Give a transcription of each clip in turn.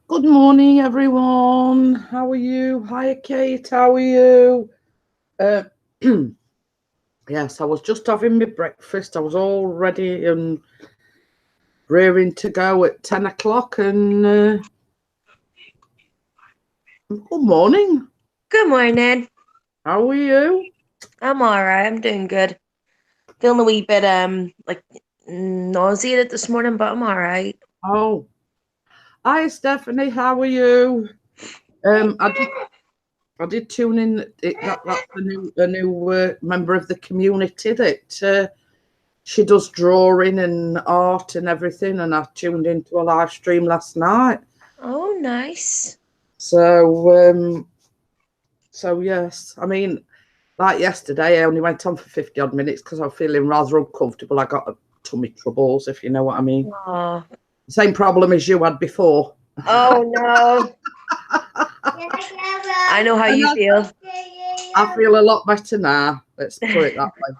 Good morning, everyone. How are you? Hi, Kate. How are you? Uh, yes, I was just having my breakfast. I was all ready and rearing to go at 10 o'clock. And good morning. Good morning. How are you? I'm alright. I'm doing good. Feeling a wee bit like nauseated this morning, but I'm alright. Oh, hi, Stephanie. How are you? I did tune in. That's a new member of the community that she does drawing and art and everything, and I tuned into a live stream last night. Oh, nice. So, so yes, I mean, like yesterday, I only went on for 50 odd minutes because I was feeling rather uncomfortable. I got tummy troubles, if you know what I mean. Oh, Same problem as you had before. oh no. I know how And you feel. I feel a lot better now. Let's put it that way.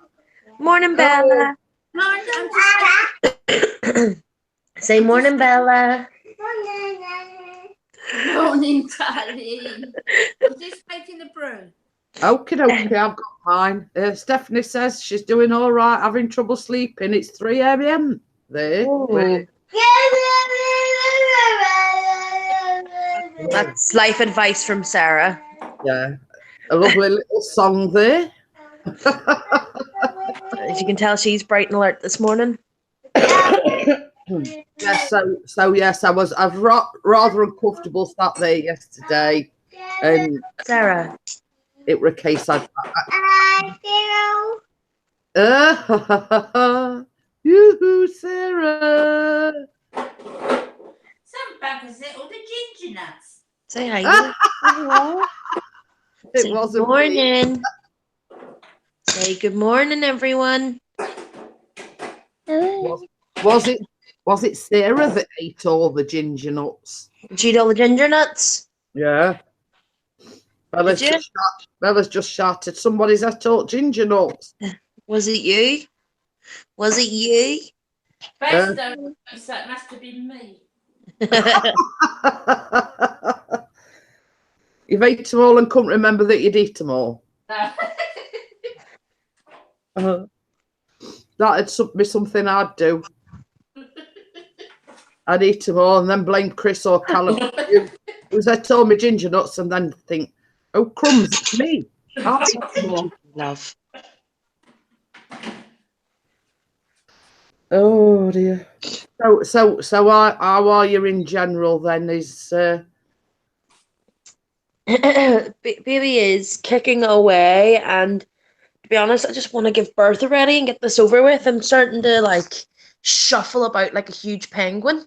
Morning, Oh, Bella. Morning, Say morning, Bella. morning, darling. I'm just making a brew. okay, okay, I've got mine. Stephanie says she's doing all right, having trouble sleeping. It's 3 a.m. there. Ooh, that's life advice from Sarah. Yeah, a lovely little song there. As you can tell, she's bright and alert this morning. Yes, so yes, I was rather uncomfortable sat there yesterday, and Sarah. it were a case yoo-hoo, Sarah. Some buggers it all the ginger nuts. Say hi. It Say good wasn't me. morning. Say good morning, everyone. Was it Sarah that ate all the ginger nuts? Did you eat all the ginger nuts? Yeah. Did you? Bella's just shouted, somebody's ate all ginger nuts. Was it you? Was it you? Based on so it must have been me. You've ate them all and couldn't remember that you'd eat them all. That'd be something I'd do. I'd eat them all and then blame Chris or Callum. Who's ate all my ginger nuts and then think, oh crumbs, it's me. I'll eat them all. Love. Oh dear. So how are you in general then? Is Baby is kicking away, and to be honest, I just want to give birth already and get this over with. I'm starting to like shuffle about like a huge penguin.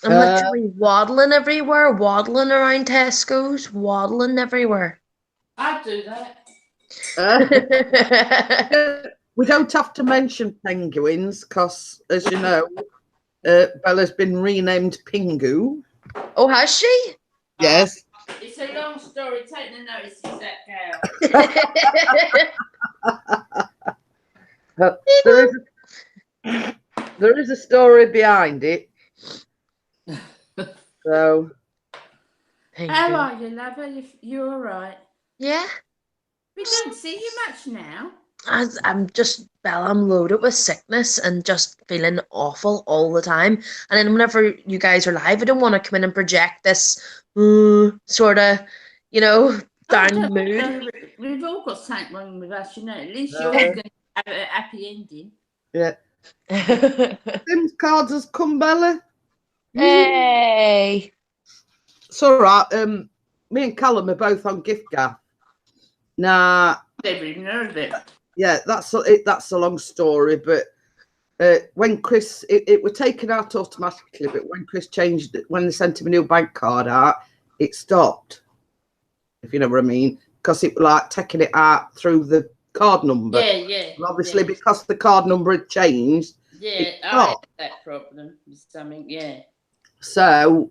I'm literally waddling everywhere, waddling around Tesco's, waddling everywhere. I do that. we don't have to mention penguins because, as you know, Bella's been renamed Pingu. Oh, has she? Yes. It's a long story. Take the notice of that girl. There is a story behind it. So, how are you, lover? You're all right? Yeah. We don't see you much now. I'm just, Bella, I'm loaded with sickness and just feeling awful all the time. And then whenever you guys are live, I don't want to come in and project this sort of, down mood. We've all got something wrong with us, At least you're going to have a happy ending. Yeah. Sims cards has come, Bella. Hey. It's all right. Me and Callum are both on gift gaff. Nah. Never even heard of it. Yeah, that's a long story, but when Chris, it was taken out automatically, but when Chris changed it, when they sent him a new bank card out, it stopped. If you know what I mean, because it was like taking it out through the card number. Yeah. And obviously, because the card number had changed. Yeah, I had that problem with something. Yeah. So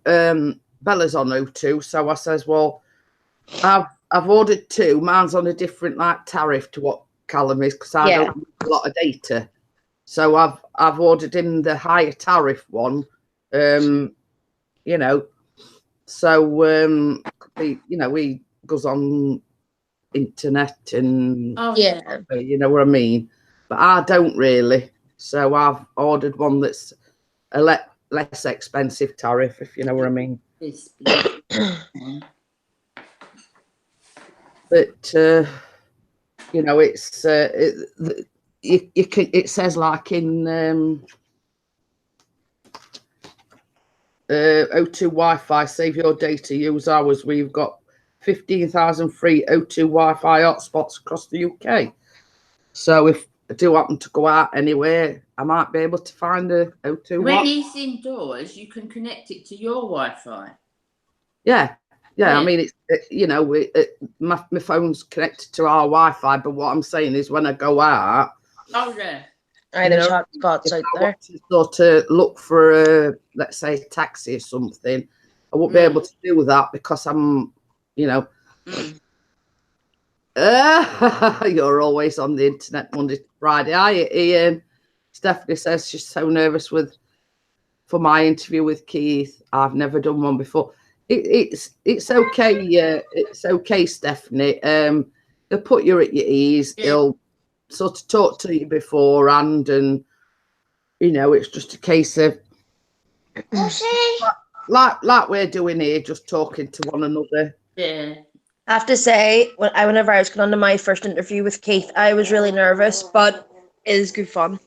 Bella's on O2, so I says, well, I've ordered two. Mine's on a different tariff to what Callum is because I don't use a lot of data. So I've ordered him the higher tariff one, you know. So he goes on internet and Oh, Yeah. you know what I mean. But I don't really. So I've ordered one that's a less expensive tariff, if you know what I mean. This bloody one. But it's you can. It says like in O2 Wi-Fi, save your data, use ours. We've got 15,000 free O2 Wi-Fi hotspots across the UK. So if I do happen to go out anywhere, I might be able to find a O2 When Wi-Fi. he's indoors, you can connect it to your Wi-Fi. Yeah. Yeah. I mean, my phone's connected to our Wi-Fi, but what I'm saying is when I go out, Oh, yeah. There's know, hot spots out if I there. want to sort of look for let's say, a taxi or something, I won't be able to do that because I'm, Mm. You're always on the internet Monday to Friday. Hi, Ian. Stephanie says she's so nervous for my interview with Keith. I've never done one before. It's okay. Yeah, it's okay, Stephanie. He'll put you at your ease. Yeah. He'll sort of talk to you beforehand, and it's just a case of like we're doing here, just talking to one another. Yeah. I have to say, whenever I was going on to my first interview with Keith, I was really nervous, but it is good fun.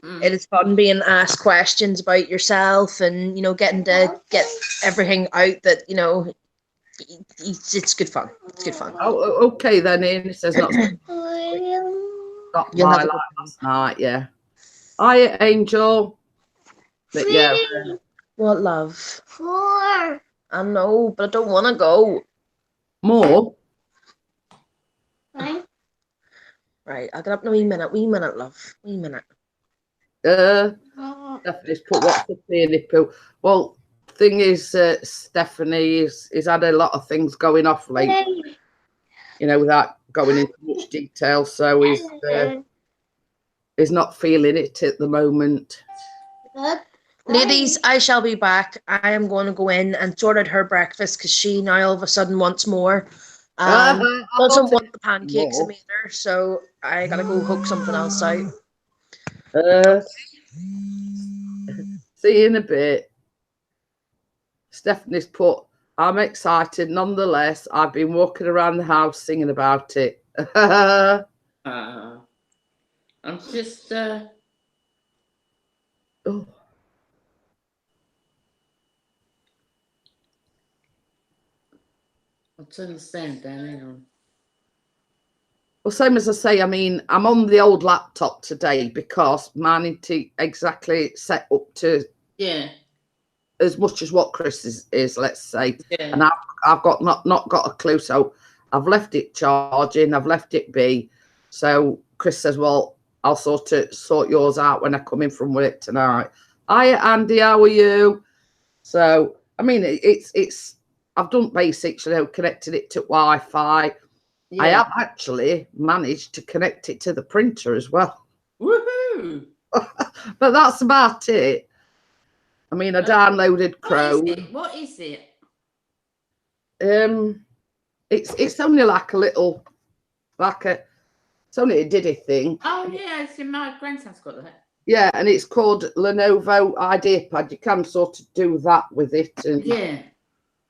Mm. It is fun being asked questions about yourself and, getting to get everything out that, it's good fun. It's good fun. Oh, okay then, Ian. It says not You'll my have a life good last night, yeah. Hi, Angel. But yeah. What, love? 4. I know, but I don't want to go. More? Right, I'll get up in a wee minute, love. Wee minute. Stephanie's put what's up in the pool. Well, thing is, Stephanie is had a lot of things going off lately, without going into much detail. So he's not feeling it at the moment. Ladies, I shall be back. I am going to go in and sort out her breakfast because she now all of a sudden wants more. Doesn't want the pancakes and either, so I gotta go hook something else out. See you in a bit. Stephanie's put, I'm excited nonetheless. I've been walking around the house singing about it. I'm just Oh. I'll turn the stand down. Hang on. Well, same as I say, I mean, I'm on the old laptop today because mine isn't exactly set up to as much as what Chris is, let's say. Yeah. And I've got not got a clue. So I've left it charging, I've left it be. So Chris says, well, I'll sort yours out when I come in from work tonight. Hi, Andy, how are you? So, I mean, it's I've done basics, connected it to Wi-Fi. Yeah. I have actually managed to connect it to the printer as well. Woohoo! But that's about it. I mean, I downloaded Chrome. What is it? It's only like a little, it's only a Diddy thing. Oh yeah, it's in my grandson's got that. Yeah, and it's called Lenovo IdeaPad. You can sort of do that with it, and yeah,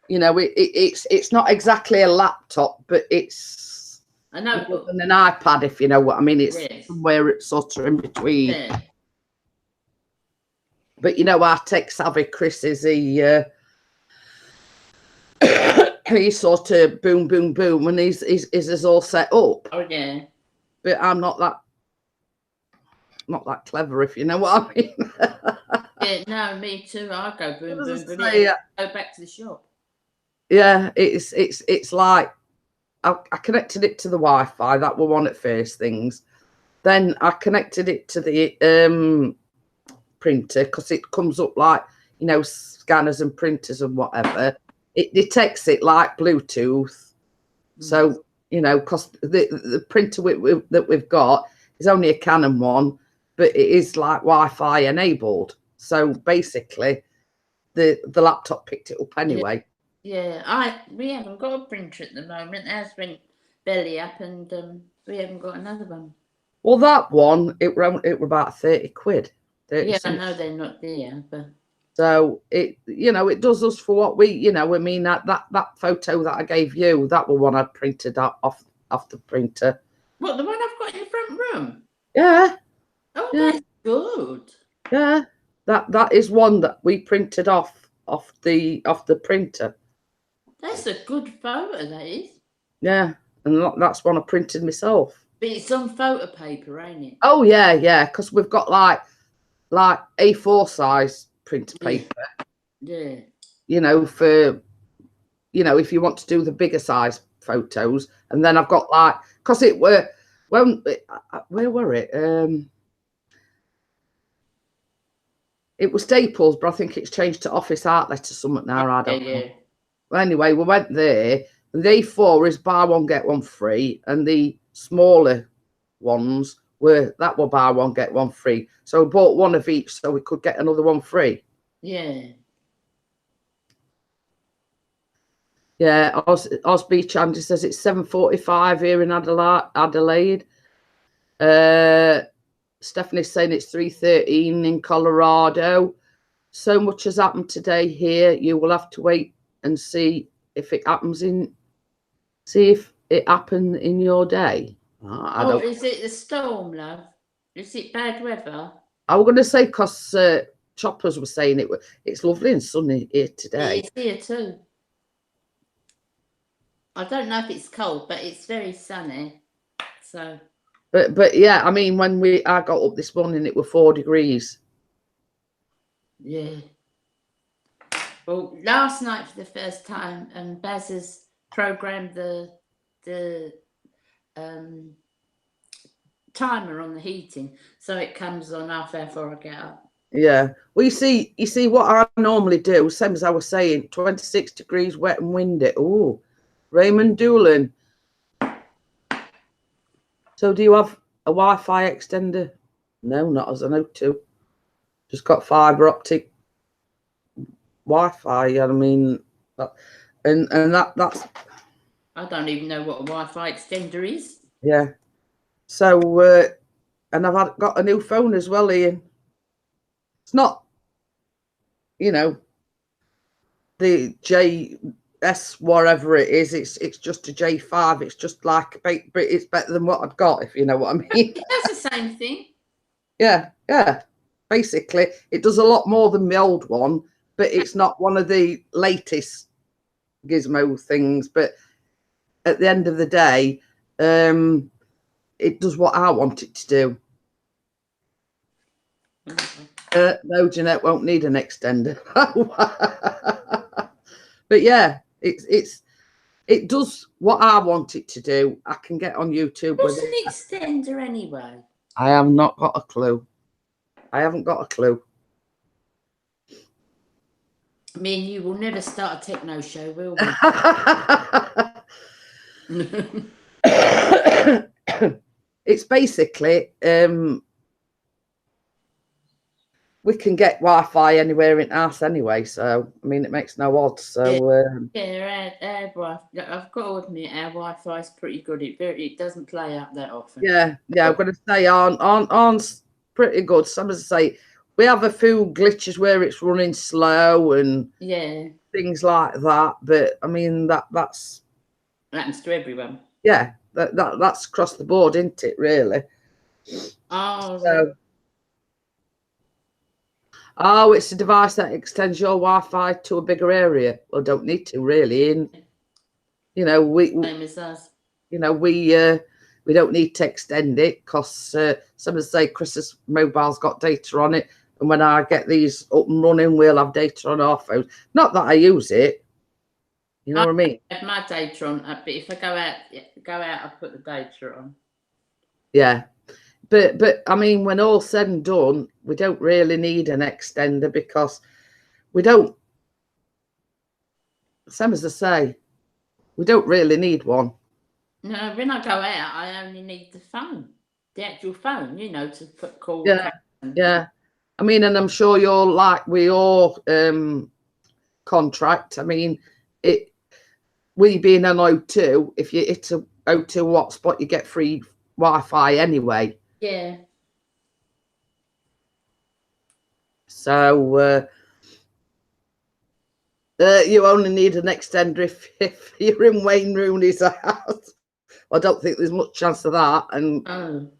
it's not exactly a laptop, but it's I know more than an iPad, if you know what I mean. It's somewhere it's sort of in between. Yeah. But our tech savvy Chris is he's sort of boom, boom, boom, and he's all set up. Oh yeah. But I'm not that clever, if you know what I mean. Yeah, no, me too. I go boom, boom, boom. Go back to the shop. Yeah, it's like I connected it to the Wi-Fi. That were one at first things. Then I connected it to the printer because it comes up like scanners and printers and whatever. It detects it like Bluetooth. So because the printer that we've got is only a Canon one, but it is like Wi-Fi enabled. So basically, the laptop picked it up anyway. Yeah, we haven't got a printer at the moment. Ours went belly up, and we haven't got another one. Well, that one, it were about 30 quid. 30 Yeah, I cents. know they're not there, but So it, you know, it does us for what we, you know, I mean, that photo that I gave you, that was one I printed off the printer. what, the one I've got in the front room? Yeah, Oh, Yeah. that's good. yeah. That is one that we printed off the printer. That's a good photo, that is. Yeah, and that's one I printed myself. But it's on photo paper, ain't it? Oh yeah, because we've got like A4 size printer paper. Yeah. You know, for, you know, if you want to do the bigger size photos, and then I've got like, because it were, well, where were it? It was Staples, but I think it's changed to Office Outlet or something now. I don't know. Well, anyway, we went there. The A4 is buy one get one free, and the smaller ones were buy one get one free. So we bought one of each, so we could get another one free. Yeah. Yeah, Oz Beach Andy says it's 7:45 here in Adelaide. Stephanie's saying it's 3:13 in Colorado. So much has happened today here. You will have to wait and see if it happens in your day. I don't. Is it the storm, love? Is it bad weather? I was going to say, because Choppers were saying it's lovely and sunny here today. It's here too. I don't know if it's cold, but it's very sunny. So. But yeah, I mean, when I got up this morning, it was 4 degrees. Yeah. Well, last night for the first time, Baz has programmed the timer on the heating, so it comes on half hour before I get up. Yeah. Well, you see what I normally do, same as I was saying, 26 degrees, wet and windy. Oh, Raymond Doolan. So do you have a Wi-Fi extender? No, not as I know to. Just got fibre optic Wi-Fi. I mean, and that's. I don't even know what a Wi-Fi extender is. Yeah. So and I've got a new phone as well, Ian. It's not, you know, the JS whatever it is. It's just a J5. It's just like, but it's better than what I've got, if you know what I mean. That's the same thing. Yeah. Basically, it does a lot more than my old one, but it's not one of the latest gizmo things. But at the end of the day, it does what I want it to do. No, Jeanette won't need an extender. But yeah, it does what I want it to do. I can get on YouTube. What's an extender anyway? I have not got a clue. I haven't got a clue. Me and you will never start a techno show, will we? It's basically we can get Wi-Fi anywhere in house anyway, so I mean it makes no odds. So yeah, our Wi-Fi. I've got to admit, our Wi-Fi is pretty good. It doesn't play up that often. Yeah. I'm going to say ours pretty good. Some as I say, we have a few glitches where it's running slow and things like that. But I mean that happens to everyone. Yeah, that's across the board, isn't it? Really. It's a device that extends your Wi-Fi to a bigger area. Well, don't need to really. And you know, same as us. You know, we don't need to extend it because some of say Chris's mobile's got data on it, and when I get these up and running, we'll have data on our phones. Not that I use it. You know what I mean? I have my data on, but if I go out, I put the data on. Yeah. But I mean, when all's said and done, we don't really need an extender because we don't, same as I say, we don't really need one. No, when I go out, I only need the phone, the actual phone, you know, to put calls. Yeah. I mean, and I'm sure you're like we all, contract. I mean, it we being an O2, if you hit a O2 hotspot, you get free Wi-Fi anyway. Yeah. So you only need an extender if you're in Wayne Rooney's house. I don't think there's much chance of that. And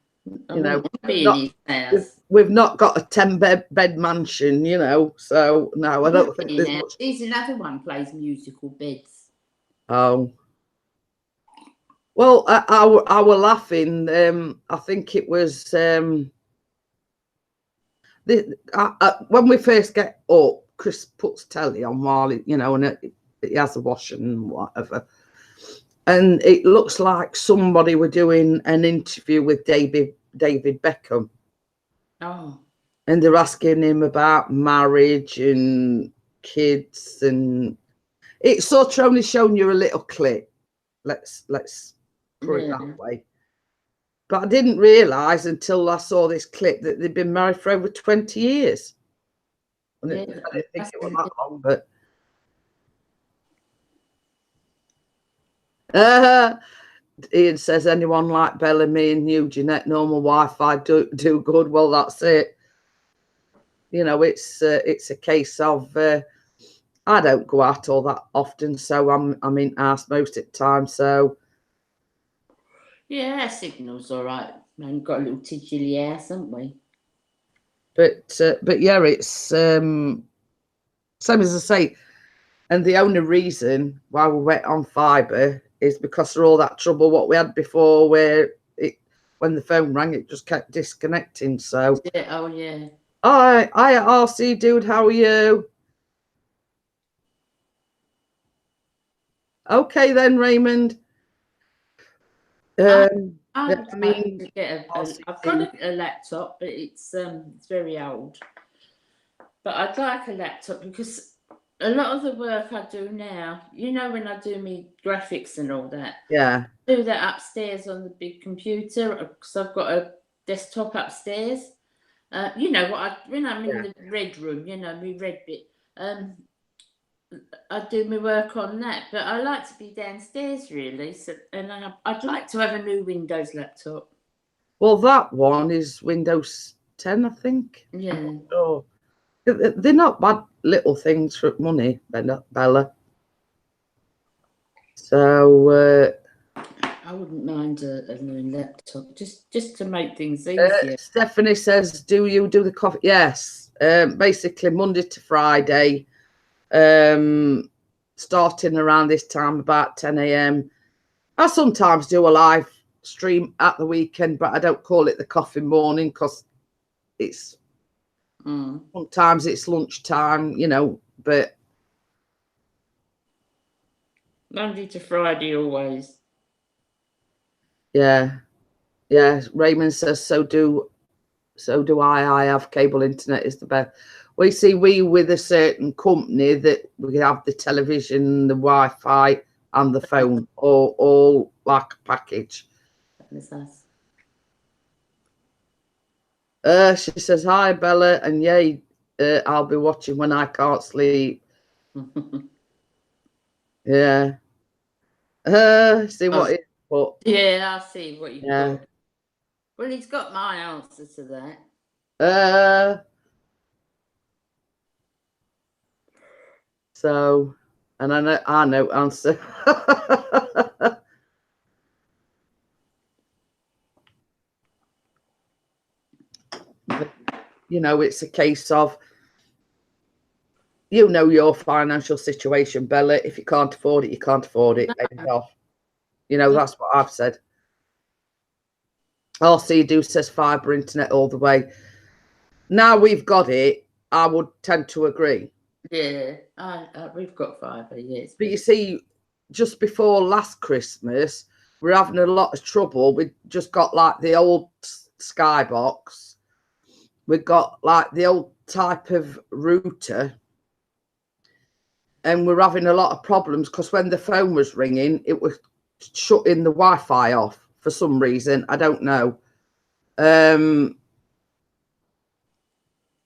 you know, we've not got a 10-bed mansion, you know. So no, I don't think there's much. There's another one plays musical beds. Oh. Well, I were laughing. I think it was when we first get up, Chris puts telly on while he, you know, and he has a washing and whatever. And it looks like somebody were doing an interview with David Beckham. Oh. And they're asking him about marriage and kids, and it's sort of only showing you a little clip. Let's put it that way. But I didn't realise until I saw this clip that they'd been married for over 20 years. I didn't think it was that long, but Ian says, anyone like Bellamy and you, Jeanette, normal Wi-Fi do good. Well, that's it. You know, it's a case of I don't go out all that often, so I'm in house most of the time. So yeah, signal's all right. We've got a little tidgily house, haven't we? But yeah, it's same as I say. And the only reason why we went on fibre is because of all that trouble what we had before, where when the phone rang, it just kept disconnecting. So yeah, oh yeah. Hi, RC dude, how are you? Okay then, Raymond. I mean, I've got a laptop, but it's very old. But I'd like a laptop because a lot of the work I do now, you know, when I do me graphics and all that, yeah, I do that upstairs on the big computer because I've got a desktop upstairs. You know what? When I'm in the red room, you know, my red bit. I do my work on that, but I like to be downstairs really. So, and I'd like to have a new Windows laptop. Well, that one is Windows 10, I think. Yeah. Oh, they're not bad little things for money, Bella. So I wouldn't mind a new laptop just to make things easier. Stephanie says, "Do you do the coffee?" Yes. Basically Monday to Friday. Starting around this time, about 10 a.m. I sometimes do a live stream at the weekend, but I don't call it the coffee morning because it's sometimes it's lunchtime, you know, but Monday to Friday always. Yeah. Raymond says, so do I have cable internet is the best. We see we with a certain company that we have the television, the Wi-Fi and the phone all like a package. She says, hi Bella, and yay, I'll be watching when I can't sleep. Yeah. See what it put. Yeah, I see what you put. Well, he's got my answer to that. So, and I know answer. But, you know, it's a case of, you know, your financial situation, Bella. If you can't afford it, you can't afford it. End off. You know, that's what I've said. RC do says fibre internet all the way. Now we've got it, I would tend to agree. Yeah, we've got fibre, yes. But you see, just before last Christmas, we're having a lot of trouble. We just got like the old Skybox. We've got like the old type of router. And we're having a lot of problems because when the phone was ringing, it was shutting the Wi-Fi off for some reason. I don't know.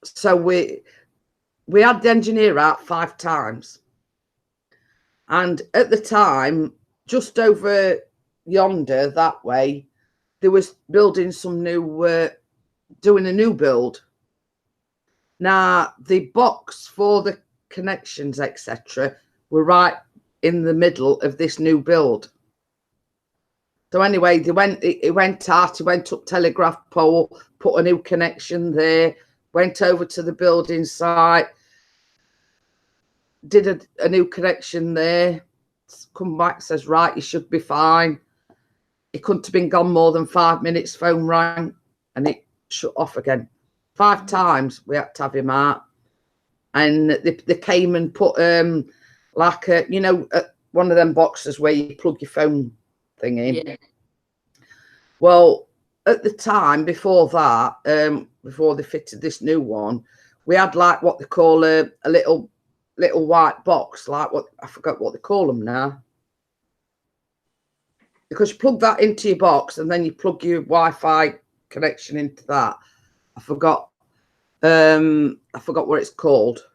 So we had the engineer out 5 times And at the time, just over yonder that way, they was building some new, doing a new build. Now, the box for the connections, etc., were right in the middle of this new build. So anyway, it went out, it went up telegraph pole, put a new connection there, went over to the building site, did a new connection there, come back, says, right, you should be fine. It couldn't have been gone more than 5 minutes, phone rang, and it shut off again. 5 times we had to have him out. And they came and put like a, you know, one of them boxes where you plug your phone thing in. Yeah. Well, at the time before that, before they fitted this new one, we had like what they call a little white box, like what, I forgot what they call them now. Because you plug that into your box and then you plug your Wi-Fi connection into that. I forgot what it's called.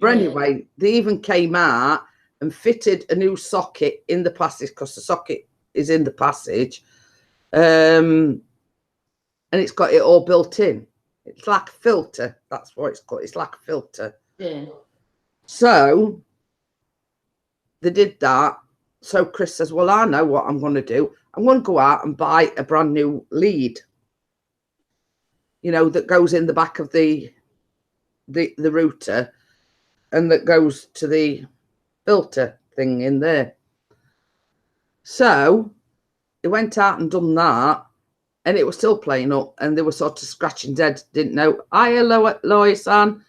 But anyway, they even came out and fitted a new socket in the passage, because the socket is in the passage. And it's got it all built in. It's like a filter. That's what it's called. It's like a filter. Yeah. So they did that. So Chris says, well, I know what I'm going to do. I'm going to go out and buy a brand new lead, you know, that goes in the back of the router and that goes to the filter thing in there. So he went out and done that, and it was still playing up, and they were sort of scratching dead, didn't know. Hi, Lois Ann.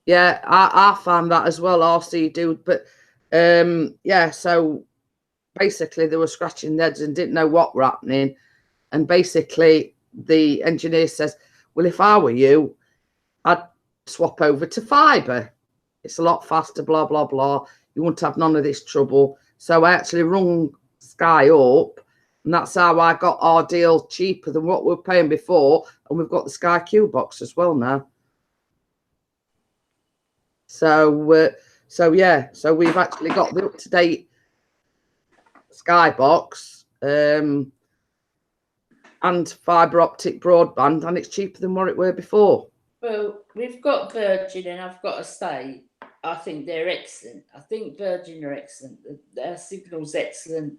Yeah, I found that as well, RC dude. But yeah, so basically they were scratching heads and didn't know what were happening. And basically the engineer says, well, if I were you, I'd swap over to fibre. It's a lot faster, blah, blah, blah. You won't have none of this trouble. So I actually rung Sky up, and that's how I got our deal cheaper than what we were paying before. And we've got the Sky Q box as well now. So yeah, so we've actually got the up-to-date Sky box and fibre optic broadband, and it's cheaper than what it were before. Well, we've got Virgin, and I've got to say, I think they're excellent. I think Virgin are excellent. Their signal's excellent.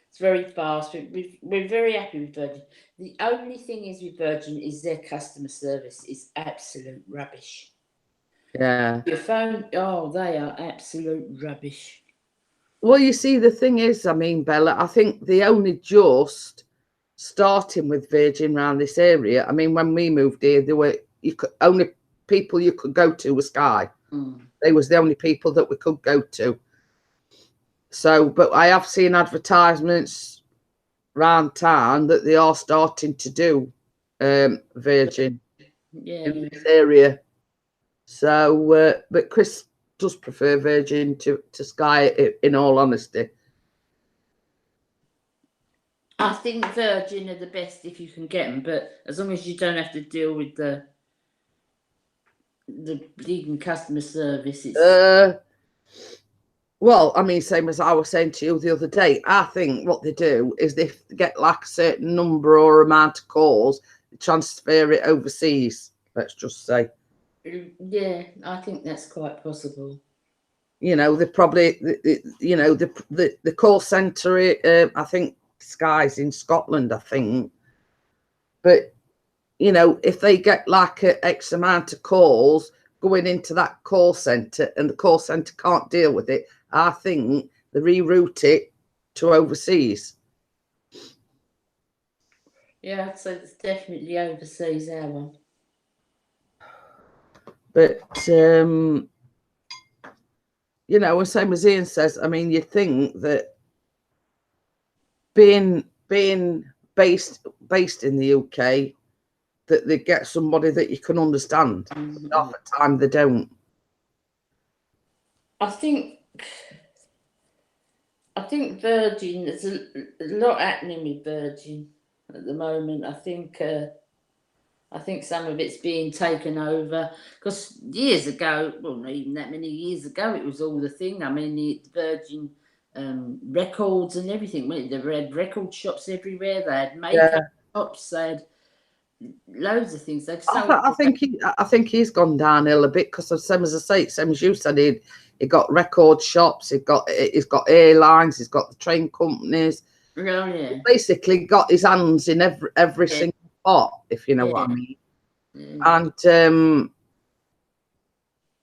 It's very fast. We're very happy with Virgin. The only thing is with Virgin is their customer service is absolute rubbish. Yeah. Your phone, oh, they are absolute rubbish. Well, you see, the thing is, I mean, Bella, I think they only just starting with Virgin around this area. I mean, when we moved here, there were only people you could go to were Sky. They was the only people that we could go to. So, but I have seen advertisements around town that they are starting to do Virgin in this area. So, but Chris does prefer Virgin to Sky, in all honesty. I think Virgin are the best if you can get them, but as long as you don't have to deal with the bleeding customer service. Well, I mean, same as I was saying to you the other day, I think what they do is they get like a certain number or amount of calls, they transfer it overseas, let's just say. Yeah, I think that's quite possible. You know, they probably, you know, the call centre, I think Sky's in Scotland, I think. But, you know, if they get like a X amount of calls going into that call centre and the call centre can't deal with it, I think they reroute it to overseas. Yeah, I'd say it's definitely overseas, our one. But, you know, same as Ian says, I mean, you think that being based in the UK, that they get somebody that you can understand. Half the time they don't. I think Virgin, there's a lot happening with Virgin at the moment. I think I think some of it's being taken over because years ago, well, not even that many years ago, it was all the thing. I mean, the Virgin records and everything. They had record shops everywhere. They had makeup shops. They had loads of things. They've sold. I think he's gone downhill a bit because, same as I say, same as you said, he got record shops. He's got airlines. He's got the train companies. Oh, yeah. He basically got his hands in every single pot, if you know what I mean. Yeah. And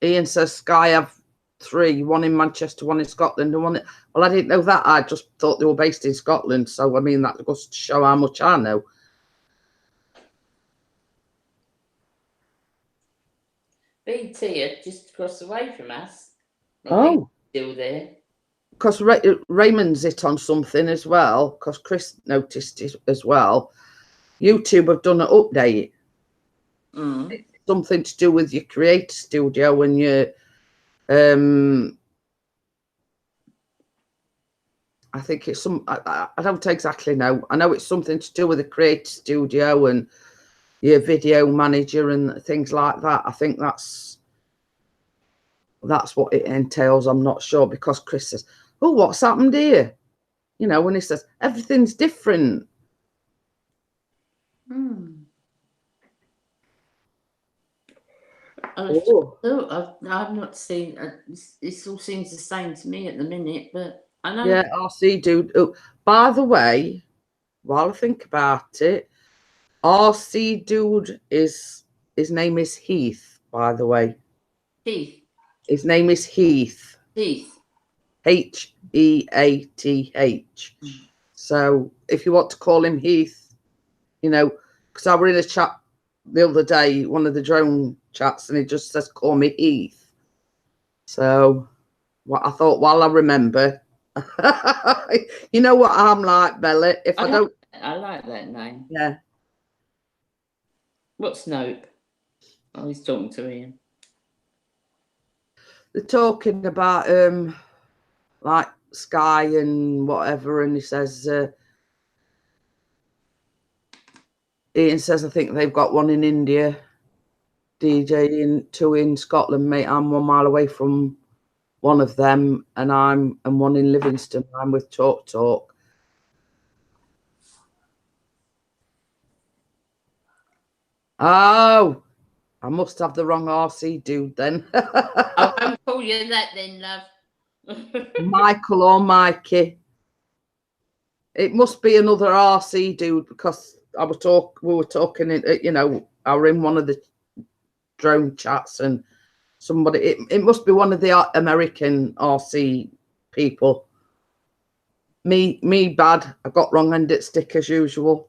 Ian says Sky have 3, one in Manchester, one in Scotland, and one. Well, I didn't know that. I just thought they were based in Scotland. So I mean, that goes to show how much I know. BT are just across the way from us. Oh, still there. Because Raymond's hit on something as well. Because Chris noticed it as well. YouTube have done an update. It's something to do with your creator studio when you, I think it's some. I don't exactly know. I know it's something to do with the creator studio and your video manager and things like that. I think that's what it entails. I'm not sure, because Chris says, "Oh, what's happened here?" You know, when he says everything's different. I've not seen. This all seems the same to me at the minute, but I know. Yeah, RC Dude. Oh, by the way, while I think about it, RC Dude his name is Heath. By the way, Heath. His name is Heath. Heath. Heath. So if you want to call him Heath, you know, because I were in a chat the other day, one of the drone chats, and he just says, "Call me Heath." So what I thought, while I remember, you know what I'm like, Bella. If I don't, I like that name. Yeah. What's Nope? Oh, he's talking to Ian. They're talking about like Sky and whatever, and he says, Ian says, I think they've got one in India, DJ, and 2 in Scotland, mate. I'm 1 mile away from one of them, and one in Livingston. I'm with Talk. Oh, I must have the wrong RC Dude then. I won't call you that then, love. Michael or Mikey. It must be another RC Dude, because we were talking, you know, I were in one of the drone chats, and somebody, it must be one of the American RC people. Me bad. I got wrong end at stick as usual.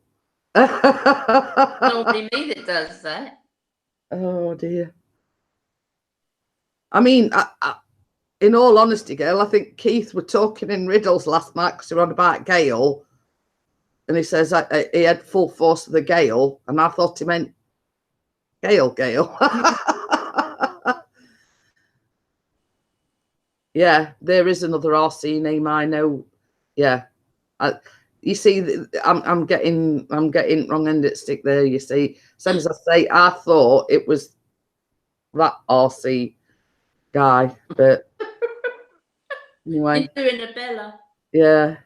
Nobody me that does that. Oh dear. I mean, in all honesty, girl, I think Keith were talking in riddles last night because we were on about Gale, and he says he had full force of the Gale, and I thought he meant Gale. Yeah, there is another RC name I know. Yeah, you see, I'm getting wrong end at stick there. You see, same as I say, I thought it was that RC guy, but anyway. You're doing a Bella. Yeah.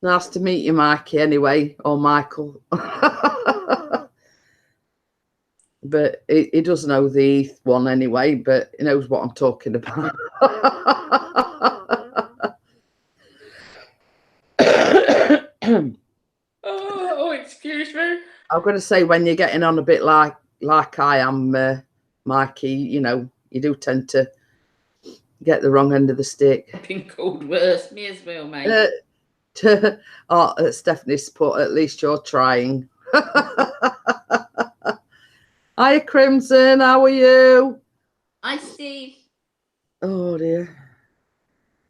Nice to meet you, Mikey. Anyway, or Michael. But he does know the one anyway, but he knows what I'm talking about. Oh, excuse me. I'm going to say, when you're getting on a bit like I am, Mikey, you know, you do tend to get the wrong end of the stick. I've been called worse. Me as well, mate. Stephanie's put, at least you're trying. Hi, Crimson. How are you? Hi, Steve. Oh dear.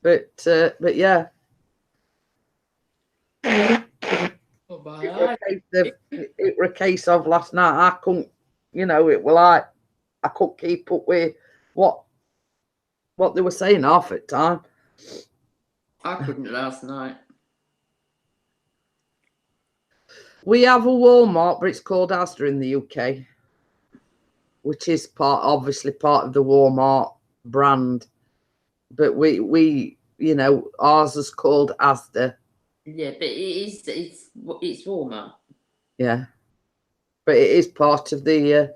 But yeah. Oh, It were a case of last night. I couldn't, you know, it were like I couldn't keep up with what they were saying half at time. I couldn't last night. We have a Walmart, but it's called Asda in the UK, which is obviously part of the Walmart brand. But we you know, ours is called Asda. Yeah, but it's Walmart. Yeah, but it is part of the.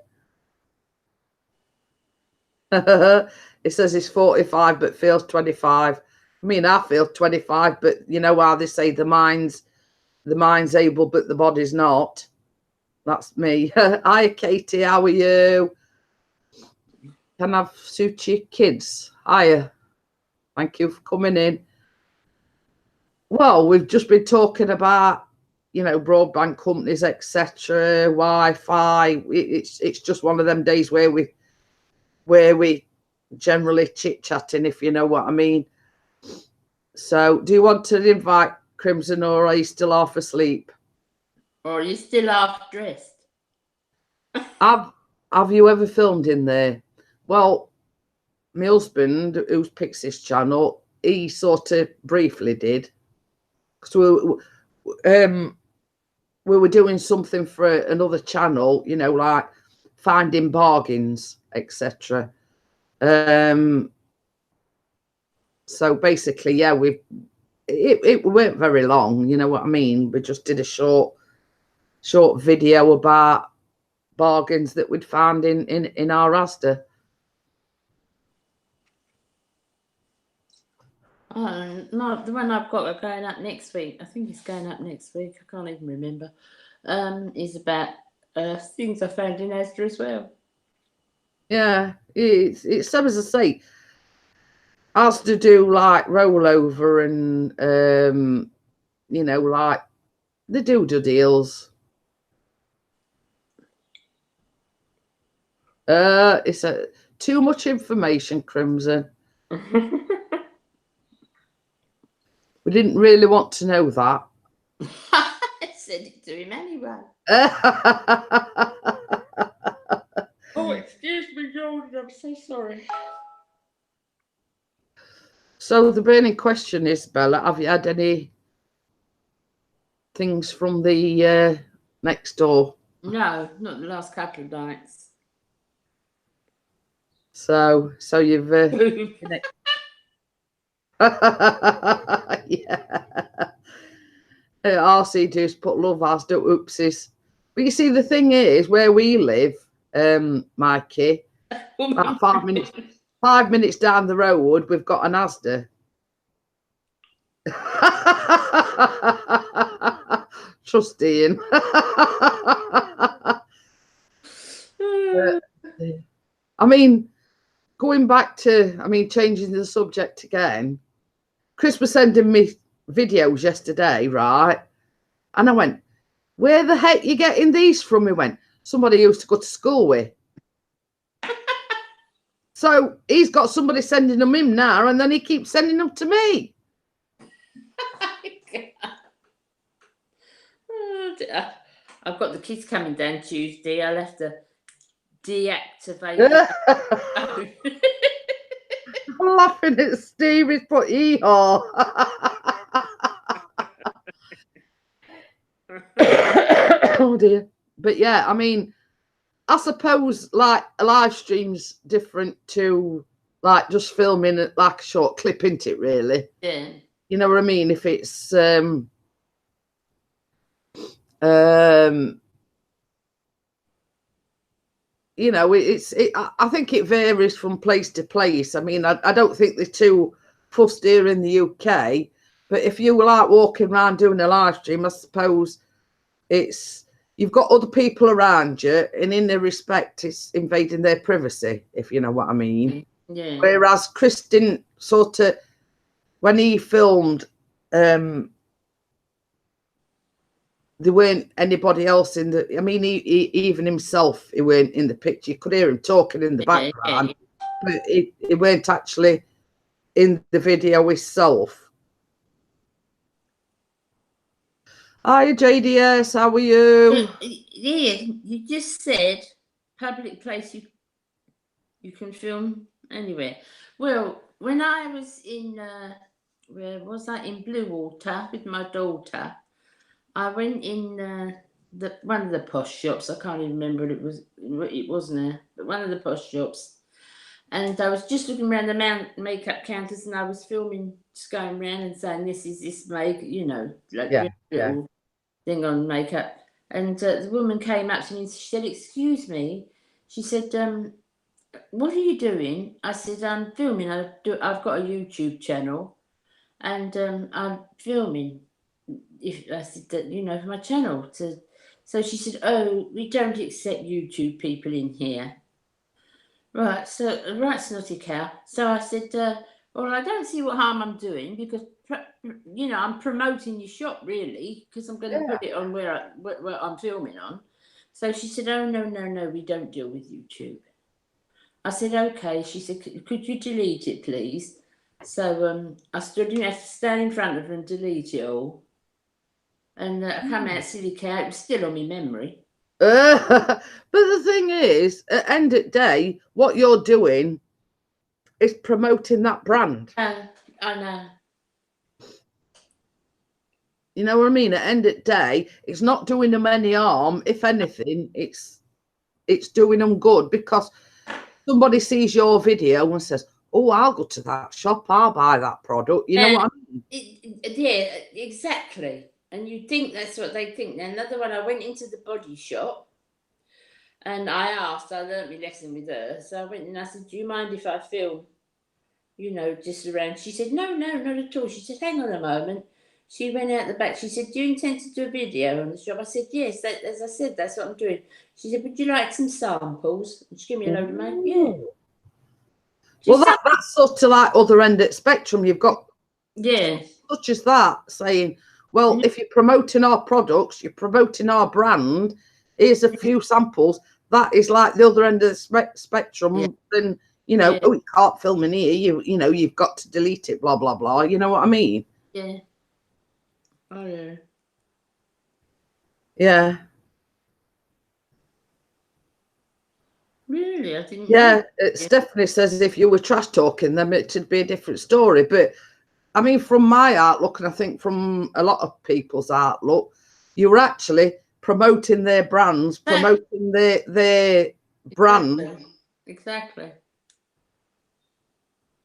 It says it's 45, but feels 25. I mean, I feel 25, but you know how they say the mind's able, but the body's not. That's me. Hi, Katie. How are you? Can I have sushi kids? Hiya. Thank you for coming in. Well, we've just been talking about, you know, broadband companies, etc., Wi-Fi. It's just one of them days where we generally chit-chatting, if you know what I mean. So, do you want to invite Crimson, or are you still half asleep? Or are you still half dressed? Have you ever filmed in there? Well, my husband, who picks this channel, he sort of briefly did. Because we were doing something for another channel, you know, like finding bargains, etc. So basically, yeah, it weren't very long, you know what I mean? We just did a short video about bargains that we'd found in our Asda. No, the one I've got going up next week. I think it's going up next week. I can't even remember. Is about things I found in Asda as well. Yeah, it's some, as I say, Asda do like rollover and you know, like they do deals. It's too much information, Crimson. We didn't really want to know that. I said it to him anyway. Oh, excuse me, Jordan. I'm so sorry. So the burning question is, Bella, have you had any things from the next door? No, not the last couple of nights. So you've yeah. RC does put love as do oopsies. But you see, the thing is, where we live, Mikey, about 5 minutes down the road, we've got an Asda. Trust Ian. I mean, going back to, changing the subject again, Chris was sending me videos yesterday, right? And I went, where the heck you getting these from? He went, somebody used to go to school with. So he's got somebody sending them him now, and then he keeps sending them to me. I've got the kids coming down Tuesday. I'll have to deactivate. I'm laughing at Steve. He's put hee-haw. Oh dear. But yeah, I suppose like a live stream's different to like just filming like a short clip, isn't it, really? Yeah. You know what I mean? If it's you know, I think it varies from place to place. I don't think they're too fussed here in the UK, but if you were like walking around doing a live stream, I suppose you've got other people around you, and in their respect, it's invading their privacy, if you know what I mean. Yeah. Whereas Chris didn't sort of, when he filmed, there weren't anybody else in the. He even himself, he weren't in the picture. You could hear him talking in the background, but he weren't actually in the video itself. Hi, JDS. How are you? Yeah, you just said public place you can film anywhere. Well, when I was in where was I, in Bluewater with my daughter, I went in one of the posh shops. I can't even remember what it was now, but one of the posh shops. And I was just looking around the makeup counters, and I was filming, just going around and saying, "This is this make," you know, like little thing on makeup. And the woman came up to me and she said, "Excuse me," she said, "What are you doing?" I said, "I'm filming. I've got a YouTube channel, and I'm filming. If I said that, you know, for my channel." So she said, "Oh, we don't accept YouTube people in here." Right, snotty cow. So I said, "Well, I don't see what harm I'm doing, because you know, I'm promoting your shop, really, because I'm going to put it on where I'm filming on." So she said, "Oh, no, we don't deal with YouTube." I said, "Okay." She said, "Could you delete it, please?" So I stood, you have to stand in front of her and delete it all. And I come out, silly cow. It was still on my memory. But the thing is, at the end of the day, what you're doing is promoting that brand. I know. You know what I mean? At the end of the day, it's not doing them any harm. If anything, it's doing them good, because somebody sees your video and says, "Oh, I'll go to that shop. I'll buy that product." You know what I mean? Yeah, exactly. And you think that's what they think. Now, another one, I went into the body shop and I learned my lesson with her. So I went and I said, "Do you mind if I film, you know, just around?" She said, "No, not at all." She said, "Hang on a moment." She went out the back. She said, "Do you intend to do a video on the shop?" I said, "Yes, as I said, that's what I'm doing." She said, "Would you like some samples?" And she gave me a load of money. Yeah. Well, that's sort of like other end of the spectrum. You've got such as that saying, "Well, if you're promoting our products, you're promoting our brand. Here's a few samples." That is like the other end of the spectrum. Then, you know, "Oh, you can't film in here. You know, you've got to delete it. Blah blah blah." You know what I mean? Yeah. Oh yeah. Yeah. Really, I didn't. Yeah, Stephanie says if you were trash talking them, it'd be a different story. But I mean, from my outlook, and I think from a lot of people's outlook, you were actually promoting their brands, promoting their brand. Exactly.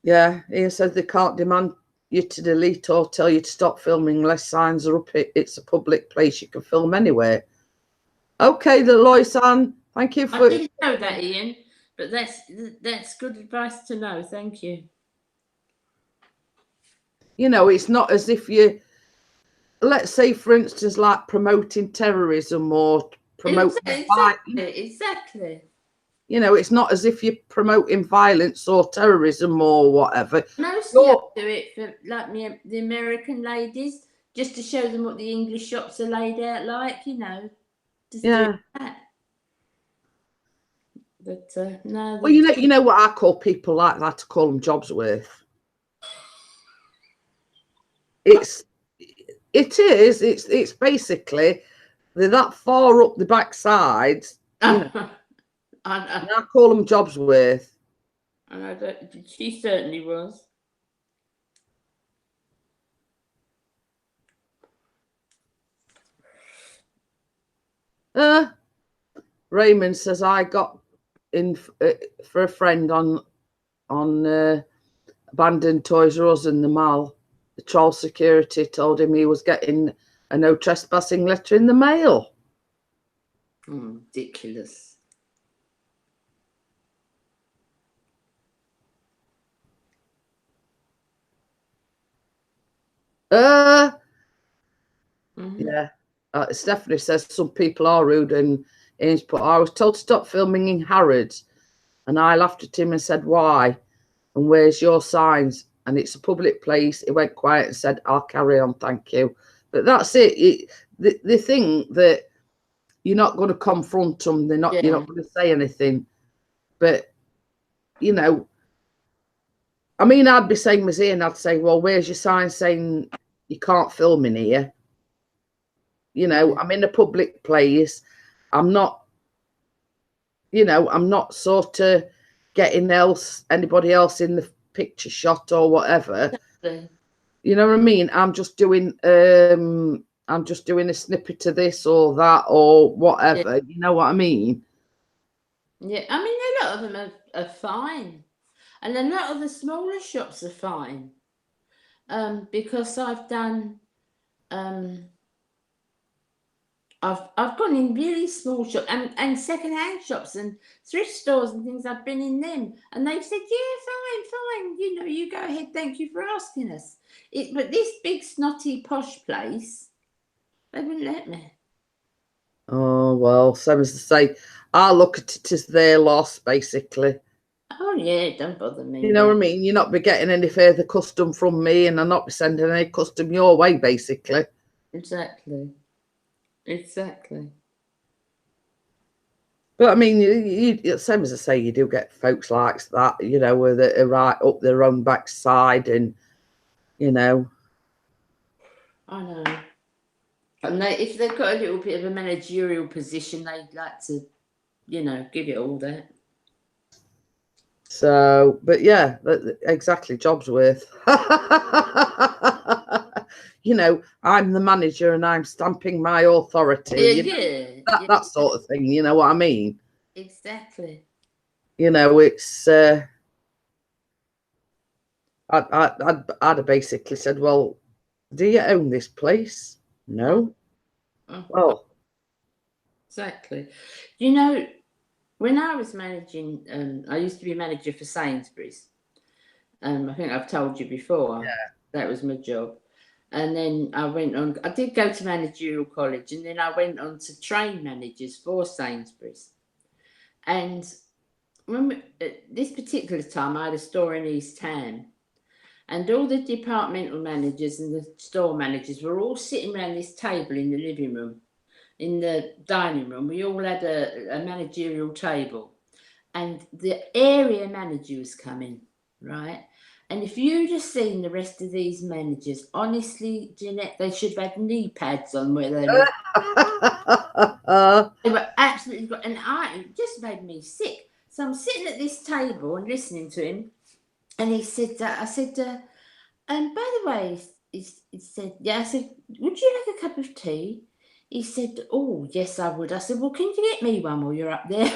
Yeah, he says they can't demand you to delete or tell you to stop filming unless signs are up. It's a public place; you can film anywhere. Okay, the Loisan. Thank you for. I didn't know that, Ian, but that's good advice to know. Thank you. You know, it's not as if you, let's say, for instance, like promoting terrorism or promoting exactly. You know, it's not as if you're promoting violence or terrorism or whatever. Mostly I do it for like the American ladies, just to show them what the English shops are laid out like, you know. Just do that. But no. Well, you know what I call people like that? I call them jobs worth. It's basically they're that far up the backside. You know, and I call them jobs worth. And she certainly was. Raymond says I got in for a friend on abandoned Toys R Us in the mall. The troll security told him he was getting a no trespassing letter in the mail. Ridiculous. Yeah. Stephanie says some people are rude, and but I was told to stop filming in Harrods, and I laughed at him and said, "Why? And where's your signs? And it's a public place." He went quiet and said, "I'll carry on, thank you." But that's it. They think that you're not going to confront them. You're not going to say anything. But you know, I mean, I'd be saying as Ian, I'd say, "Well, where's your sign saying you can't film in here?" You know, I'm in a public place. I'm not, you know, I'm not sort of getting anybody else in the picture shot or whatever. Exactly. You know what I mean? I'm just doing I'm just doing a snippet of this or that or whatever. You know what I mean? Yeah, I mean, a lot of them are fine, and a lot of the smaller shops are fine. Because I've done, I've gone in really small shops and second-hand shops and thrift stores and things. I've been in them, and they've said, "Yeah, fine. You know, you go ahead. Thank you for asking us." But this big snotty posh place, they wouldn't let me. Oh, well, same as to say, I look at it as their loss, basically. Oh yeah, don't bother me. You know what I mean? You're not be getting any further custom from me, and I'm not be sending any custom your way, basically. Exactly. But I mean, you same as I say, you do get folks like that, you know, where they're right up their own backside, and you know. I know. And if they've got a little bit of a managerial position, they'd like to, you know, give it all that. So, but yeah, exactly, job's worth. You know, I'm the manager and I'm stamping my authority. That sort of thing. You know what I mean? Exactly. You know, it's. I'd have basically said, well, do you own this place? No. Well, exactly. You know, when I was managing, I used to be manager for Sainsbury's. I think I've told you before. Yeah. That was my job. And then I went on, I did go to managerial college, and then I went on to train managers for Sainsbury's. And when this particular time, I had a store in East Ham, and all the departmental managers and the store managers were all sitting around this table in the living room, in the dining room. We all had a managerial table, and the area manager was coming, right? And if you'd have seen the rest of these managers, honestly, Jeanette, they should have had knee pads on where they were. They were absolutely good, and it just made me sick. So I'm sitting at this table and listening to him, and he said, I said, and by the way, he said, yeah, I said, would you like a cup of tea? He said, oh, yes, I would. I said, well, can you get me one while you're up there?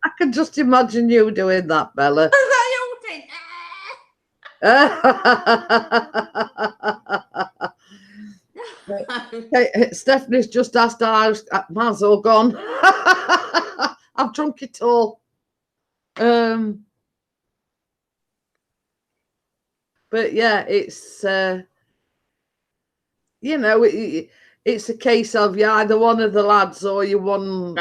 I can just imagine you doing that, Bella. Stephanie's just asked, mine's all gone. I've drunk it all. But yeah, it's you know, it's a case of you're either one of the lads or you one.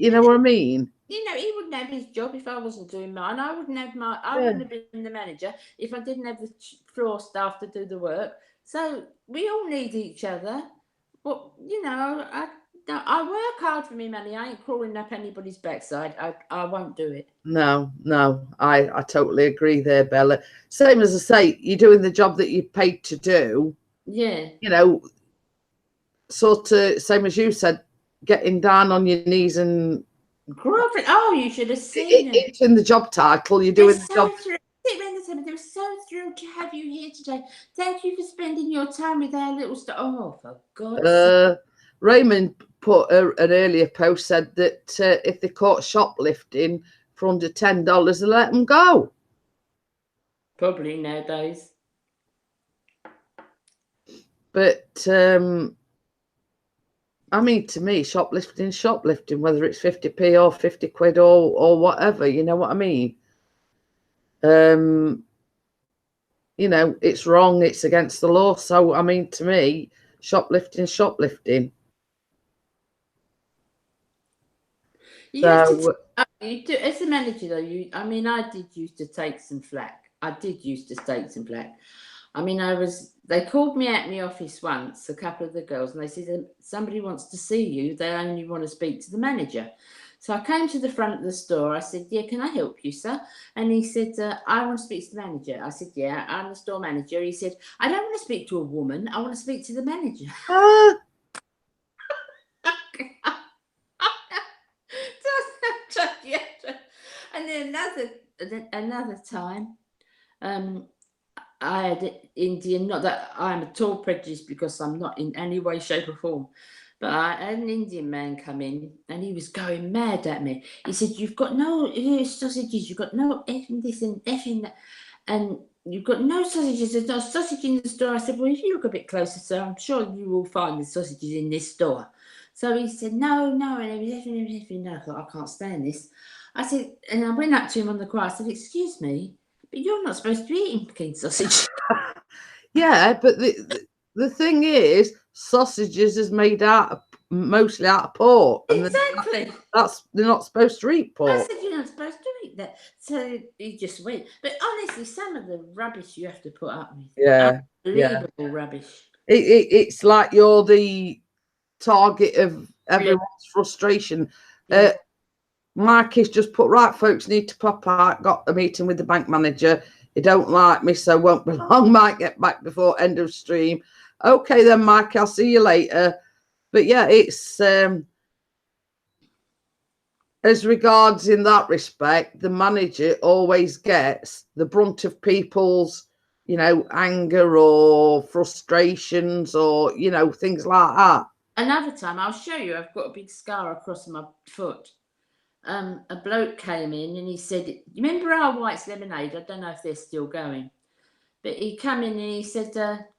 You know what I mean. You know, he wouldn't have his job if I wasn't doing mine. I wouldn't have wouldn't have been the manager if I didn't have the floor staff to do the work. So we all need each other. But you know, I work hard for me money. I ain't crawling up anybody's backside. I won't do it. No, I totally agree there, Bella. Same as I say, you're doing the job that you're paid to do. Yeah. You know, sort of same as you said, getting down on your knees and grubbing. Oh, you should have seen it. It's in the job title. You're doing the job. They were so thrilled to have you here today. Thank you for spending your time with our little stuff. Oh, for God's sake. Raymond put an earlier post said that if they caught shoplifting for under $10, they let them go. Probably nowadays. But I mean, to me, shoplifting, whether it's 50p or 50 quid or whatever, you know what I mean? You know, it's wrong, it's against the law. So, I mean, to me, shoplifting. You do, as a manager, though, I mean, I did used to take some flack. I mean, they called me out in the office once, a couple of the girls, and they said, somebody wants to see you. They only want to speak to the manager. So I came to the front of the store. I said, yeah, can I help you, sir? And he said, I want to speak to the manager. I said, yeah, I'm the store manager. He said, I don't want to speak to a woman. I want to speak to the manager. And then another time, I had Indian, not that I'm at all prejudiced because I'm not in any way, shape, or form, but I had an Indian man come in and he was going mad at me. He said, "You've got no sausages, you've got no effing this and effing that, and you've got no sausages, there's no sausage in the store." I said, "Well, if you look a bit closer, sir, I'm sure you will find the sausages in this store." So he said, "No, no," and he was effing. I thought, I can't stand this. I said, and I went up to him on the car, I said, "Excuse me, but you're not supposed to be eating Peking sausage." Yeah, but the thing is, sausages is made mostly out of pork, and Exactly. they're not supposed to eat I pork. said, "You're not supposed to eat that." So he just went. But honestly, some of the rubbish you have to put up with. Yeah, Unbelievable rubbish. it's like you're the target of everyone's frustration. Yeah. Mikey's just put, "Right, folks, need to pop out. Got a meeting with the bank manager. He don't like me, so won't be long. Might get back before end of stream." Okay then, Mike, I'll see you later. But yeah, it's as regards in that respect, the manager always gets the brunt of people's, anger or frustrations or, things like that. Another time, I'll show you. I've got a big scar across my foot. A bloke came in and he said, "You remember our White's Lemonade? I don't know if they're still going." But he come in and he said,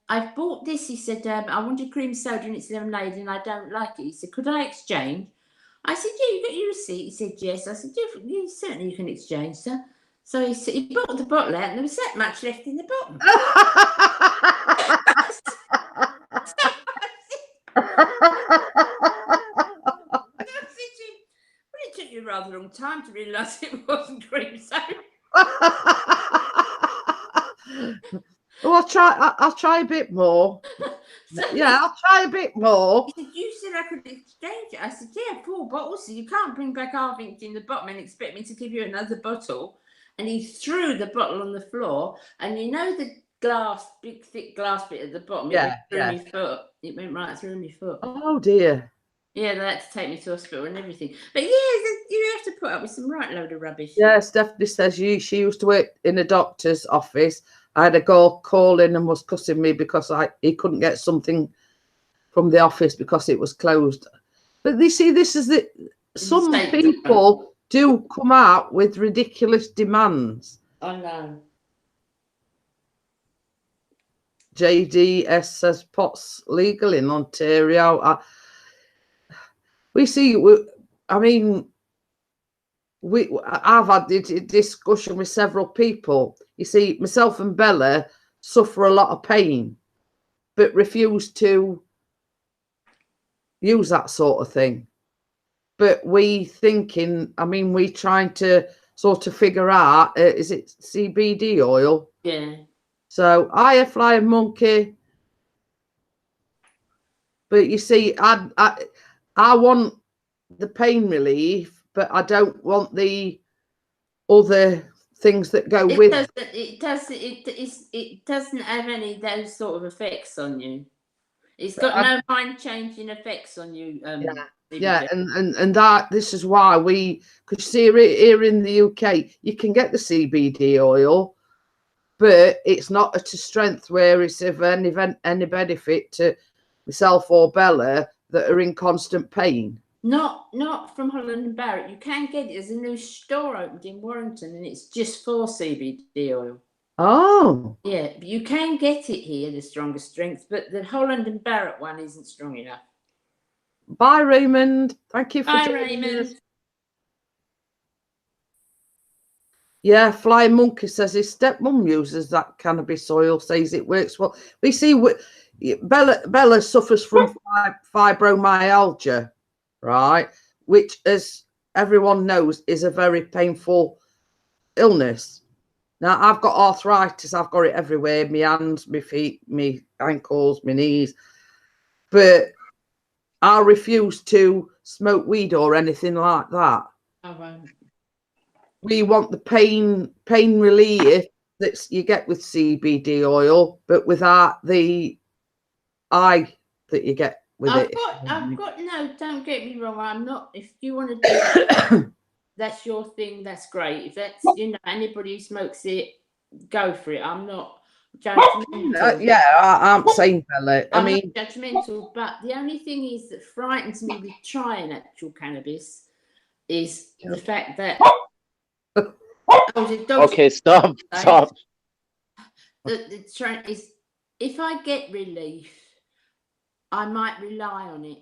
"I've bought this." He said, "I wanted cream soda and it's lemonade and I don't like it." He said, "Could I exchange?" I said, "Yeah, you got your receipt." He said, "Yes." I said, "Yeah, certainly you can exchange, sir." So he said, he brought the bottle out and there was that much left in the bottom. It took you a rather long time to realise it wasn't cream soda. Well, I'll try a bit more. So Yeah, I'll try a bit more. he said, "You said I could exchange it." I said, "Yeah, 4 bottles. So you can't bring back half empty in the bottom and expect me to give you another bottle." And he threw the bottle on the floor. And the glass, big thick glass bit at the bottom, Yeah, it went through my foot. It went right through my foot. Oh dear. Yeah, they had to take me to hospital and everything. But yeah, you have to put up with some right load of rubbish. Yeah, Stephanie says she used to work in a doctor's office. I had a girl call in and was cussing me because he couldn't get something from the office because it was closed. But you see, this is some people do come out with ridiculous demands. I know. JDS says pot's legal in Ontario. I've had a discussion with several people. You see, myself and Bella suffer a lot of pain, but refuse to use that sort of thing. But we trying to sort of figure out, is it CBD oil? Yeah. So I Flying Monkey. But you see, I want the pain relief, but I don't want the other things that go with it. It doesn't have any of those sort of effects on you. It's got no mind-changing effects on you. Yeah, and this is why because you see here in the UK, you can get the CBD oil, but it's not at a strength where it's of any benefit to myself or Bella that are in constant pain. Not from Holland & Barrett. You can get it. There's a new store opened in Warrington, and it's just for CBD oil. Oh. Yeah, but you can get it here, the stronger strength, but the Holland & Barrett one isn't strong enough. Bye, Raymond. Thank you for joining us. Yeah, Flying Monkey says his stepmom uses that cannabis oil, says it works well. We see Bella suffers from fibromyalgia, right? Which, as everyone knows, is a very painful illness. Now, I've got arthritis. I've got it everywhere. My hands, my feet, my ankles, my knees. But I refuse to smoke weed or anything like that. I won't. We want the pain relief that you get with CBD oil, but without the eye that you get with it. No, don't get me wrong. I'm not. If you want to do that, that's your thing. That's great. If that's anybody who smokes it, go for it. I'm not judgmental. Yeah, I'm saying, Bella. I I'm mean, not judgmental, but the only thing is that frightens me with trying actual cannabis is the fact that Okay, stop. The is if I get relief, I might rely on it.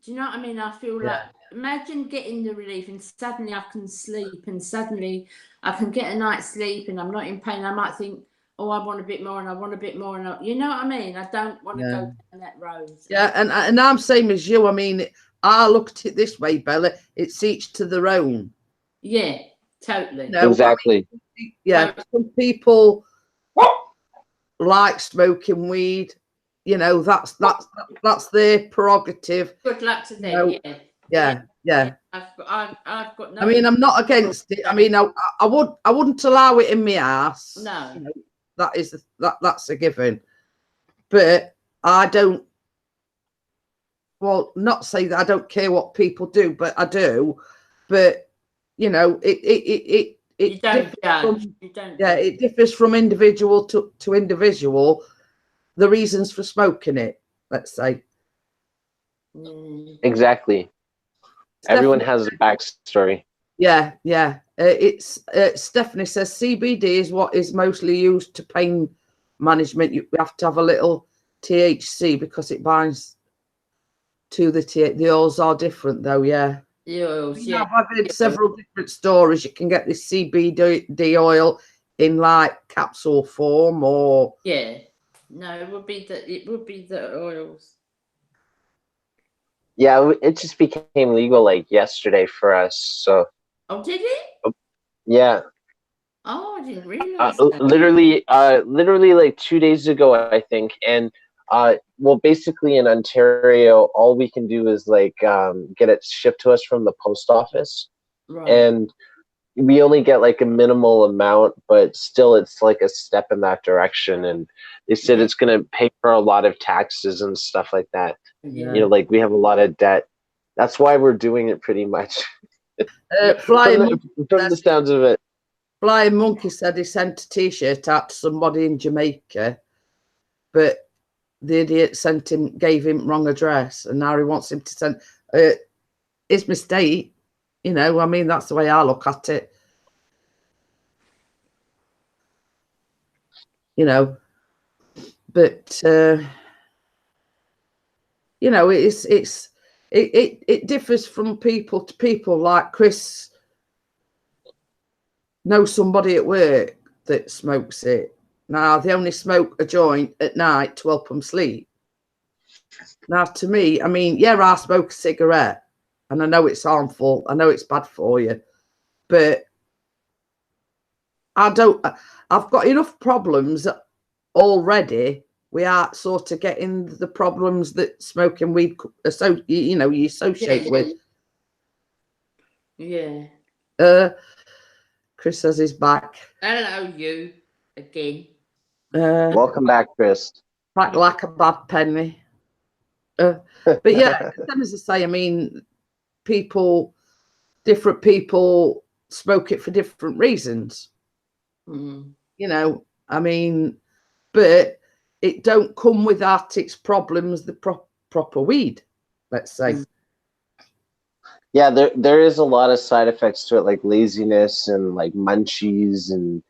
Do you know what I mean? I feel like imagine getting the relief and suddenly I can sleep and suddenly I can get a night's sleep and I'm not in pain. I might think, oh, I want a bit more and I want a bit more, and you know what I mean? I don't want to go down that road. Yeah, and I'm same as you. I mean, I look at it this way, Bella. It's each to their own. Yeah, totally. No, Exactly. I mean, yeah, some people like smoking weed. You know, that's their prerogative. Good luck to them. Yeah. I've got no. I mean, I'm not against it. I mean, I wouldn't allow it in my house. No. You know, that's a given. But I don't. Well, not say that I don't care what people do, but I do. But you know, it You don't judge. it differs from individual to individual. The reasons for smoking it, let's say. Exactly. Everyone has a backstory. Yeah. It's Stephanie says CBD is what is mostly used to pain management. You have to have a little THC because it binds to the oils are different though. Yeah. The oils. Yeah. I've heard several different stories. You can get this CBD oil in like capsule form or No, it would be the oils. Yeah, it just became legal like yesterday for us. So. Oh, did it? Yeah. Oh, I didn't realize. Literally like 2 days ago, I think, and well, basically in Ontario, all we can do is like get it shipped to us from the post office, Right. and we only get like a minimal amount, but still it's like a step in that direction. And they said it's going to pay for a lot of taxes and stuff like that. Yeah. You know, like we have a lot of debt. That's why we're doing it pretty much. From the sounds of it. Flying Monkey said he sent a t-shirt out to somebody in Jamaica, but the idiot gave him wrong address, and now he wants him to send his mistake. You know, I mean, that's the way I look at it. You know, but you know, it differs from people to people. Like Chris knows somebody at work that smokes it. Now they only smoke a joint at night to help them sleep. Now, to me, I mean, yeah, I smoke a cigarette. And I know it's harmful. I know it's bad for you, but I've got enough problems already. We are sort of getting the problems that smoking weed, you associate with. Yeah. Chris says he's back. Hello, you again. Welcome back, Chris. Back like a bad penny. But yeah, as I say, I mean, different people smoke it for different reasons. Mm. You know, I mean, but it don't come without its problems, the proper weed, let's say. Yeah, there is a lot of side effects to it, like laziness and like munchies and,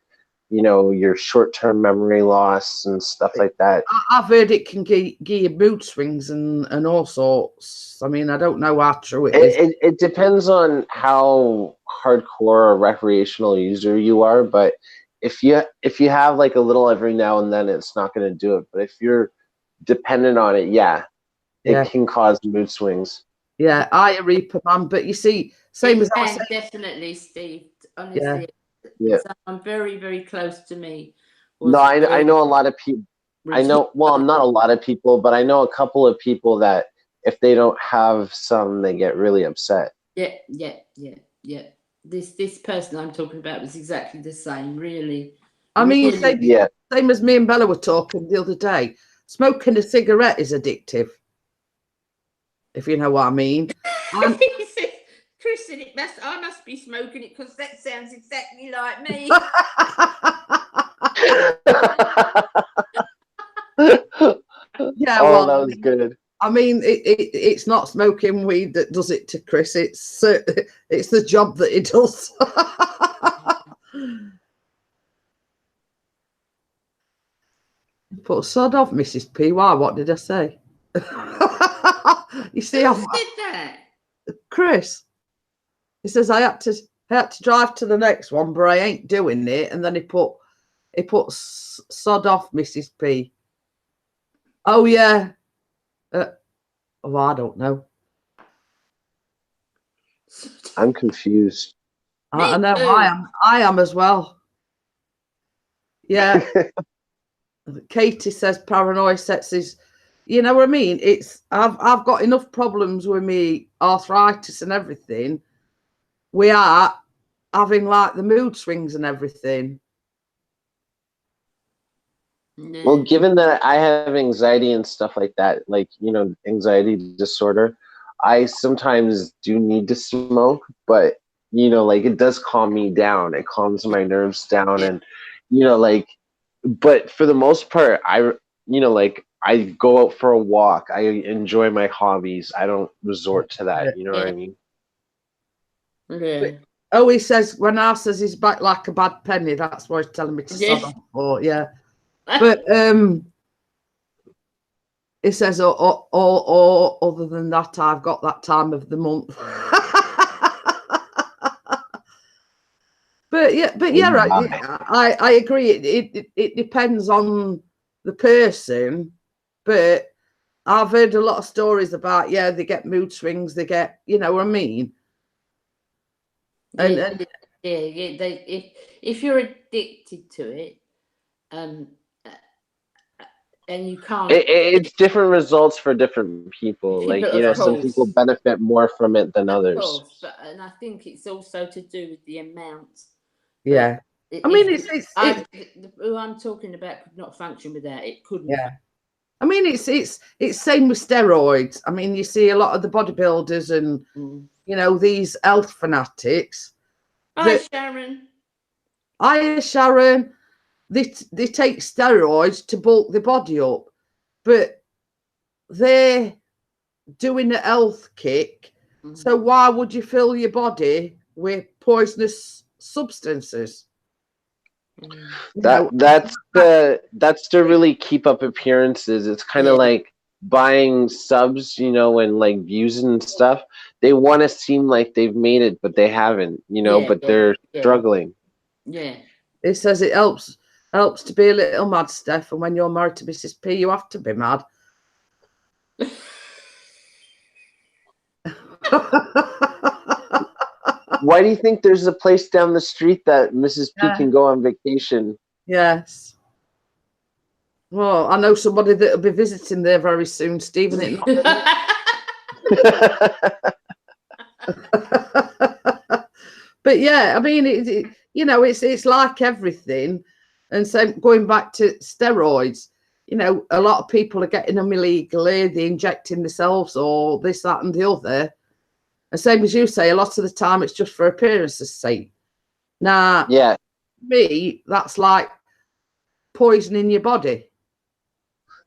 you know, your short-term memory loss and stuff like that. I've heard it can give you mood swings and all sorts. I mean, I don't know how true it is. It depends on how hardcore a recreational user you are, but if you have like a little every now and then, it's not going to do it. But if you're dependent on it, it can cause mood swings. Yeah, I a Reaper man, but you see, same as I said, definitely, Steve. Honestly, someone very, very close to me. No, I know a lot of people. Well, not a lot of people, but I know a couple of people that if they don't have some, they get really upset. Yeah. This person I'm talking about was exactly the same, really. I mean, same as me and Bella were talking the other day. Smoking a cigarette is addictive, if you know what I mean. Chris said I must be smoking it because that sounds exactly like me. Yeah, Oh, well, that was good. I mean, it's not smoking weed that does it to Chris. It's the job that he does. Put sod off, Mrs. P. Why? What did I say? You see, Who I'm said that? Chris. He says I had to drive to the next one, but I ain't doing it. And then he put sod off, Mrs. P. Oh yeah. Oh, I don't know. I'm confused. I Me know too. I am as well. Yeah. Katie says paranoia sets his, you know what I mean? It's I've got enough problems with me arthritis and everything. We are having like the mood swings and everything. Well, given that I have anxiety and stuff like that, like, anxiety disorder, I sometimes do need to smoke, but, like it does calm me down. It calms my nerves down. And, but for the most part, like I go out for a walk. I enjoy my hobbies. I don't resort to that. You know what I mean? Yeah. Oh, he says when I says he's back like a bad penny, that's why he's telling me to Yes. sod off for. Yeah. But it says, or other than that, I've got that time of the month. but yeah, right. I agree. It depends on the person, but I've heard a lot of stories about they get mood swings. They get, you know what I mean. And if you're addicted to it, and you can't. It's different results for different people. Like, Of some course. people benefit more from it than Of others. course, and I think it's also to do with the amount. Yeah. I mean, who I'm talking about could not function without it. Couldn't. Yeah. I mean, it's same with steroids. I mean, you see a lot of the bodybuilders and these health fanatics. Hi, Sharon. Hi, Sharon. They take steroids to bulk the body up, but they're doing a health kick. So why would you fill your body with poisonous substances? That's to really keep up appearances. It's kind of like buying subs, and like views and stuff. They want to seem like they've made it, but they haven't, but they're struggling. Yeah. It says it helps to be a little mad, Steph, and when you're married to Mrs. P, you have to be mad. Why do you think there's a place down the street that Mrs. P can go on vacation? Yes. Well, I know somebody that will be visiting there very soon, Stephen. But yeah, I mean, it's like everything. And so going back to steroids, a lot of people are getting them illegally. They're injecting themselves or this, that, and the other. And same as you say, a lot of the time it's just for appearance's sake. Now, me, that's like poisoning your body.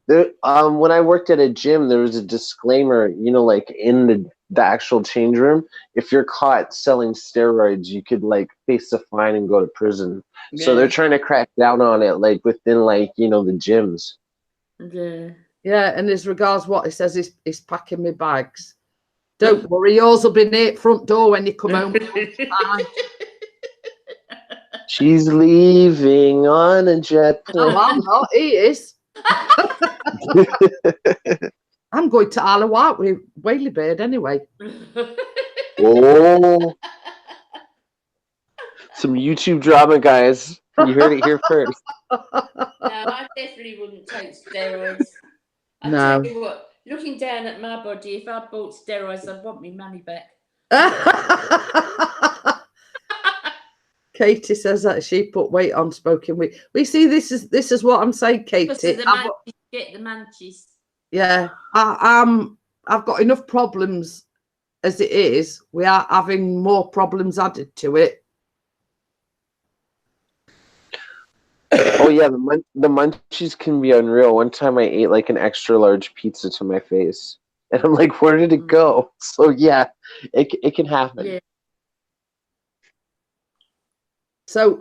When I worked at a gym, there was a disclaimer, like in the actual change room, if you're caught selling steroids, you could like face a fine and go to prison. Yeah. So they're trying to crack down on it, like within like, the gyms. Yeah, and as regards what he says, he's packing me bags. Don't worry, yours will be near front door when you come home. She's leaving on a jet plane. No, I'm not. He is. I'm going to Isle of Wight with Whaley Bird anyway. Oh. Some YouTube drama, guys. You heard it here first. No, I definitely wouldn't take steroids. I tell you what, looking down at my body, if I bought steroids, I'd want my money back. Katie says that she put weight on smoking weed. We see this is what I'm saying, Katie. Get the munchies. Yeah, I've got enough problems as it is. We are having more problems added to it. Oh yeah, the munchies can be unreal. One time I ate like an extra large pizza to my face, and I'm like, where did it go? So yeah, it can happen. Yeah. So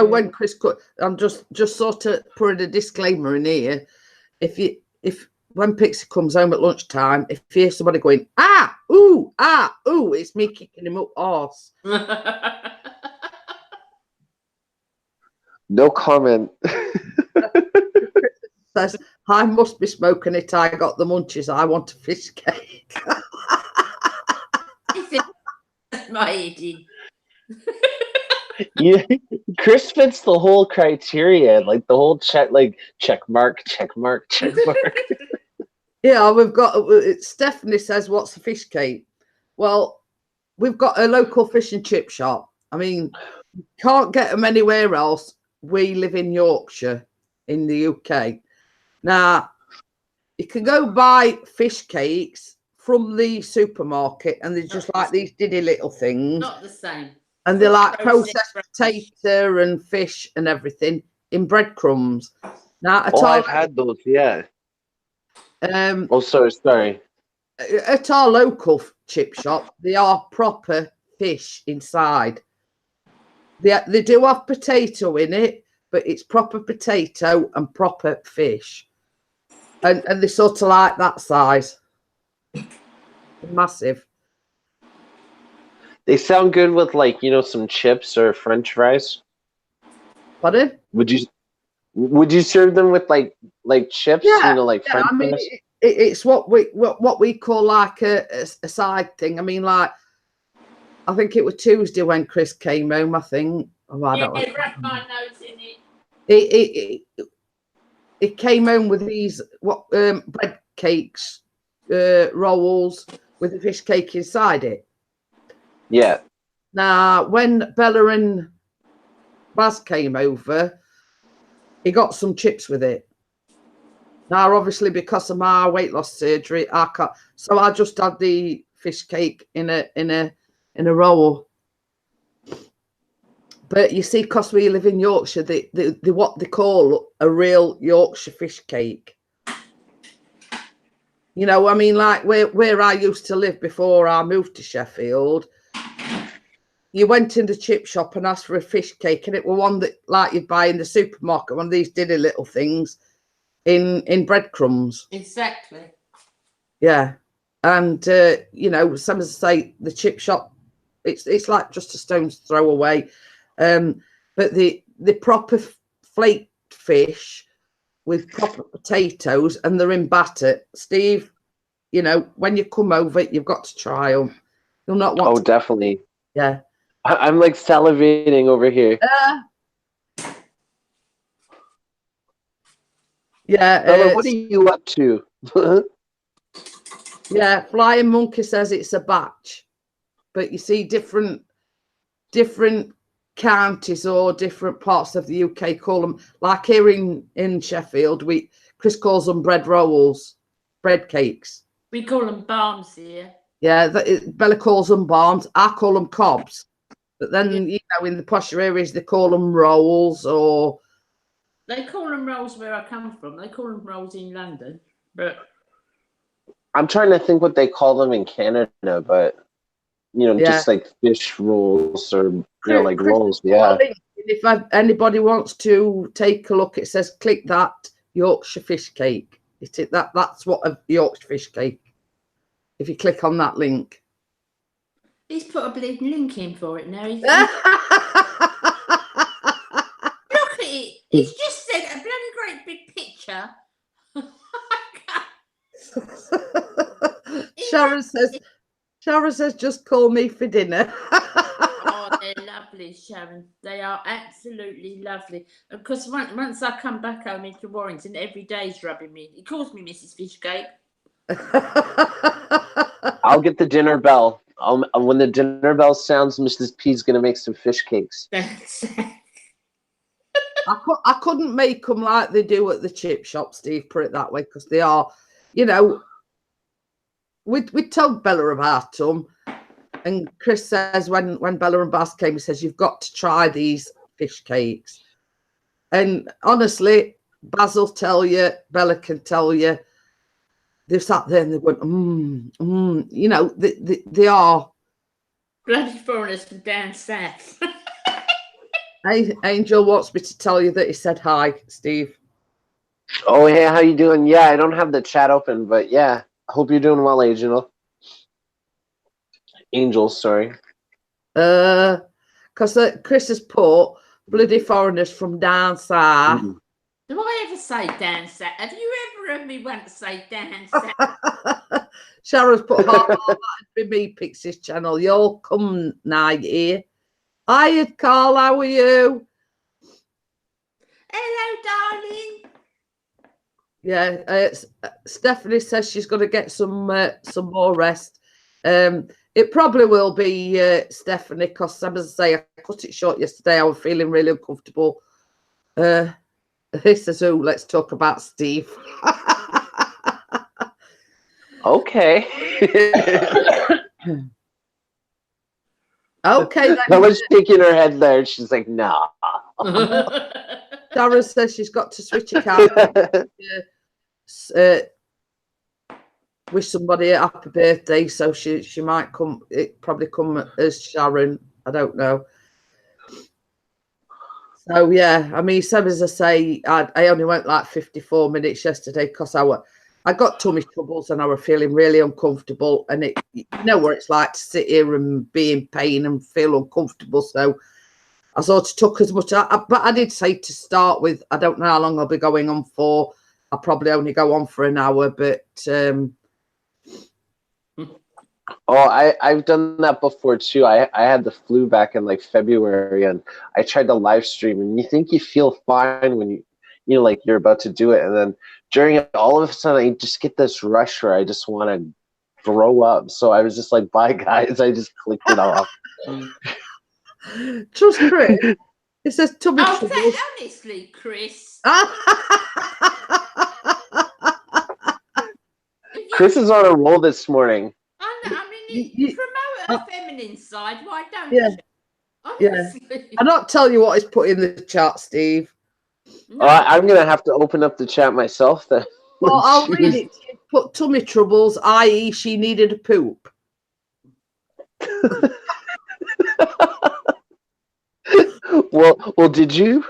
when Chris cut, I'm just sort of putting a disclaimer in here. If when Pixie comes home at lunchtime, if you hear somebody going ooh, it's me kicking him up arse. No comment. Says, I must be smoking it. I got the munchies. I want a fish cake. That's my eating. Yeah, Chris fits the whole criteria, like the whole check mark. Yeah, we've got Stephanie says, what's a fish cake? Well, we've got a local fish and chip shop. I mean, you can't get them anywhere else. We live in Yorkshire in the UK. Now, you can go buy fish cakes from the supermarket, and they're just like these diddy little things. Not the same. And they're like processed potato and fish and everything in breadcrumbs. Now, I've had those, yeah. Sorry. At our local chip shop, they are proper fish inside. They do have potato in it, but it's proper potato and proper fish. And they're sort of like that size. Massive. They sound good with some chips or French fries. Pardon? Would you serve them with like chips? Yeah, French fries? It's what we call like a side thing. I mean, like, I think it was Tuesday when Chris came home. I think. I don't know. Wrap my nose in it. It came home with these bread cakes, rolls with a fish cake inside it. Yeah. Now, when Bella and Baz came over, he got some chips with it. Now, obviously, because of my weight loss surgery, I can't. So I just had the fish cake in a roll. But you see, because we live in Yorkshire, the what they call a real Yorkshire fish cake. You know, I mean, like where I used to live before I moved to Sheffield, you went in the chip shop and asked for a fish cake, and it was one that like you'd buy in the supermarket, one of these diddy little things in breadcrumbs. Exactly. Yeah. And some say the chip shop, it's like just a stone's throw away. But the proper flaked fish with proper potatoes, and they're in batter. Steve, when you come over, you've got to try them. You'll not want. Oh, definitely. Yeah. I'm like salivating over here. Yeah. What are you up to? Yeah, Flying Monkey says it's a batch, but you see different counties or different parts of the UK call them, like here in Sheffield, Chris calls them bread rolls, bread cakes. We call them balms here. Yeah, Bella calls them balms. I call them cobs. But then, in the posher areas, they call them rolls, or... They call them rolls where I come from. They call them rolls in London. But I'm trying to think what they call them in Canada, but, just like fish rolls or, like rolls, yeah. If anybody wants to take a look, it says, click that Yorkshire fish cake. That's what a Yorkshire fish cake. If you click on that link. He's put a bleeding link in for it now. Look at it. He's just sent a bloody great big picture. Sharon says, just call me for dinner. Oh, they're lovely, Sharon. They are absolutely lovely. Because once I come back home into Warrington, every day's rubbing me. He calls me Mrs. Fishcake. I'll get the dinner bell. When the dinner bell sounds, Mrs. P's going to make some fish cakes. I couldn't make them like they do at the chip shop, Steve, put it that way, because they are, we told Bella about them, and Chris says when Bella and Baz came, he says, you've got to try these fish cakes. And honestly, Basil tell you, Bella can tell you, they've sat there and they went, you know, they are. Bloody foreigners from down south. Angel wants me to tell you that he said hi, Steve. Oh, hey, how you doing? Yeah, I don't have the chat open, but yeah, hope you're doing well, Angel. Angel, sorry. Because Chris has put bloody foreigners from down south. Mm. Do I ever say down south? Have you ever heard me want to say down south? Sharon's put that'd be me, Pixie's channel. You'll come night here. Hiya, Carl, how are you? Hello, darling. Yeah, Stephanie says she's going to get some more rest. It probably will be Stephanie, because as I say, I cut it short yesterday. I was feeling really uncomfortable. He says, "Oh, let's talk about Steve." Okay. Okay, then. I was shaking her head there. She's like, nah. Dara says she's got to switch a car. Wish somebody a happy birthday, so she might come. It probably come as Sharon. I don't know. So yeah, I mean, same as I say, I only went like 54 minutes yesterday because I got tummy troubles and I was feeling really uncomfortable. And you know what it's like to sit here and be in pain and feel uncomfortable. So I sort of took as much. But I did say to start with, I don't know how long I'll be going on for. I'll probably only go on for an hour, but. Oh, I've done that before too. I had the flu back in like February, and I tried to live stream, and you think you feel fine when you know, like you're about to do it, and then during it, all of a sudden I just get this rush where I just want to throw up. So I was just like, bye guys, I just clicked it off. Trust Chris. It says tummy troubles. Honestly, Chris. Chris is on a roll this morning. I mean, you promote a feminine side. Why don't Yeah. you? Honestly. Yeah. I'll not tell you what he's put in the chat, Steve. No. I'm gonna have to open up the chat myself then. Well, I'll read it. She put tummy troubles, i.e., she needed a poop. Well, did you?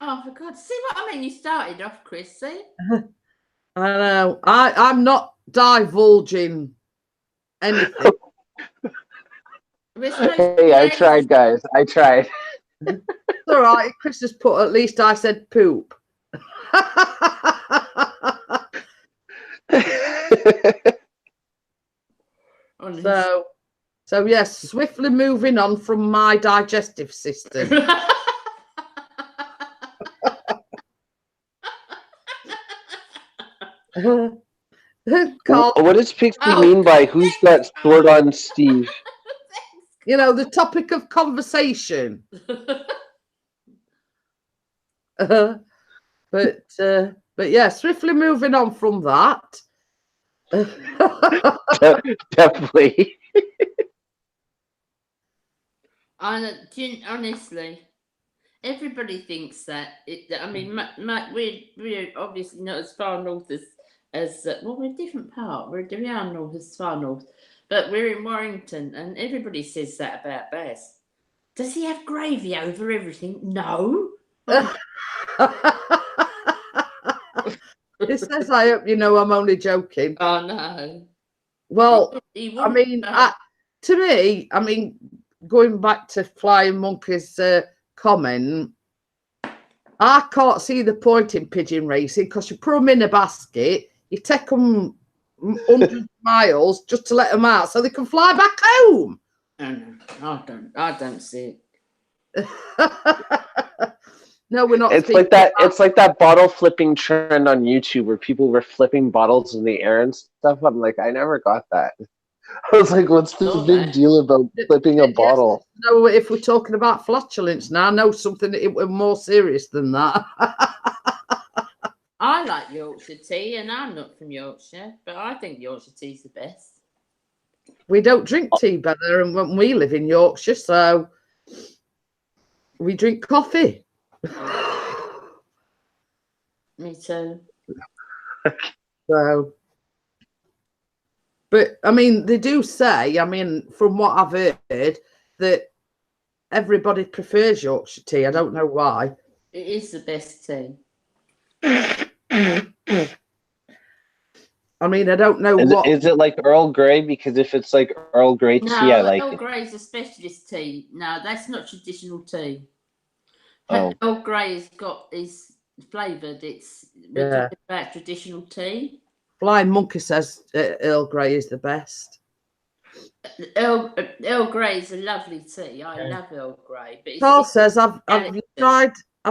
Oh, for God! See what I mean? You started off, Chris. See? I know. I'm not divulging anything. Hey, I tried, guys. I tried. It's all right. Chris has put, at least I said poop. So yes, swiftly moving on from my digestive system. Carl, What does Pixie mean by who's got sword on Steve? You know, the topic of conversation. But yeah, swiftly moving on from that. Definitely. Honestly, everybody thinks that. I mean, we're obviously not as far north as well. We're a different part. We are north, as far north, but we're in Warrington, and everybody says that about Baz. Does he have gravy over everything? No. It says, I hope you know I'm only joking. Oh no. Well, I mean, to me, I mean, going back to Flying Monkey's comment, I can't see the point in pigeon racing because you put them in a basket, you take them 100 miles just to let them out so they can fly back home. No, I don't see it. No, we're not. It's like that. It's like that bottle flipping trend on YouTube where people were flipping bottles in the air and stuff. I'm like, I never got that. I was like, what's the big deal about flipping a bottle? No, if we're talking about flatulence now, I know something that more serious than that. I like Yorkshire tea, and I'm not from Yorkshire, but I think Yorkshire tea's the best. We don't drink tea better, and when we live in Yorkshire, so we drink coffee. Me too. So, but I mean, they do say, I mean, from what I've heard, that everybody prefers Yorkshire tea. I don't know why. It is the best tea. I mean, I don't know what. Is it like Earl Grey? Because if it's like Earl Grey tea, I like Earl it. Grey's a specialist tea. No, that's not traditional tea. Oh. Earl Grey is flavoured. We're Yeah. talking about traditional tea. Flying Monkey says Earl Grey is the best. Earl Grey is a lovely tea. I love Earl Grey. But Carl says, have Galaxy.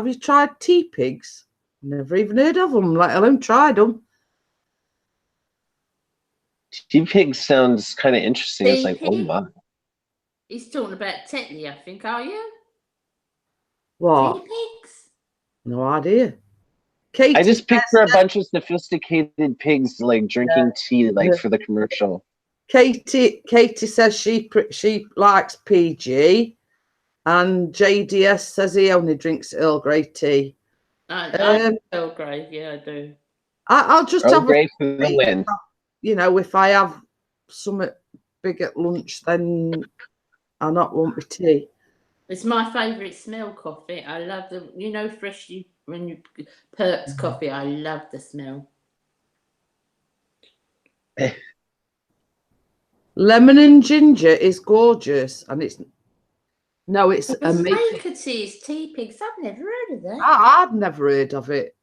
you tried tea pigs? Never even heard of them, let alone tried them. Tea pig sounds kind of interesting. It's like, oh Tea pig? my. He's talking about Tetley, I think. Are you? What? Tea pigs? No idea. Katie I just picture a says- bunch of sophisticated pigs like drinking tea, like for the commercial. Katie says she likes PG, and JDS says he only drinks Earl Grey tea. I like Earl Grey. Yeah, I do. I'll just Earl have Grey for the win. You know, if I have something big at lunch, then I'll not want my tea. It's my favourite smell coffee. I love freshly when you Perks coffee. I love the smell. Lemon and ginger is gorgeous, and it's amazing. Maker tea is tea pigs. I've never heard of that. I've never heard of it.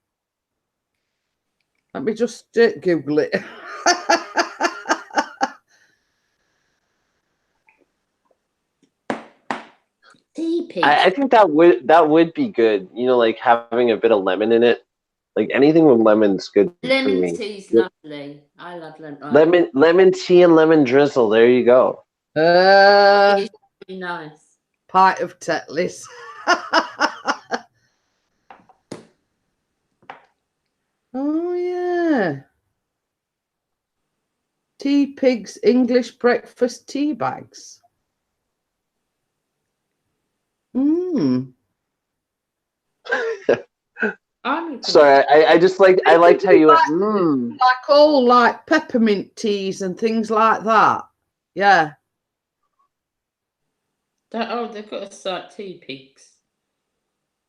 Let me just Google it. Tea pigs. I think that would be good. You know, like having a bit of lemon in it. Like anything with lemon's good for Lemon me. tea's lovely. I love lemon. Lemon tea and lemon drizzle. There you go. It's really nice. Pint of Tetley's. Oh yeah. Tea pigs English breakfast tea bags. Sorry, I just like I liked how you went. Like all like peppermint teas and things like that. Yeah. They've got a site tea pigs.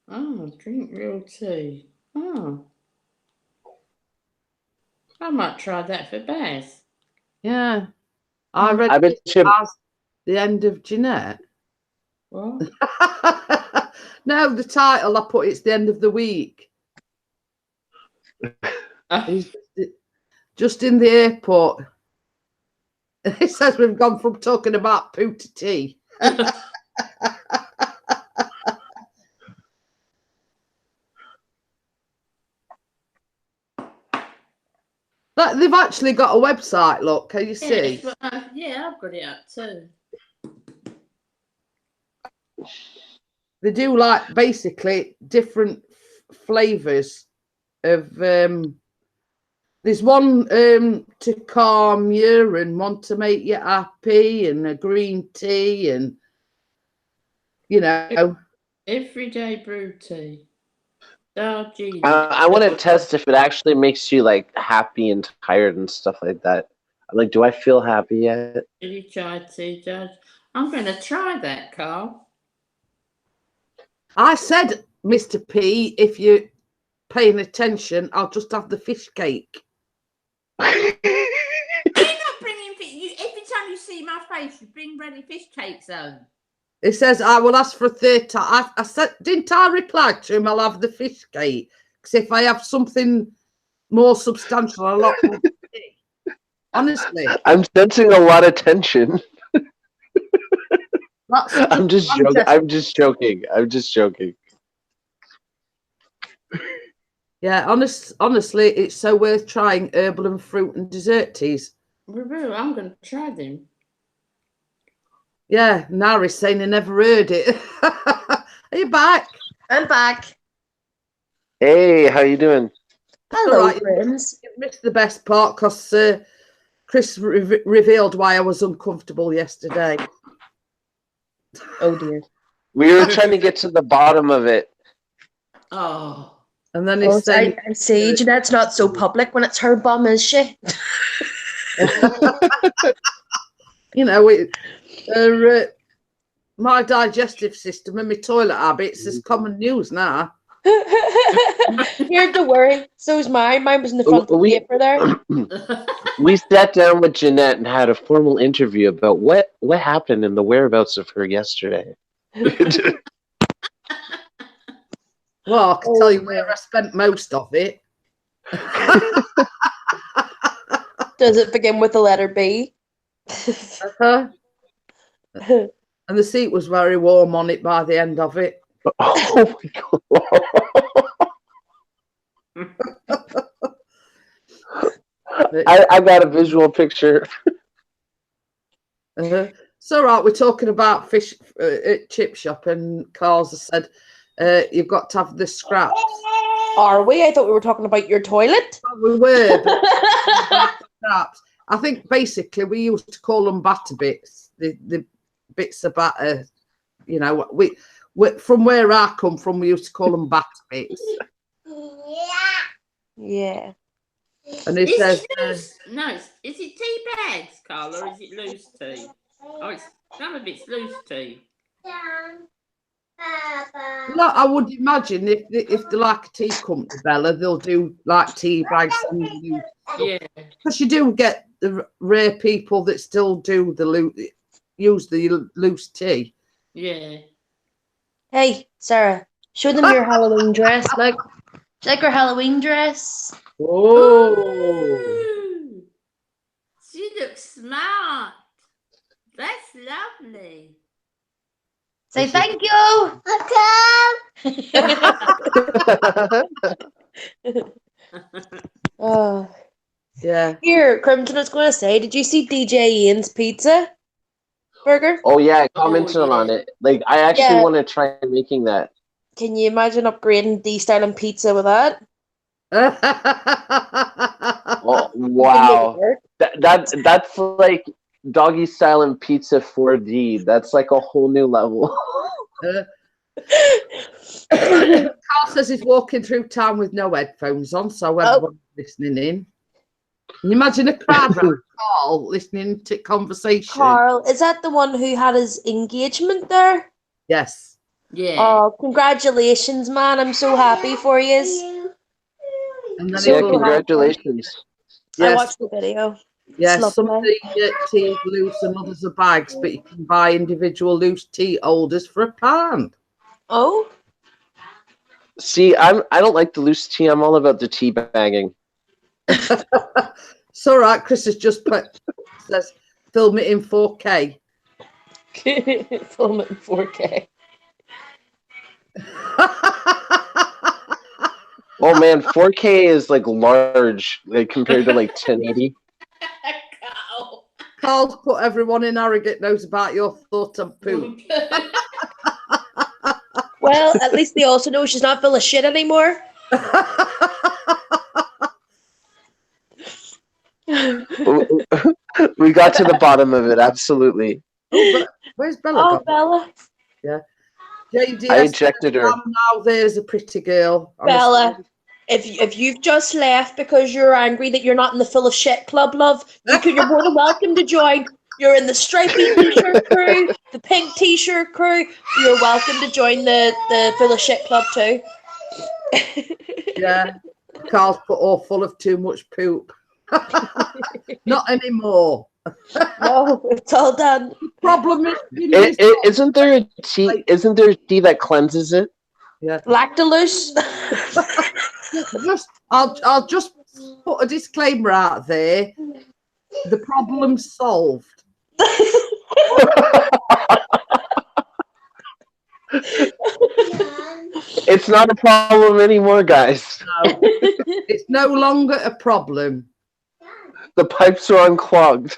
Oh, drink real tea. Oh. I might try that for Baz. Yeah. I read bet it you- as The End of Jeanette. What? No, the title I put it's The End of the Week. He's just in the airport. It says we've gone from talking about poo to tea. But they've actually got a website, look, can you see? Yeah, I've got it up too. They do like basically different flavors of there's one to calm you and one to make you happy and a green tea and Everyday brew tea. Oh, geez. I want to test if it actually makes you like happy and tired and stuff like that. I'm like, do I feel happy yet? Chili chai tea, Judge. I'm going to try that, Carl. I said, Mr. P, if you're paying attention, I'll just have the fish cake. You're not bringing fish. Every time you see my face, you bring ready fish cakes home. It says, I will ask for a third time. I said, didn't I reply to him? I'll have the fish cake. Because if I have something more substantial, a lot more tea. Honestly. I'm sensing a lot of tension. I'm just joking. I'm just joking. Yeah, honestly, it's so worth trying herbal and fruit and dessert teas. I'm going to try them. Yeah, Nari's saying I never heard it. Are you back? I'm back. Hey, how you doing? Hello, Right, friends. you missed the best part because Chris revealed why I was uncomfortable yesterday. Oh dear. We were trying to get to the bottom of it. Oh. And then Oh, he's saying, I see. Jeanette's not so public when it's her bum, is she? you know, my digestive system and my toilet habits is common news now. You're to worry. So's mine. Mine was in the front of the paper there. We sat down with Jeanette and had a formal interview about what happened and the whereabouts of her yesterday. Well, I can tell you where I spent most of it. Does it begin with the letter B? Uh-huh. And the seat was very warm on it by the end of it. Oh my God. I got a visual picture. It's all right. We're talking about fish at chip shop, and Carl's has said you've got to have the scraps. Are we? I thought we were talking about your toilet. Well, we were, but scraps. I think basically we used to call them batter bits. The bits of batter. You know, we from where I come from, we used to call them batter bits. Yeah. And it Is says, it loose? No, is it tea bags, Carl, or is it loose tea? Oh, it's some of it's loose tea. no, I would imagine if they're like a tea company, Bella, they'll do like tea bags and Yeah. because you do get the rare people that still do use the loose tea. Yeah. Hey, Sarah, show them your Halloween dress. Look, do you like her Halloween dress? Oh, Ooh, she looks smart. That's lovely. Say thank you. Oh. yeah. Here, Crimson was going to say, did you see DJ Ian's pizza burger? Oh yeah, I commented Oh, yeah. on it. Like I actually Yeah. want to try making that. Can you imagine upgrading D-styling pizza with that? Oh wow, that's like doggy style and pizza 4D. That's like a whole new level. Carl says he's walking through town with no headphones on, so everyone's listening in. Can you imagine a crowd around Carl listening to conversation? Carl, is that the one who had his engagement there? Yes. Yeah. Oh, congratulations, man. I'm so happy for you. And then So Yeah, it will- congratulations. I yes, watched the video. yes. It's Some of lovely. the tea loose and others are bags, but you can buy individual loose tea holders for £1. Oh, See, I don't like the loose tea. I'm all about the tea bagging. It's all right. Chris has just says film it in 4K. film it in 4K. Oh man, 4K is like large, like compared to like 1080. Carl. Carl's put everyone in Harrogate knows about your thought on poop. Well, at least they also know she's not full of shit anymore. We got to the bottom of it, absolutely. Oh, but where's Bella Oh, gone? Bella. JDS I ejected her. Now there's a pretty girl. Bella, if you've just left because you're angry that you're not in the full of shit club, love, you're more than welcome to join. You're in the stripy t-shirt crew, the pink t-shirt crew. You're welcome to join the full of shit club too. Yeah, Carl's put all full of too much poop. Not anymore. No, it's all done. Problem is, Isn't there a tea? Isn't there a tea that cleanses it? yeah. Lactulose. I'll just put a disclaimer out there. The problem's solved. It's not a problem anymore, guys. No, it's no longer a problem. The pipes are unclogged.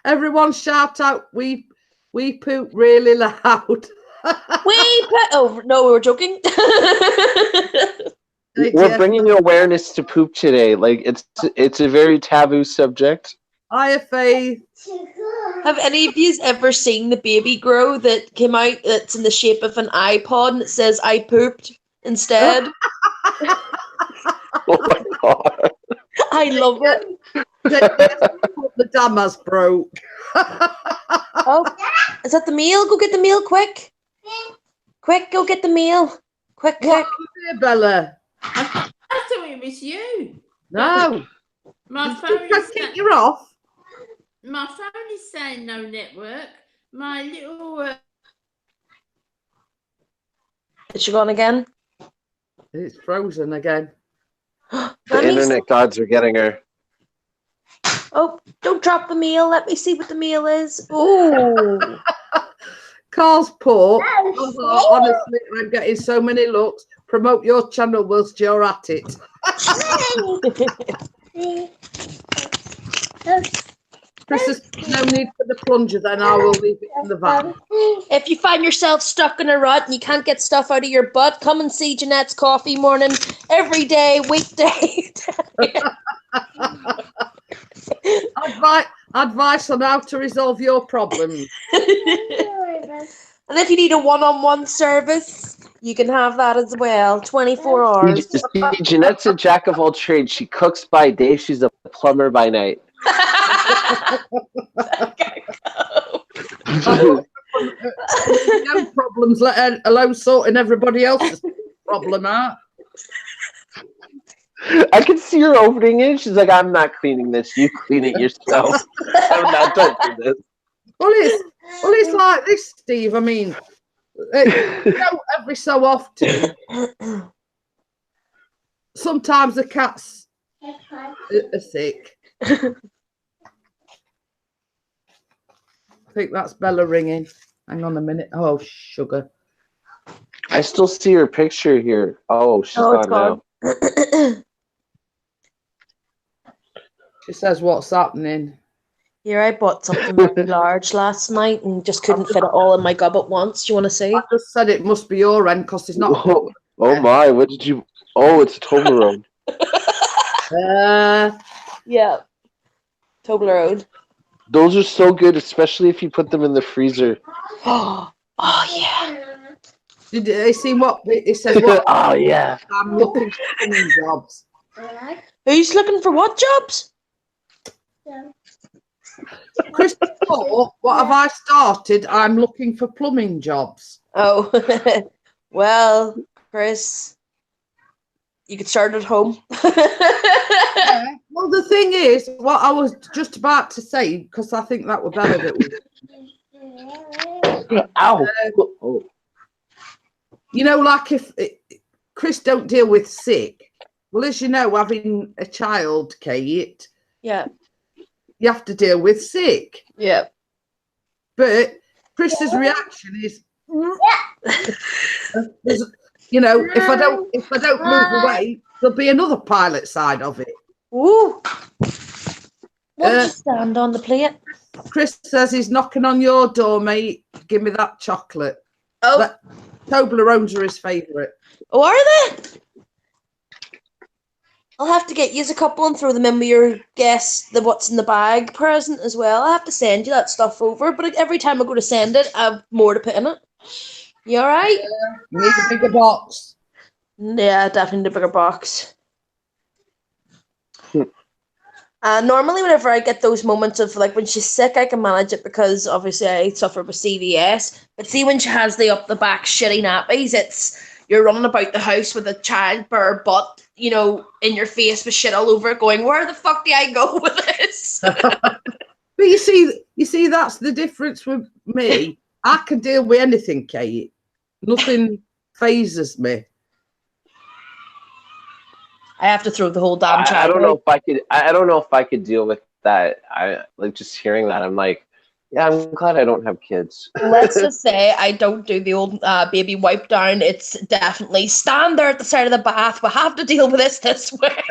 Everyone shout out, we poop really loud. Oh no, we were joking. We're bringing awareness to poop today. Like it's a very taboo subject. I have faith. Have any of you ever seen the baby grow that came out that's in the shape of an iPod and it says I pooped instead? Oh my god. I love it. The dam has broke. Oh, is that the meal? Go get the meal quick. Quick, go get the meal. Quick, What quick. there, Bella? I thought it was you. No. My Did phone you is kick you off? my phone is saying no network. My little Is she gone again? It's frozen again. The Let me internet gods are getting her. Oh, don't drop the meal. Let me see what the meal is. Oh. Carl's Port. Oh, honestly, I'm getting so many looks. Promote your channel whilst you're at it. Chris, there's no need for the plunger, then I will leave it in the van. If you find yourself stuck in a rut and you can't get stuff out of your butt, come and see Jeanette's Coffee Morning every day, weekday. Advice on how to resolve your problems. And if you need a one-on-one service, you can have that as well. 24 hours. Jeanette's a jack of all trades. She cooks by day. She's a plumber by night. No problems, let alone sorting everybody else's problem out. I can see her opening it. She's like, I'm not cleaning this. You clean it yourself. I'm not touching this. Well, it's like this, Steve. I mean, every so often, sometimes the cats are sick. I think that's Bella ringing. Hang on a minute. Oh, sugar. I still see her picture here. Oh, she's gone now. She says, what's happening? Here, I bought something very large last night and just couldn't fit it all in my gob at once. Do you want to see? I just said it must be your end because it's not. Oh my, what did you... Oh, it's a Toblerone. Yeah. Toblerone. Those are so good, especially if you put them in the freezer. Oh yeah. Did they see what it says? What Oh, yeah. I'm looking for plumbing jobs. Who's looking for what jobs? Christopher, what have I started? I'm looking for plumbing jobs. Oh, well, Chris, you could start at home. Yeah. Well, the thing is, what I was just about to say, because I think that would better that we. Ow. You know, like if Chris don't deal with sick. Well, as you know, having a child, Kate, Yeah. you have to deal with sick. Yeah. But Chris's reaction is, you know, if I don't move away, there'll be another pilot side of it. Ooh. What's the stand on the plate? Chris says he's knocking on your door, mate. Give me that chocolate. Oh. Toblerones are his favourite. Oh, are they? I'll have to get you a couple and throw them in with your guess the what's in the bag present as well. I have to send you that stuff over, but every time I go to send it, I have more to put in it. You all right? You need a bigger box. Yeah, definitely a bigger box. Normally, whenever I get those moments of like when she's sick, I can manage it because obviously I suffer with CVS. But see, when she has the up the back shitty nappies, it's you're running about the house with a child bare butt, you know, in your face with shit all over it, going, where the fuck do I go with this? But you see, that's the difference with me. I can deal with anything, Kate. Nothing phases me. I have to throw the whole damn child. I don't know if I could. I don't know if I could deal with that. I like just hearing that. I'm like, yeah, I'm glad I don't have kids. Let's just say I don't do the old baby wipe down. It's definitely stand there at the side of the bath. We'll have to deal with this way.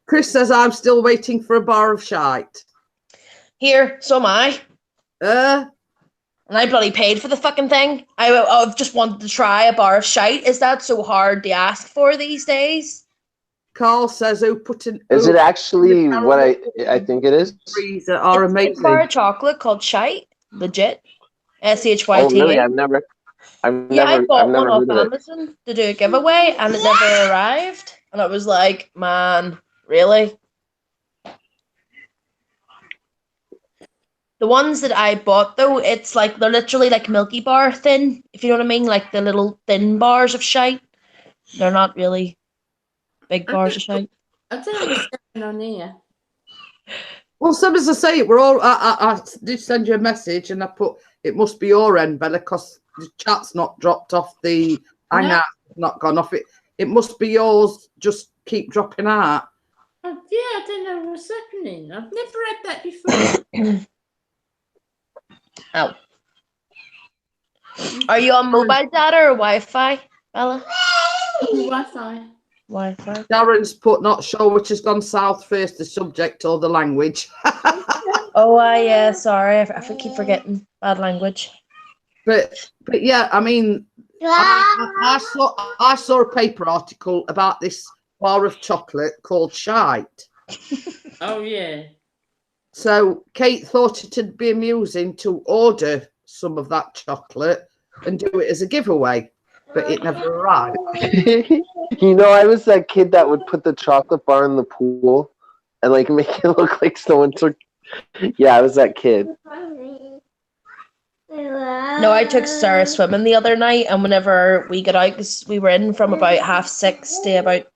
Chris says I'm still waiting for a bar of shite. Here, so am I. And I bloody paid for the fucking thing. I've just wanted to try a bar of shite. Is that so hard to ask for these days? Carl says, "Who put in?" Is it actually the what I think it is? freezer are It's a amazing. bar of chocolate called Shite. Legit. SHYTE. Oh, really? I've never I bought one off heard of it. Amazon to do a giveaway, and it never arrived. And I was like, man, really? The ones that I bought, though, it's like they're literally like Milky Bar thin, if you know what I mean, like the little thin bars of shite. They're not really big bars of shite. I don't know what's going on here. Well, some as I say, we're all. I did send you a message, and I put it must be your end, Bella, because the chat's not dropped off. The hangout not gone off. It must be yours. Just keep dropping out. Oh, yeah, I don't know what's happening. I've never had that before. Oh. Are you on mobile data or Wi-Fi, Bella? Wi-Fi. Wi-Fi. Darren's put not sure which has gone south first, the subject or the language. Oh, yeah, sorry. I keep forgetting. Bad language. But yeah, I mean, I saw a paper article about this bar of chocolate called Shite. Oh, yeah. So Kate thought it'd be amusing to order some of that chocolate and do it as a giveaway, but it never arrived. You know, I was that kid that would put the chocolate bar in the pool and like make it look like someone took. Yeah, I was that kid. No, I took Sarah swimming the other night, and whenever we got out, 'cause we were in from about 6:30 to about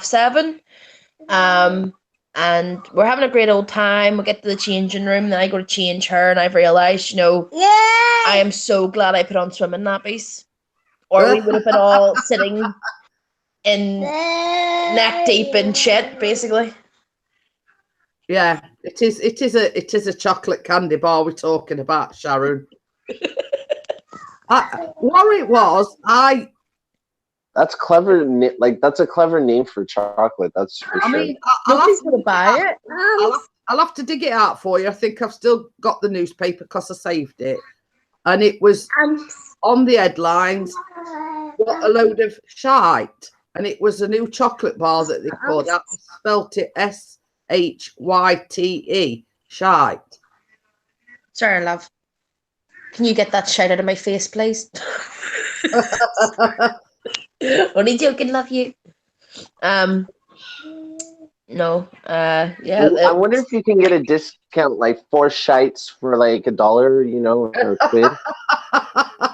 7:30, and we're having a great old time. We get to the changing room, then I go to change her, and I've realised, you know, I am so glad I put on swimming nappies, or we would have been all sitting in neck deep in shit, basically. Yeah, it is a chocolate candy bar we're talking about, Sharon. What it was, That's clever. Like that's a clever name for chocolate. That's for sure. mean, Nobody's gonna buy it. I'll have to dig it out for you. I think I've still got the newspaper because I saved it, and it was on the headlines. What a load of shite! And it was a new chocolate bar that they called out. They spelt it SHYTE, shite. Sorry, love. Can you get that shit out of my face, please? Only joking, love you. No. Yeah. I wonder if you can get a discount, like 4 shites for like $1, you know, or a quid.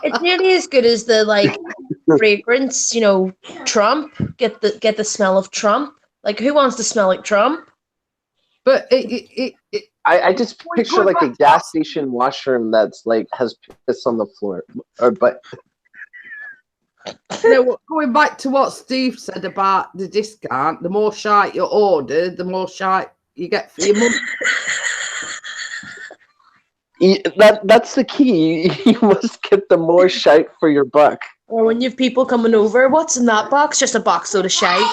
It's nearly as good as the like fragrance, you know, Trump. Get the smell of Trump. Like, who wants to smell like Trump? But I just picture like a gas station washroom that's like has piss on the floor, but. You know, going back to what Steve said about the discount, the more shite you order, the more shite you get for your money. That's the key. You must get the more shite for your buck. Or when you have people coming over, what's in that box? Just a box load of shite.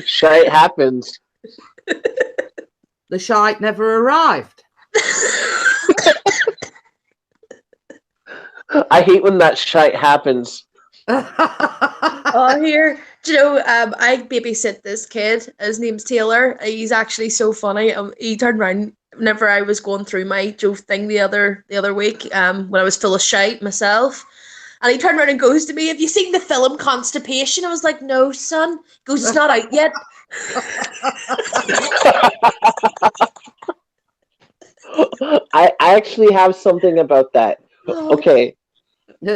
Shite happens. The shite never arrived. I hate when that shite happens. Oh, here. Do you know, I babysit this kid. His name's Taylor. He's actually so funny. He turned around whenever I was going through my Joe thing the other week, when I was full of shite myself. And he turned around and goes to me, "Have you seen the film Constipation?" I was like, "No, son." He goes, "It's not out yet." I actually have something about that. Okay.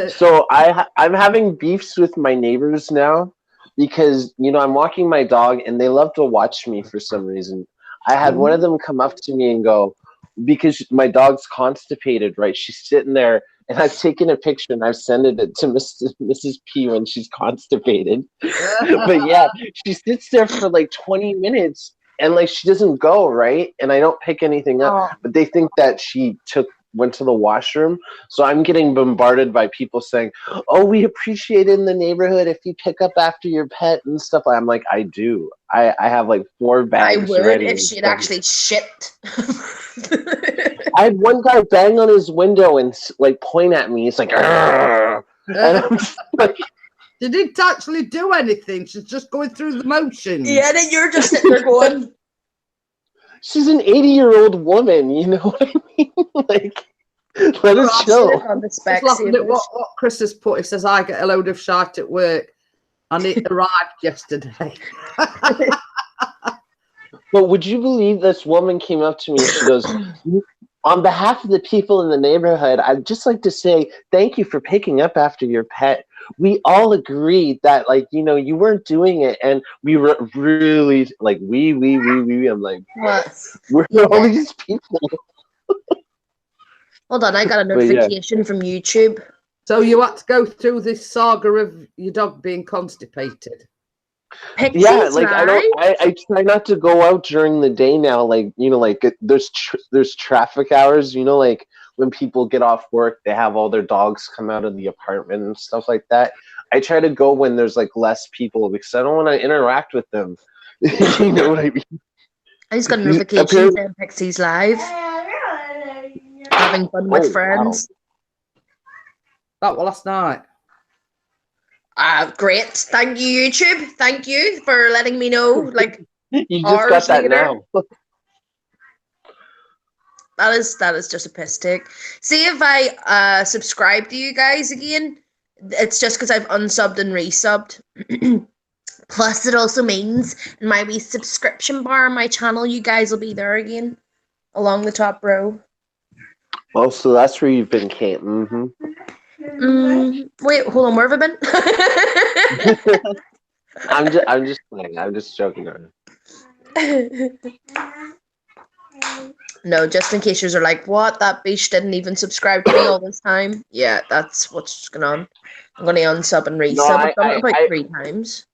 So I'm having beefs with my neighbors now because, you know, I'm walking my dog and they love to watch me for some reason. I had one of them come up to me and go, because my dog's constipated, right? She's sitting there and I've taken a picture and I've sent it to Mrs. P when she's constipated. But yeah, she sits there for like 20 minutes and like she doesn't go, right? And I don't pick anything up, but they think that she went to the washroom. So I'm getting bombarded by people saying, "Oh, we appreciate it in the neighborhood if you pick up after your pet and stuff." I'm like, I do. I have like 4 bags. I would ready if she'd actually shit. I had one guy bang on his window and like point at me. He's like, "Argh." And I'm just like, She didn't actually do anything. She's just going through the motions. Yeah, then you're just sitting there going, She's an 80-year-old woman. You know what I mean? Like, let us chill. on the Just laughing at Specsavers. what Chris has put. He says, I get a load of shite at work. And it arrived yesterday. But would you believe this woman came up to me and she goes, on behalf of the people in the neighborhood, I'd just like to say thank you for picking up after your pet. We all agreed that, like, you know, you weren't doing it, and we were really like, we. I'm like, What? we're all these people. Hold on, I got a But yeah. notification from YouTube. So you had to go through this saga of your dog being constipated. Pixies Yeah, like I Live? don't. I try not to go out during the day now. Like, you know, like there's traffic hours. You know, like when people get off work, they have all their dogs come out of the apartment and stuff like that. I try to go when there's like less people because I don't want to interact with them. You know what I mean? I just got a notification saying Pixies Live. Having fun with Oh, friends. That was last night. Great. Thank you, YouTube. Thank you for letting me know. Like, You just hours got that later. now. that is just a piss take. See if I subscribe to you guys again. It's just because I've unsubbed and resubbed. Plus, it also means in my wee subscription bar on my channel, you guys will be there again, along the top row. Oh, so that's where you've been, Kate. Mm-hmm. Wait, hold on. Where have I been? I'm just playing. I'm just joking around. No, just in case you're like, what? That bitch didn't even subscribe to me all this time. Yeah, that's what's going on. I'm going to unsub and resub. I've done it about 3 times.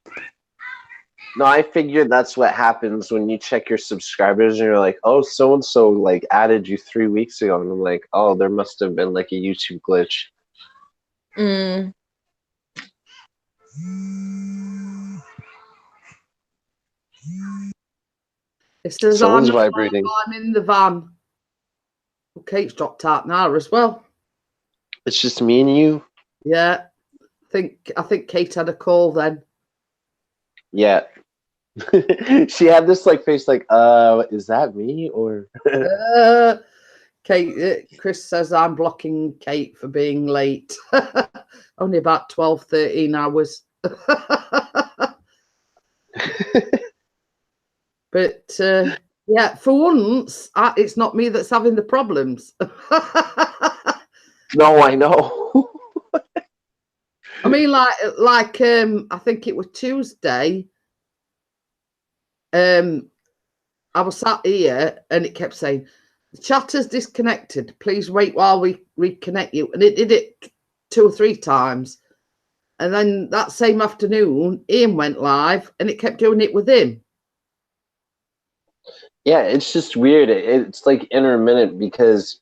No, I figured that's what happens when you check your subscribers and you're like, oh, so-and-so like added you 3 weeks ago. And I'm like, oh, there must have been like a YouTube glitch. It says Someone's vibrating. I'm in the van. Well, Kate's dropped out now as well. It's just me and you. Yeah. I think Kate had a call then. Yeah. She had this like face like, is that me or Kate, Chris says I'm blocking Kate for being late. Only about 12, 13 hours. But yeah, for once, it's not me that's having the problems. No, I know. I mean, like I think it was Tuesday. I was sat here and it kept saying, the chat is disconnected. Please wait while we reconnect you. And it did it 2 or 3 times. And then that same afternoon, Ian went live and it kept doing it with him. Yeah, it's just weird. It's like intermittent because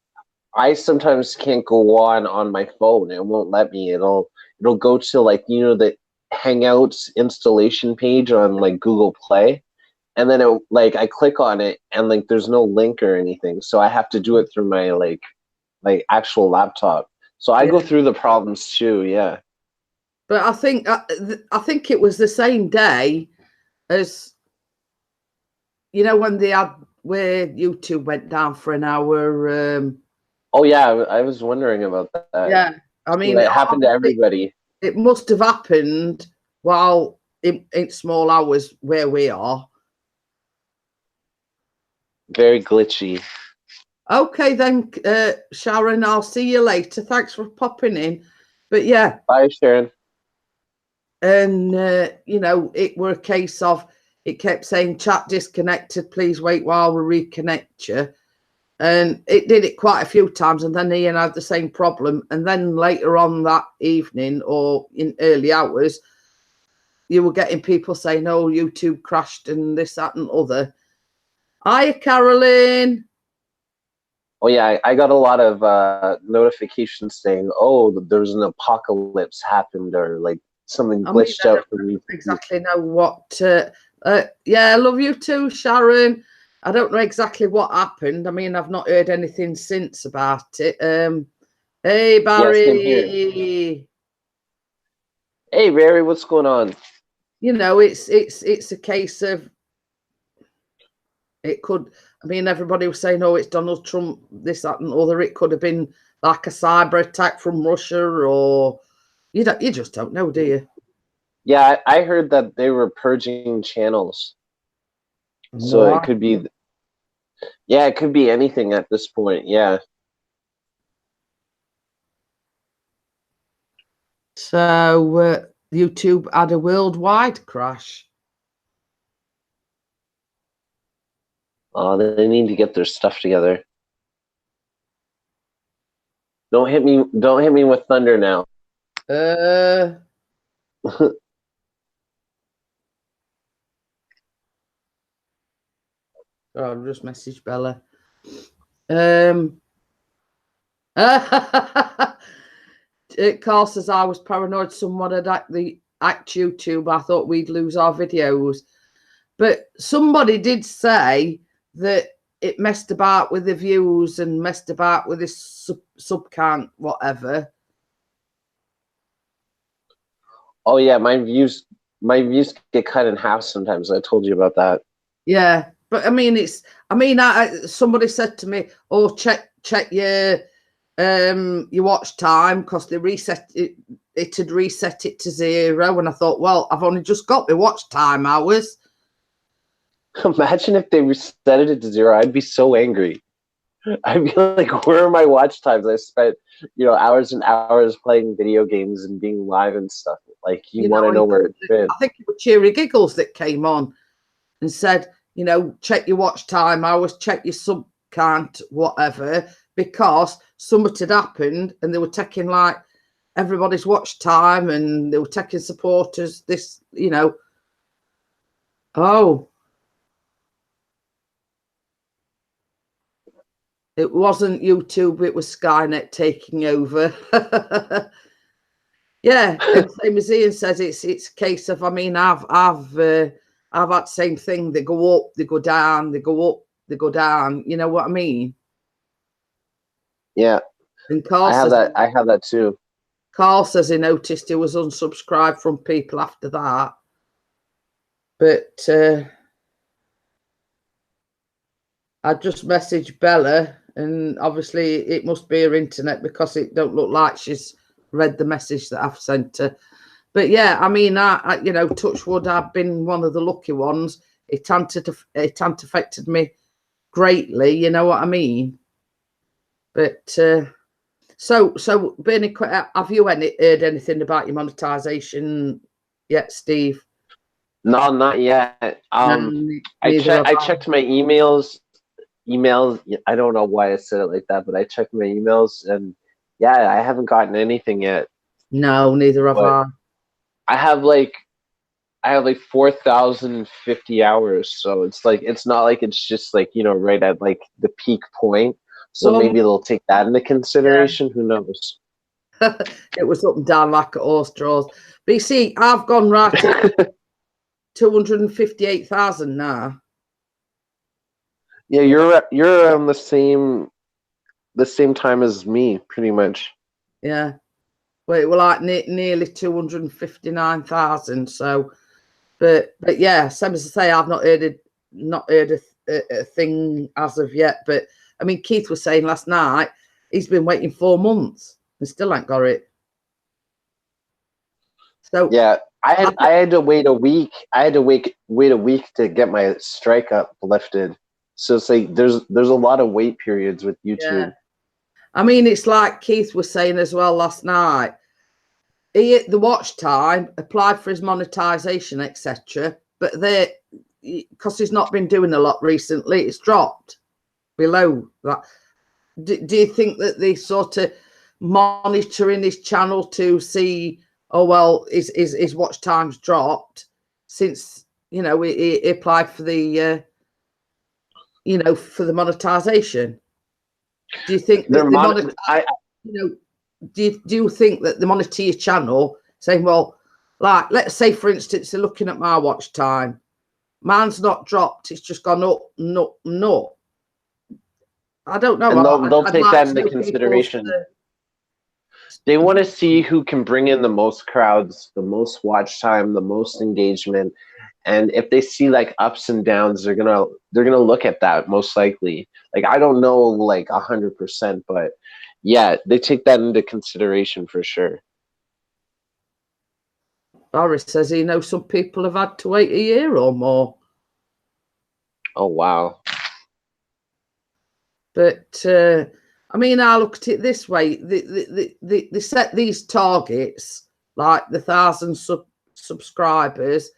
I sometimes can't go on my phone. It won't let me. It'll go to like, you know, the Hangouts installation page on like Google Play. And then it like I click on it and like there's no link or anything. So I have to do it through my like actual laptop. So I go through the problems too, yeah. But I think it was the same day as, you know, when they had where YouTube went down for an hour. Oh yeah, I was wondering about that. Yeah, I mean, it happened to everybody. It must have happened while in small hours where we are. Very glitchy. Okay then, Sharon, I'll see you later. Thanks for popping in. But yeah. Bye, Sharon. And, you know, it were a case of, it kept saying chat disconnected, please wait while we reconnect you. And it did it quite a few times. And then Ian had the same problem. And then later on that evening or in early hours, you were getting people saying, oh, YouTube crashed and this, that and other. Hi, Carolyn. Oh yeah, I got a lot of notifications saying, "Oh, there's an apocalypse happened," or like something glitched out for me. Exactly know what. Yeah, I love you too, Sharon. I don't know exactly what happened. I mean, I've not heard anything since about it. Hey, Barry. Hey, Barry, what's going on? You know, it's a case of it could. I mean, everybody was saying, "Oh, it's Donald Trump, this, that, and other." It could have been like a cyber attack from Russia, or you just don't know, do you? Yeah, I heard that they were purging channels, so No. it could be. Yeah, it could be anything at this point. Yeah. So YouTube had a worldwide crash. Oh, they need to get their stuff together. Don't hit me! Don't hit me with thunder now. I'll just message Bella. Carl says I was paranoid someone had hacked YouTube. I thought we'd lose our videos. But somebody did say that it messed about with the views and messed about with this sub count, whatever. Oh yeah, my views get cut in half sometimes. I told you about that. Yeah, but I mean, somebody said to me, "Oh, check your watch time," because they reset it. It had reset it to 0, and I thought, well, I've only just got my watch time hours. Imagine if they reset it to 0. I'd be so angry. I'd be like, where are my watch times? I spent, hours and hours playing video games and being live and stuff. Like, you want to know where it's been. I think it was Cheery Giggles that came on and said, check your watch time hours, check your sub count, whatever, because something had happened and they were taking like everybody's watch time and they were taking supporters, this, oh. It wasn't YouTube, it was Skynet taking over. Yeah, and same as Ian says, it's a case of, I mean, I've had the same thing. They go up, they go down, they go up, they go down. You know what I mean? Yeah. And Carl I have that too. Carl says he noticed he was unsubscribed from people after that. But I just messaged Bella, and obviously it must be her internet because it don't look like she's read the message that I've sent her. But yeah, I mean, I touch wood, I've been one of the lucky ones. It hadn't affected me greatly, you know what I mean? But so Bernie, have you heard anything about your monetization yet, Steve? No, not yet. I checked my emails. I don't know why I said it like that, but I checked my emails, and yeah, I haven't gotten anything yet. No, neither have I. I have like 4,050 hours, so it's not like it's just like, right at like the peak point. So maybe they'll take that into consideration. Yeah. Who knows? It was up and down like a horse draws. But you see, I've gone right to 258,000 now. Yeah, you're on the same time as me, pretty much. Yeah. Well, it were like nearly 259,000. So, but yeah, same as I say, I've not heard a thing as of yet. But I mean, Keith was saying last night he's been waiting 4 months and still ain't got it. So yeah, I had to wait a week. I had to wait a week to get my strike up lifted. So it's like there's a lot of wait periods with YouTube. Yeah. I mean, it's like Keith was saying as well last night. He hit the watch time, applied for his monetization, etc. But because he's not been doing a lot recently, it's dropped below that. Do you think that they sort of monitoring his channel to see, oh well, his watch time's dropped since he applied for the for the monetization? Do you think that do you think that they monitor your channel, saying, well, like, let's say for instance, they're looking at my watch time, mine's not dropped, it's just gone up, no. I don't know. And they'll take that into consideration. They want to see who can bring in the most crowds, the most watch time, the most engagement. And if they see like ups and downs, they're gonna look at that most likely. Like I don't know like 100%, but yeah, they take that into consideration for sure. Boris says he knows some people have had to wait a year or more. Oh wow. But I mean, I look at it this way: they set these targets, like the 1,000 subscribers,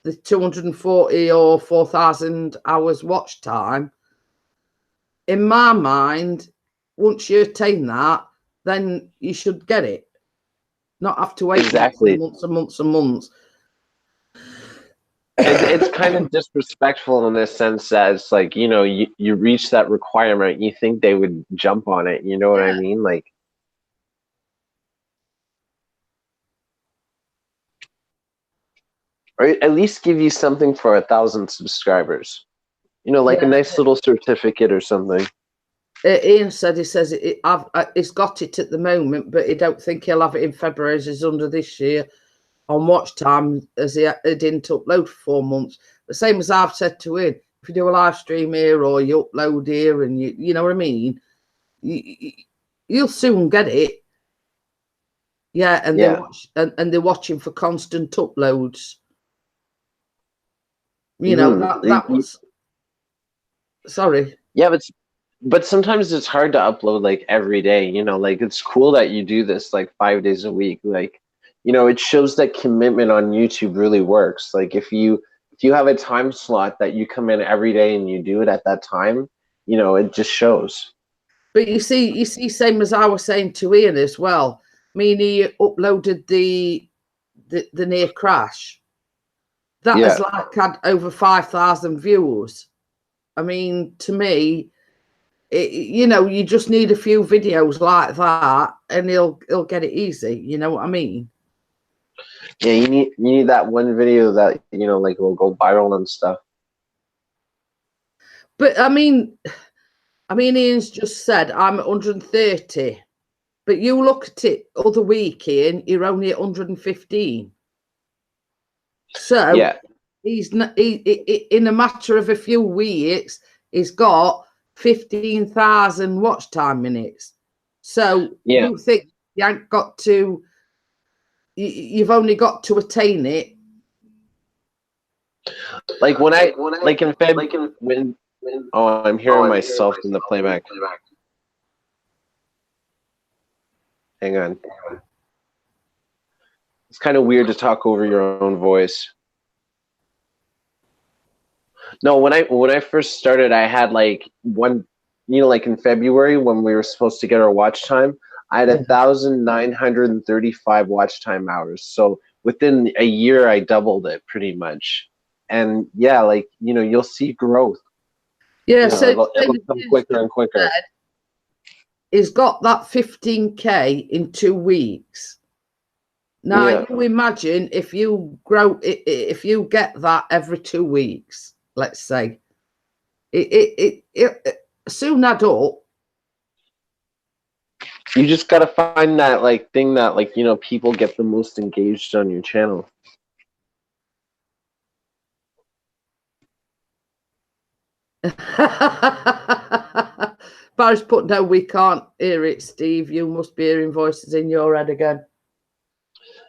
the 240 or 4,000 hours watch time. In my mind, once you attain that, then you should get it. Not have to wait Exactly. months and months and months. It's kind of disrespectful in this sense that it's like, you know, you reach that requirement, you think they would jump on it, you know what I mean? Like, or at least give you something for 1,000 subscribers, you know, like a nice little certificate or something. Ian said, he says he's got it at the moment, but he don't think he'll have it in February as he's under this year on watch time, as he didn't upload for 4 months. The same as I've said to him, if you do a live stream here or you upload here and you know what I mean, you'll soon get it. Yeah, and they're watching for constant uploads. You know, that was sorry. Yeah, but sometimes it's hard to upload like every day, you know, like it's cool that you do this like 5 days a week. Like, you know, it shows that commitment on YouTube really works. Like if you have a time slot that you come in every day and you do it at that time, you know, it just shows. But you see, same as I was saying to Ian as well. I mean, he uploaded the near crash. That has like had over 5,000 views. I mean, to me, you know, you just need a few videos like that, and he'll get it easy. You know what I mean? Yeah, you need that one video that, you know, like will go viral and stuff. But I mean, Ian's just said I'm at 130, but you look at it other week, Ian, you're only at 115. So yeah, he's in a matter of a few weeks, he's got 15,000 watch time minutes. So you think you ain't got to? You've only got to attain it. Like when I'm hearing myself in the playback. Hang on. It's kind of weird to talk over your own voice. No, when I first started, I had like one, you know, like in February when we were supposed to get our watch time, I had 1,935 watch time hours. So within a year, I doubled it pretty much. And yeah, like, you know, you'll see growth. Yeah, you know, so it'll come quicker and quicker. He's got that 15K in 2 weeks. Now you imagine if you get that every 2 weeks, let's say, it soon add up. You just gotta find that like thing that, like, you know, people get the most engaged on your channel. Barry's put no, we can't hear it, Steve. You must be hearing voices in your head again.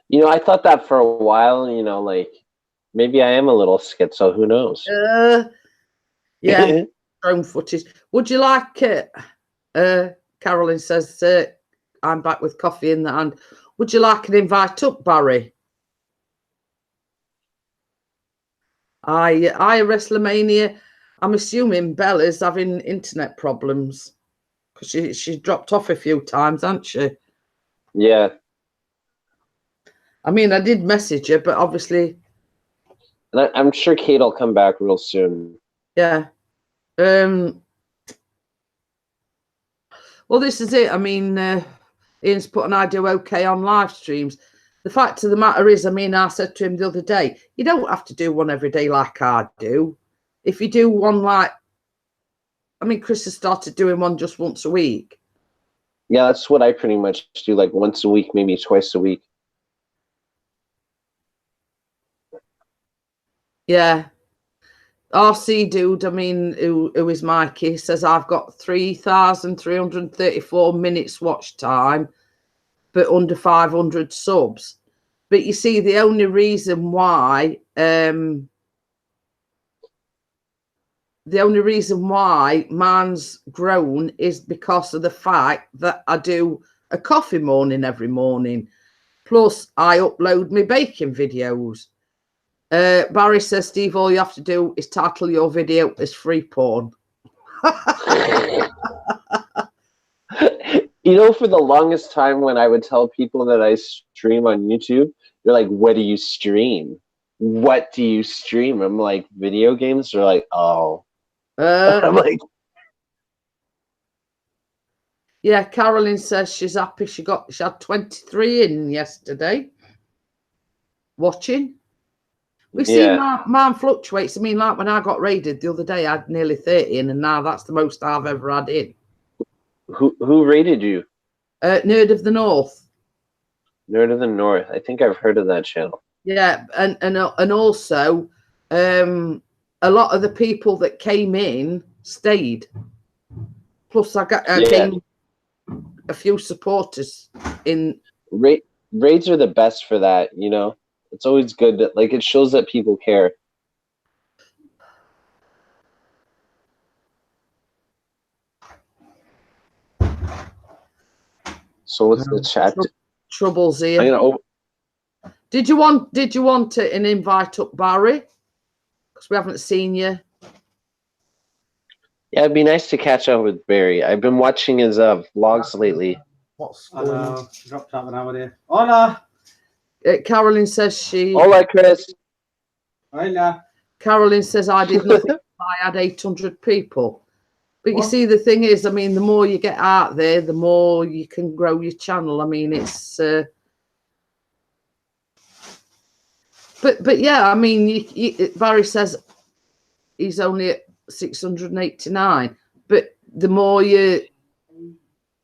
You know, I thought that for a while, you know, like maybe I am a little schizo, who knows? Yeah, drone footage. Would you like it? Carolyn says, I'm back with coffee in the hand. Would you like an invite up, Barry? I WrestleMania. I'm assuming Bella's having internet problems because she dropped off a few times, hasn't she? Yeah. I mean, I did message her, but obviously. And I'm sure Kate will come back real soon. Yeah. Well, this is it. I mean, Ian's put an I do okay on live streams. The fact of the matter is, I mean, I said to him the other day, you don't have to do one every day like I do. If you do one like, I mean, Chris has started doing one just once a week. Yeah, that's what I pretty much do, like once a week, maybe twice a week. Yeah. RC Dude, I mean, who is Mikey, says I've got 3,334 minutes watch time, but under 500 subs. But you see, the only reason why, mine's grown is because of the fact that I do a coffee morning every morning. Plus, I upload my baking videos. Barry says, Steve, all you have to do is title your video as free porn. You know, for the longest time when I would tell people that I stream on YouTube, they're like, what do you stream? What do you stream? I'm like, video games? They're like, oh. I'm like, yeah, Carolyn says she's happy she had 23 in yesterday watching. We see mine fluctuates. I mean, like when I got raided the other day, I had nearly 30 in, and now that's the most I've ever had in. Who raided you? Nerd of the North. Nerd of the North. I think I've heard of that channel. Yeah, and also a lot of the people that came in stayed. Plus, I gained a few supporters in. Raids are the best for that, you know? It's always good. Like, it shows that people care. So what's the chat? Troubles here. Did you want an invite up, Barry? Because we haven't seen you. Yeah, it'd be nice to catch up with Barry. I've been watching his vlogs lately. What's I know. Dropped out an hour there. Hola. Carolyn says she. Hola, Chris. Hola. Carolyn says I did nothing. I had 800 people. But you see, the thing is, I mean, the more you get out there, the more you can grow your channel. I mean, it's. But yeah, I mean, Barry says he's only at 689. But the more you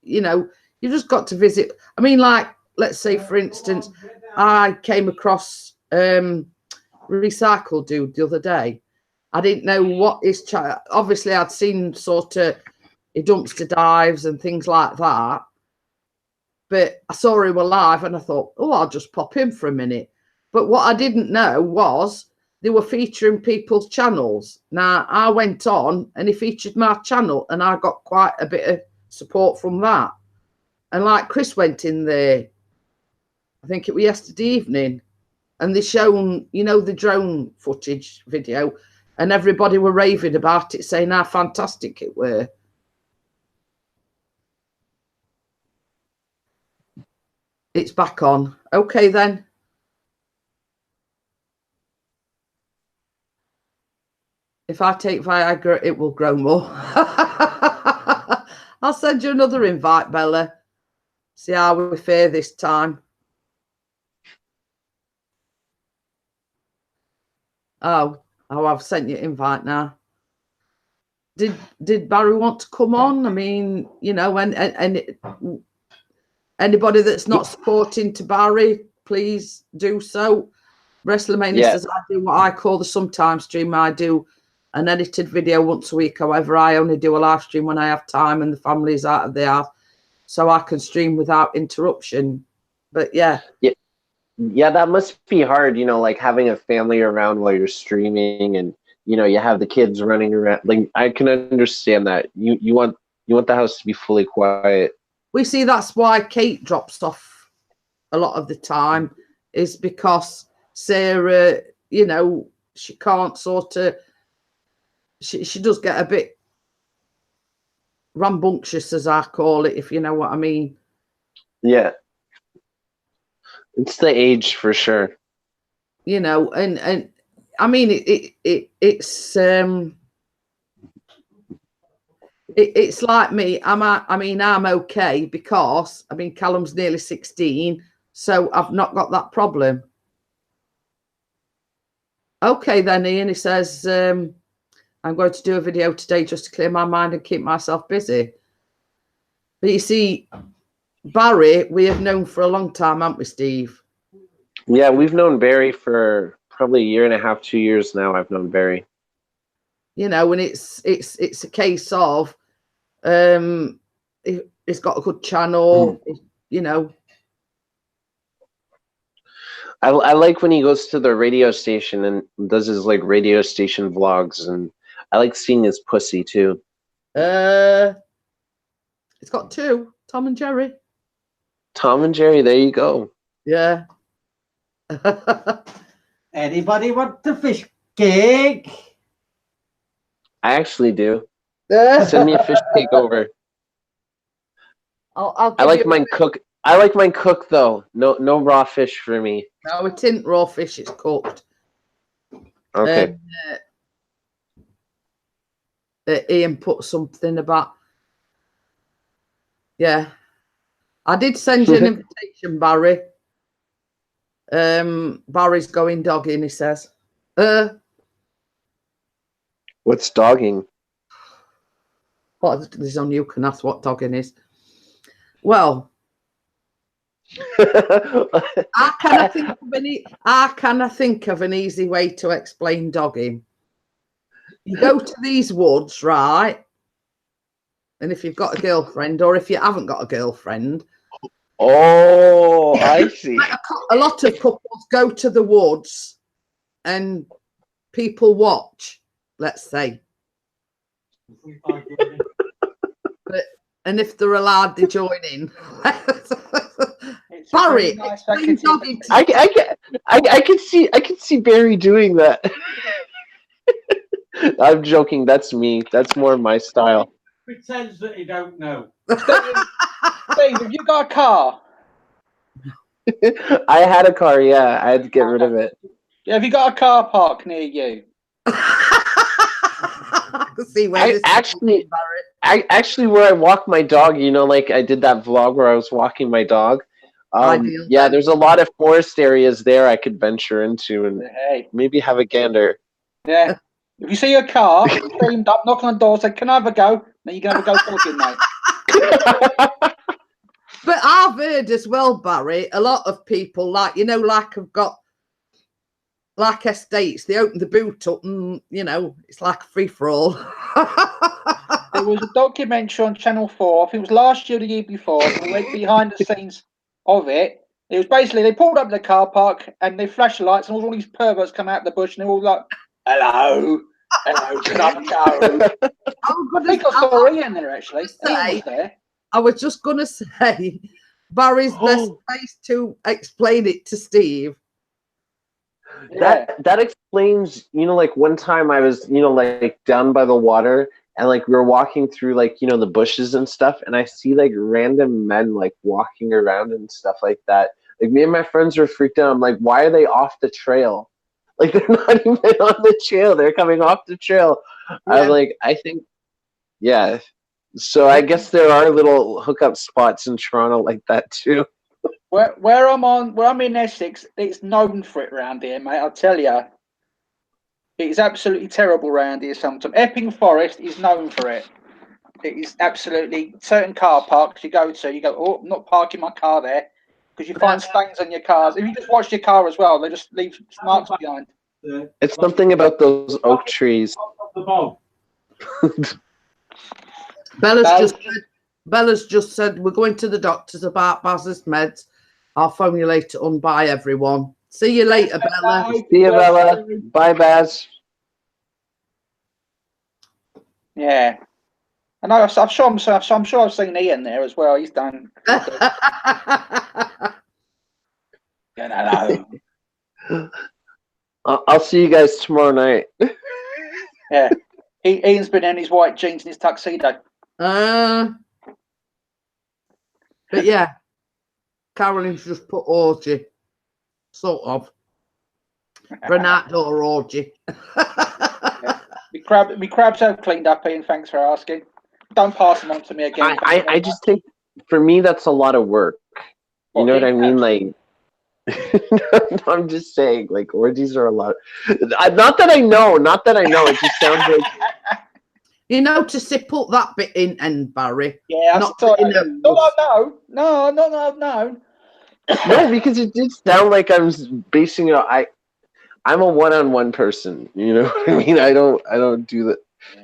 know, you just got to visit. I mean, like, let's say, for instance, I came across Recycle Dude the other day. I didn't know what his obviously I'd seen sort of dumpster dives and things like that, but I saw him alive and I thought, oh, I'll just pop in for a minute. But what I didn't know was they were featuring people's channels. Now I went on and he featured my channel and I got quite a bit of support from that. And like Chris went in there, I think it was yesterday evening, and they shown, you know, the drone footage video, and everybody were raving about it, saying how fantastic it were. It's back on. Okay, then. If I take Viagra, it will grow more. I'll send you another invite, Bella. See how we fare this time. Oh, I've sent you an invite now. Did Barry want to come on? I mean, you know, and anybody that's not supporting to Barry, please do so. WrestleMania says I do what I call the sometime stream. I do an edited video once a week. However, I only do a live stream when I have time and the family is out of the house, so I can stream without interruption. But yeah, that must be hard, you know, like having a family around while you're streaming, and you know, you have the kids running around. Like, I can understand that. You want the house to be fully quiet. We see that's why Kate drops off a lot of the time, is because Sarah, you know, she can't sort of, she does get a bit rambunctious, as I call it, if you know what I mean. Yeah. It's the age for sure. You know, and I mean, it's like me. I'm okay because, I mean, Callum's nearly 16, so I've not got that problem. Okay, then, Ian, he says, I'm going to do a video today just to clear my mind and keep myself busy. But you see, Barry, we have known for a long time, haven't we, Steve? Yeah, we've known Barry for probably a year and a half, 2 years now. I've known Barry. You know, and it's a case of he's got a good channel, you know. I like when he goes to the radio station and does his like radio station vlogs, and I like seeing his pussy too. It's got two, Tom and Jerry. Tom and Jerry, there you go. Yeah. Anybody want the fish cake? I actually do. Send me a fish cake over. I'll I give like you- mine cook. I like mine cooked though. No raw fish for me. No, it isn't raw fish, it's cooked. Okay. Ian put something about. Yeah. I did send you an invitation, Barry. Barry's going dogging, he says. What's dogging? What is on you can ask what dogging is. Well, how can I think of an easy way to explain dogging? You go to these woods, right? And if you've got a girlfriend, or if you haven't got a girlfriend, Oh, I see. a lot of couples go to the woods and people watch, let's say. And if they're allowed to join in. Barry, explain dogging to I can see Barry doing that. I'm joking. That's me. That's more my style. Pretends that he don't know. Steve, have you got a car? I had a car. Yeah, I had to get rid of it. Yeah, have you got a car park near you? I can see where this is actually, Barry. actually, where I walk my dog, you know, like I did that vlog where I was walking my dog. Ideal. Yeah, there's a lot of forest areas there I could venture into and Hey, maybe have a gander. yeah. If you see a car, screamed up, knock on the door, say, "Can I have a go?" Then you can have a go talking, mate. But I've heard as well, Barry, a lot of people like have got like estates, they open the boot up and it's like a free for all. There was a documentary on Channel 4, I think it was last year or the year before, and we went behind the scenes of it. It was basically, they pulled up the car park and they flashed the lights and all these perverts come out of the bush and they're all like, hello, can I have a go? I think I saw Ian there actually. Ian was there. I was just going to say, Barry's best place to explain it to Steve. That explains, like one time I was, like down by the water and like we were walking through like, the bushes and stuff, and I see like random men like walking around and stuff like that. Like me and my friends were freaked out. I'm like, why are they off the trail? Like they're not even on the trail. They're coming off the trail. Yeah. I'm like, I think, yeah. So I guess there are little hookup spots in Toronto like that too. Where I'm in Essex, it's known for it around here, mate. I'll tell you, it's absolutely terrible around here. Sometimes Epping Forest is known for it. It is absolutely certain car parks you go, oh, I'm not parking my car there, because you find stains on your cars. If you just watch your car as well, they just leave marks behind. It's something about those oak trees. Bella's just said we're going to the doctors about Baz's meds. I'll phone you later on. Bye, everyone. See you later, Bella. See you, Bella. Bye, Baz. Yeah. I know. I'm sure I've seen Ian there as well. He's done. I'll see you guys tomorrow night. Yeah. Ian's been in his white jeans and his tuxedo. But yeah, Caroline's just put orgy, sort of. Renata or orgy. Yeah. Me crabs have cleaned up, Ian. Thanks for asking. Don't pass them on to me again. I just think for me that's a lot of work. You know what I mean? Like, I'm just saying, like orgies are a lot. Not that I know. It just sounds like. You know, to put that bit in end, Barry. Yeah, Not I in a- no. No, because it did sound like I'm basing it on I'm a one-on-one person. You know what I mean? I don't do the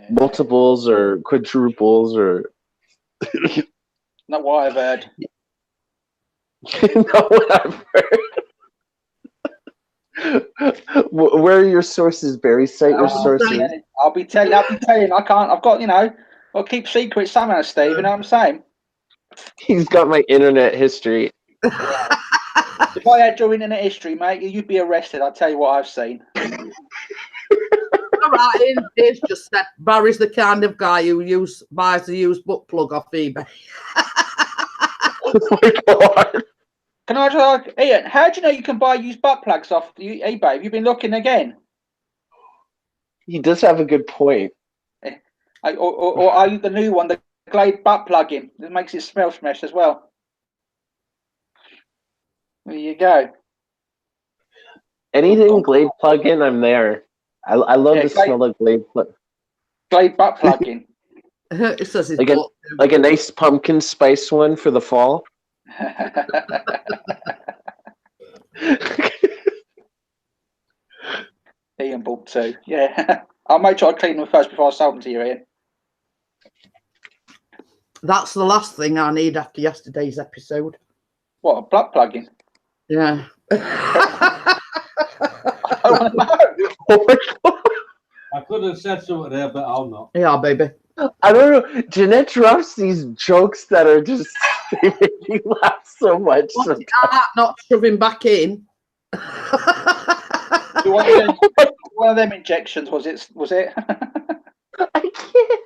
multiples or quadruples or Not what I've heard. not what I've heard. Where are your sources, Barry? Cite your sources. I'll be telling. I can't. I've got, I'll keep secrets somehow, Steve. You know what I'm saying? He's got my internet history. If I had your internet history, mate, you'd be arrested. I'll tell you what I've seen. All right, it's just that Barry's the kind of guy who buys the used butt plug off eBay. Oh my God. Can I just ask, Ian, how do you know you can buy used butt plugs off eBay? Have you been looking again? He does have a good point. Or are you the new one, the Glade butt plug-in? It makes it smell smash as well. There you go. Anything Glade plug-in, I'm there. I love the smell of Glade plug. Glade butt plug-in. It says it's like a nice pumpkin spice one for the fall. Ian bought two. Yeah. I'll make sure I clean them first before I sell them to you, Ian. That's the last thing I need after yesterday's episode. What, a butt plug-in? Yeah. I don't know. Oh my God. I could have said something there, but I'll not. Yeah, baby. I don't know. Jeanette drops these jokes that are just they make me laugh so much. What's not shoving back in? One of them injections, was it? I can't.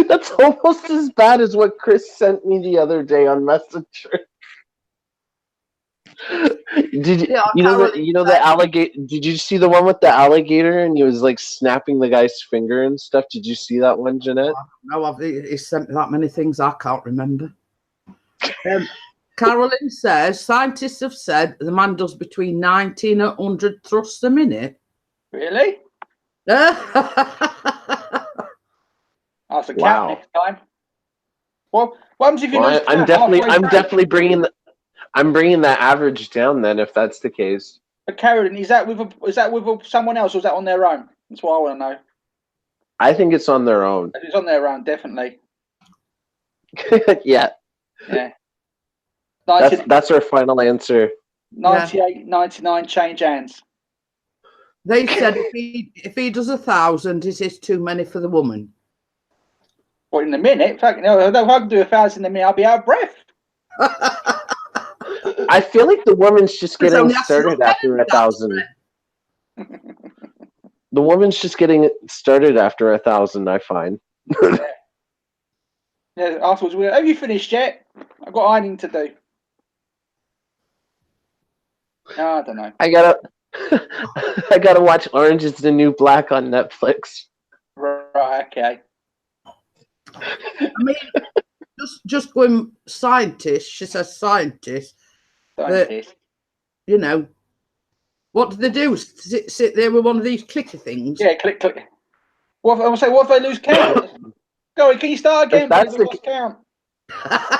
That's almost as bad as what Chris sent me the other day on Messenger. Did you? Yeah, you know the alligator? Did you see the one with the alligator and he was like snapping the guy's finger and stuff? Did you see that one, Jeanette? No, he sent me that many things I can't remember. Carolyn says scientists have said the man does between 90 and 100 thrusts a minute. Really? Wow. I'll have to count next time. Well, what happens if you lose I'm definitely bringing that average down then, if that's the case. But Carolyn, is that with someone else, or is that on their own? That's what I want to know. I think it's on their own. It's on their own, definitely. Yeah. Yeah. That's our final answer. 98, 99 change hands. They said if he does 1,000, is this too many for the woman? Well, in a minute, if I can do 1,000 in a minute, I'll be out of breath. I feel like the woman's just getting started after 1,000. The woman's just getting started after 1,000, I find. Yeah, afterwards, have you finished yet? I've got ironing to do. No, I don't know. I gotta watch Orange is the New Black on Netflix. Right, okay. I mean, just going scientist. She says scientist. Scientist. You know, what do they do? Sit there with one of these clicker things? Yeah, click. What if they lose count? Go on, can you start again? If that's count.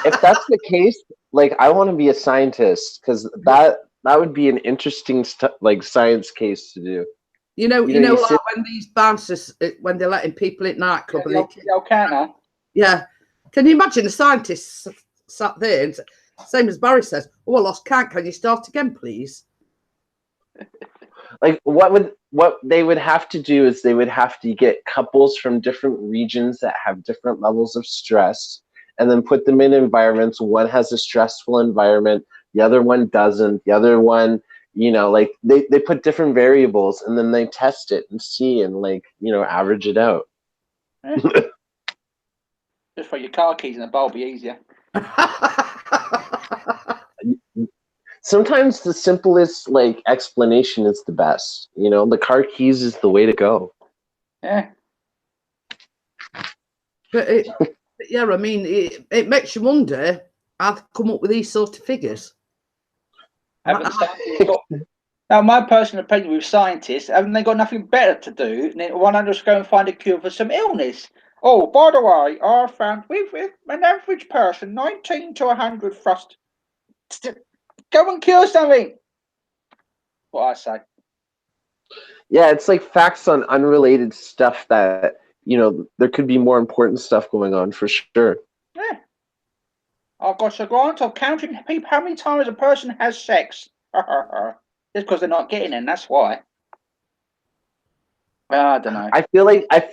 If that's the case, like I want to be a scientist because that would be an interesting science case to do. You know, like when these bouncers, when they're letting people in nightclub, they'll counter. Yeah, can you imagine the scientists sat there and same as Barry says, "Oh, I lost count. Can you start again, please?" Like what they would have to do is they would have to get couples from different regions that have different levels of stress, and then put them in environments. One has a stressful environment, the other one doesn't. The other one, like they put different variables, and then they test it and see and average it out. Just for your car keys in a bowl be easier. Sometimes the simplest explanation is the best. The car keys is the way to go. Yeah. But yeah, I mean, it makes you wonder how they come up with these sort of figures. Haven't Now, my personal opinion with scientists, haven't they got nothing better to do than why not just go and find a cure for some illness? Oh, by the way, I found with an average person, 19 to 100 thrust. Go and cure something. What I say. Yeah, it's like facts on unrelated stuff that, there could be more important stuff going on for sure. Yeah. I've got a grant of counting people how many times a person has sex. Just because they're not getting in, that's why. I don't know. I feel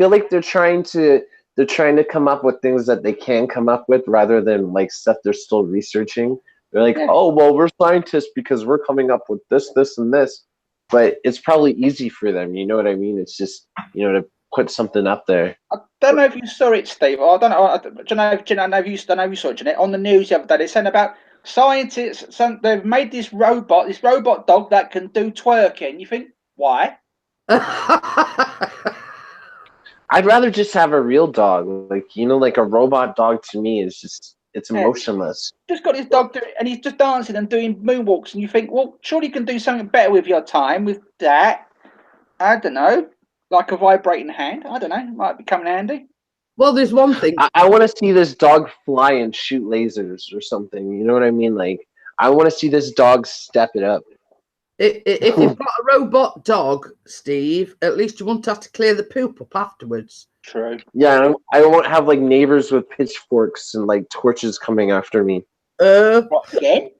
like they're trying to come up with things that they can come up with rather than like stuff they're still researching. They're like, Yeah. oh well, we're scientists because we're coming up with this, this, and this. But it's probably easy for them, you know what I mean? It's just, to put something up there. I don't know if you saw it, Steve. I don't know. I don't know if you saw it, Jeanette. On the news the other day, they're saying about scientists. They've made this robot dog that can do twerking. You think why? I'd rather just have a real dog. Like a robot dog to me is just, it's emotionless. Just got his dog doing, and he's just dancing and doing moonwalks, and you think, well, surely you can do something better with your time with that. I don't know, like a vibrating hand. I don't know, might become handy. Well, there's one thing. I want to see this dog fly and shoot lasers or something. You know what I mean? Like, I want to see this dog step it up. If you've got a robot dog, Steve, at least you won't have to clear the poop up afterwards. True. Yeah, I won't have like neighbors with pitchforks and like torches coming after me. What again?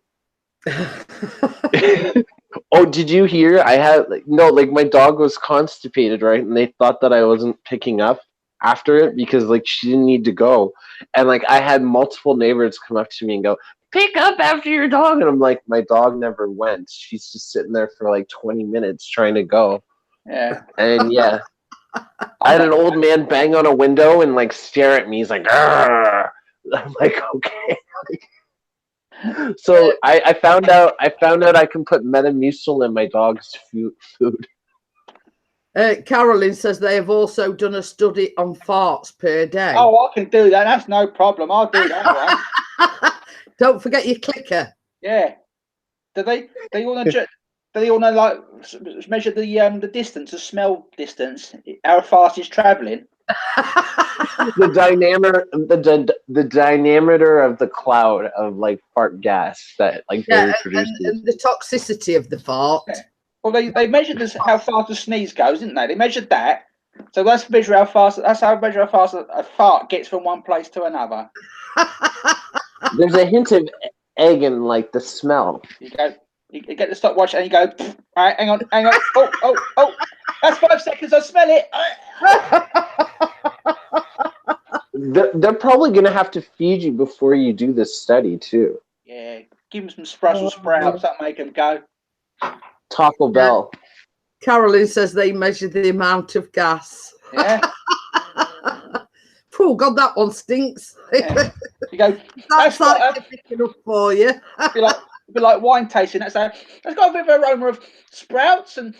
Oh, did you hear? I had my dog was constipated, right? And they thought that I wasn't picking up after it because like she didn't need to go. And like I had multiple neighbors come up to me and go, pick up after your dog. And I'm like, my dog never went. She's just sitting there for like 20 minutes trying to go. Yeah. And yeah. I had an old man bang on a window and like stare at me. He's like, "Arr!" I'm like, okay. So I found out I can put Metamucil in my dog's food. Carolyn says they have also done a study on farts per day. Oh, I can do that. That's no problem. I'll do that one. Don't forget your clicker. Yeah. Do they all know? Do they all know like measure the distance, the smell distance, how fast it's travelling? The diameter of the cloud of like fart gas that like they're introduced and the toxicity of the fart. Yeah. Well, they measured how fast a sneeze goes, didn't they? They measured that. So let's measure how fast. That's how measure how fast a fart gets from one place to another. There's a hint of egg in like the smell. You go. You get the stopwatch and you go. All right, hang on. Oh! That's 5 seconds. I smell it. They're probably gonna have to feed you before you do this study too. Yeah, give them some Brussels sprouts. That make them go. Taco Bell. Carolyn says they measure the amount of gas. Yeah. Oh God, that one stinks. Yeah. You go. That's picking up for you. Be like wine tasting. That's got a bit of an aroma of sprouts and.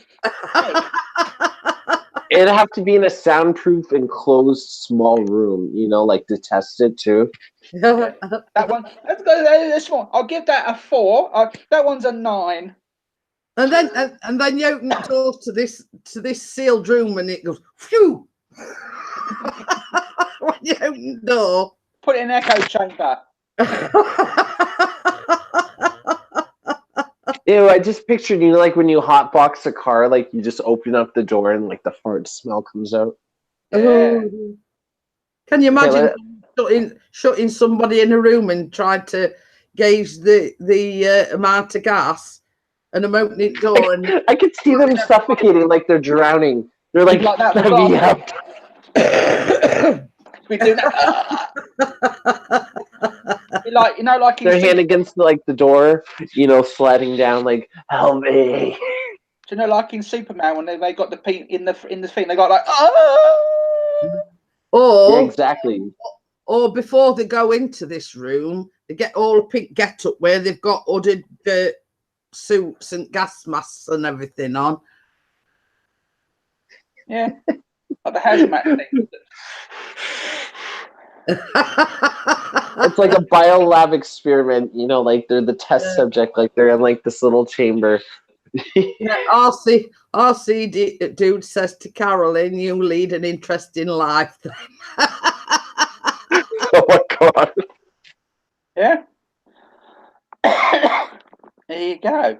It'd have to be in a soundproof, enclosed, small room. Like to test it too. That one. That's small. I'll give that a 4. That one's a 9. And then you open the door to this sealed room, and it goes phew. When you open the door, put it in an echo chamber. Ew, I just pictured, like when you hotbox a car, like you just open up the door and like the fart smell comes out. Yeah. Can you imagine shutting somebody in a room and trying to gauge the amount of gas, and I'm opening the door and I could see them suffocating like they're drowning. They're like that let me out. We do that. Like their hand against like the door, sliding down, like help me. Do like in Superman when they got the paint in the thing, they got like oh. Or yeah, exactly. Or before they go into this room, they get all a pink get up where they've got hooded suits and gas masks and everything on. Yeah, like the hazmat thing. It's like a biolab experiment, like they're the test subject, like they're in like this little chamber Yeah, dude says to Carolyn, "You lead an interesting life." Oh my god. Yeah. There you go.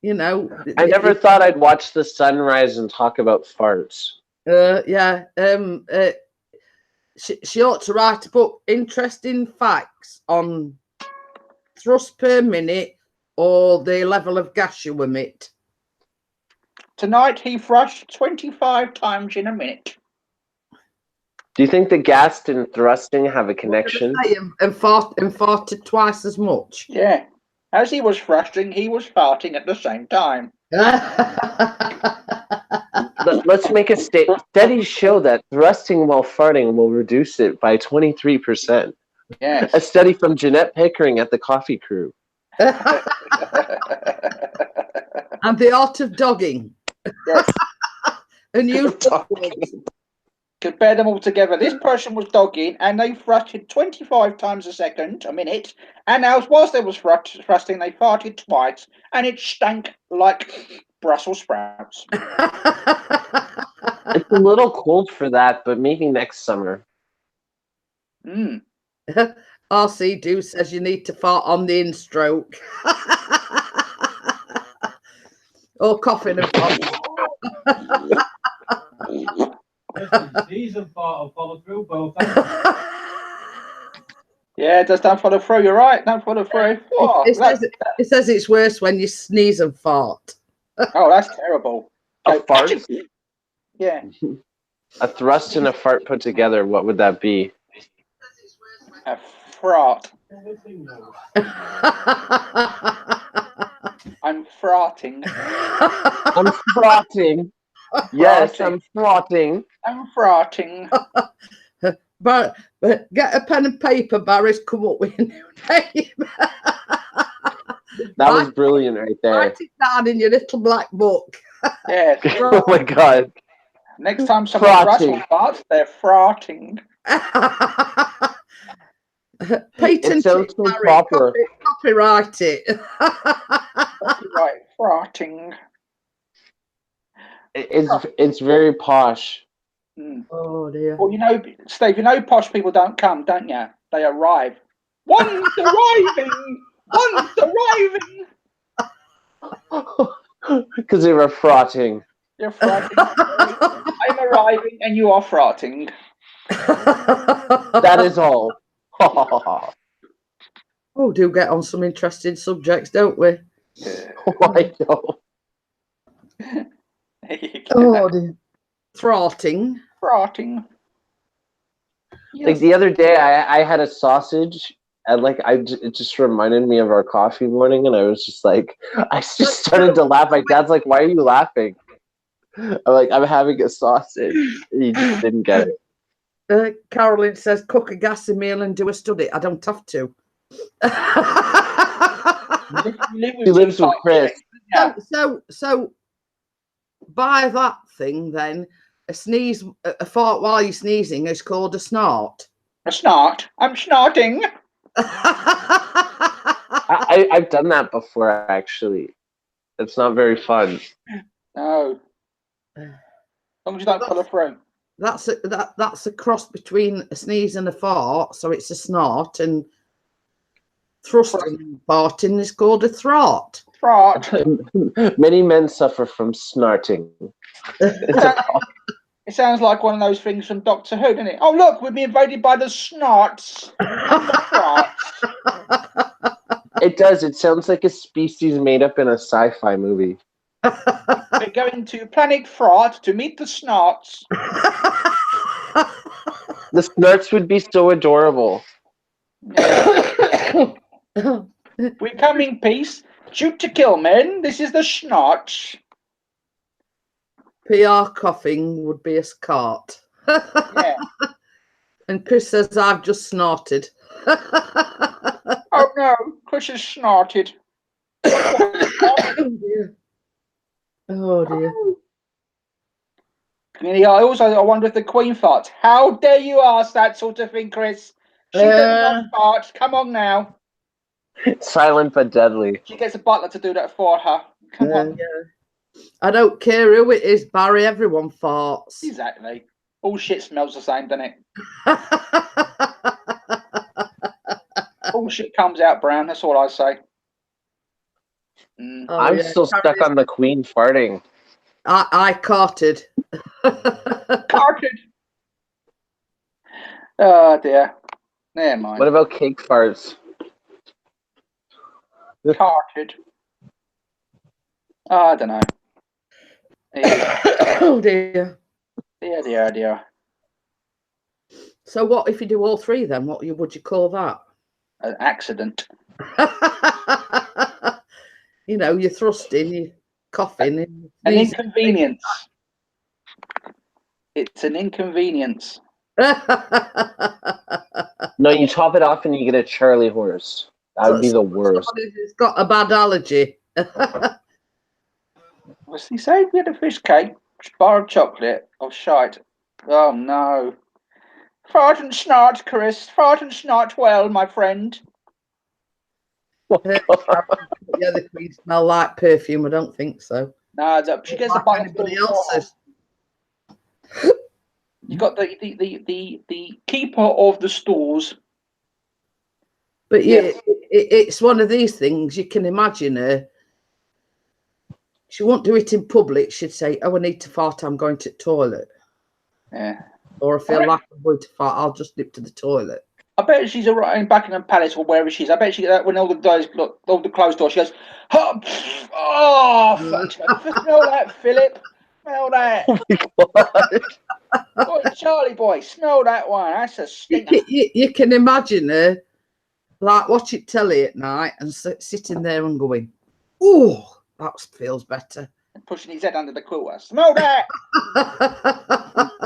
You know, I never thought I'd watch the sunrise and talk about farts. Yeah. She ought to write a book, interesting facts on thrust per minute or the level of gas you emit. Tonight he thrust 25 times in a minute. Do you think the gas and thrusting have a connection? And farted twice as much. Yeah. As he was thrusting, he was farting at the same time. Let's make a statement. Studies show that thrusting while farting will reduce it by 23%. Yes. A study from Jeanette Pickering at the Coffee Crew. And the art of dogging. Yes. And you Compare them all together. This person was dogging and they thrusted 25 times a minute. And now, whilst they was thrusting, they farted twice and it stank like Brussels sprouts. It's a little cold for that, but maybe next summer. RC Do says you need to fart on the in-stroke. Or coughing and fart. Sneeze and fart will follow through both. Yeah, it does. Don't follow through. You're right. Don't follow through. Oh, It says it's worse when you sneeze and fart. oh, that's terrible. A fart? Yeah. A thrust and a fart put together, what would that be? A fart. I'm farting. I'm frotting. Yes, I'm frotting. I'm farting. But get a pen and paper, Barry's come up with a new name. That was brilliant right there. Write it down in your little black book. Yeah. Oh my god. Next time someone Brussels farts, they're farting. Patent It sounds so Barry. proper. Copyright it. Right, farting. It's very posh. Mm. Oh dear. Well, you know, Steve, you know posh people don't come, don't you? They arrive. One's arriving! One's arriving! Because they were frotting. You're farting. I'm arriving and you are farting. That is all. Oh, do get on some interesting subjects, don't we? I know. Oh dear. Throtting. Farting. Like the other day, I had a sausage, and like it just reminded me of our coffee morning, and I was just like, I just started to laugh. My dad's like, "Why are you laughing?" I'm like, "I'm having a sausage." He just didn't get it. Carolyn says, "Cook a gassy meal and do a study." I don't have to. He lives with Chris. So by that thing, then a fart while you're sneezing is called a snort. A snort. I'm snorting. I've done that before, actually. It's not very fun. No. As long as you don't follow through. That's a cross between a sneeze and a fart, so it's a snort, and thrusting and farting is called a throt. Fart. Many men suffer from snarting. It sounds like one of those things from Doctor Who, doesn't it? Oh, look, we've been invaded by the snorts. And the farts. It does. It sounds like a species made up in a sci-fi movie. We're going to Planet Fart to meet the snorts. The snorts would be so adorable. We come in peace. Shoot to kill, men. This is the snorts. PR coughing would be a scart. Yeah. And Chris says, I've just snorted. Oh no, Chris has snorted. Oh dear. Oh dear. Yeah, I wonder if the Queen farts. How dare you ask that sort of thing, Chris? She does not fart. Come on now. Silent but deadly. She gets a butler to do that for her. Come on. Yeah. I don't care who it is, Barry. Everyone farts. Exactly. All shit smells the same, doesn't it? All shit comes out brown. That's all I say. Oh, I'm yeah. still stuck on the Queen farting. I carted. Carted. Oh dear. Never mind. What about cake farts? Carted. Oh, I don't know. Oh dear. Dear. So what if you do all three then? What would you call that? An accident. You know, you're thrusting, you're coughing. An inconvenience. It's an inconvenience. No, you top it off and you get a Charlie horse. That would be the worst. Somebody who's got a bad allergy. What's he say? We had a fish cake, bar of chocolate. Oh, shite. Oh, no. Fart and snort, Chris. Fart and snort well, my friend. Yeah, the Queen smell like perfume. I don't think so. No, she gets a Like bottle anybody full of else's. You got the keeper of the stores. But yeah, Yes. it's one of these things. You can imagine her. She won't do it in public. She'd say, "Oh, I need to fart. I'm going to the toilet." Yeah. Or I feel like I'm going to fart. I'll just nip to the toilet. I bet she's in Buckingham Palace or wherever she is. I bet she when all the guys look, all the closed doors, she goes, "Oh, smell that, Philip. Smell that. Oh my God. Boy, Charlie boy, smell that one. That's a stinker." You can imagine her like watching telly at night and sitting there and going, "Oh, that feels better." And pushing his head under the quilter. Smell that.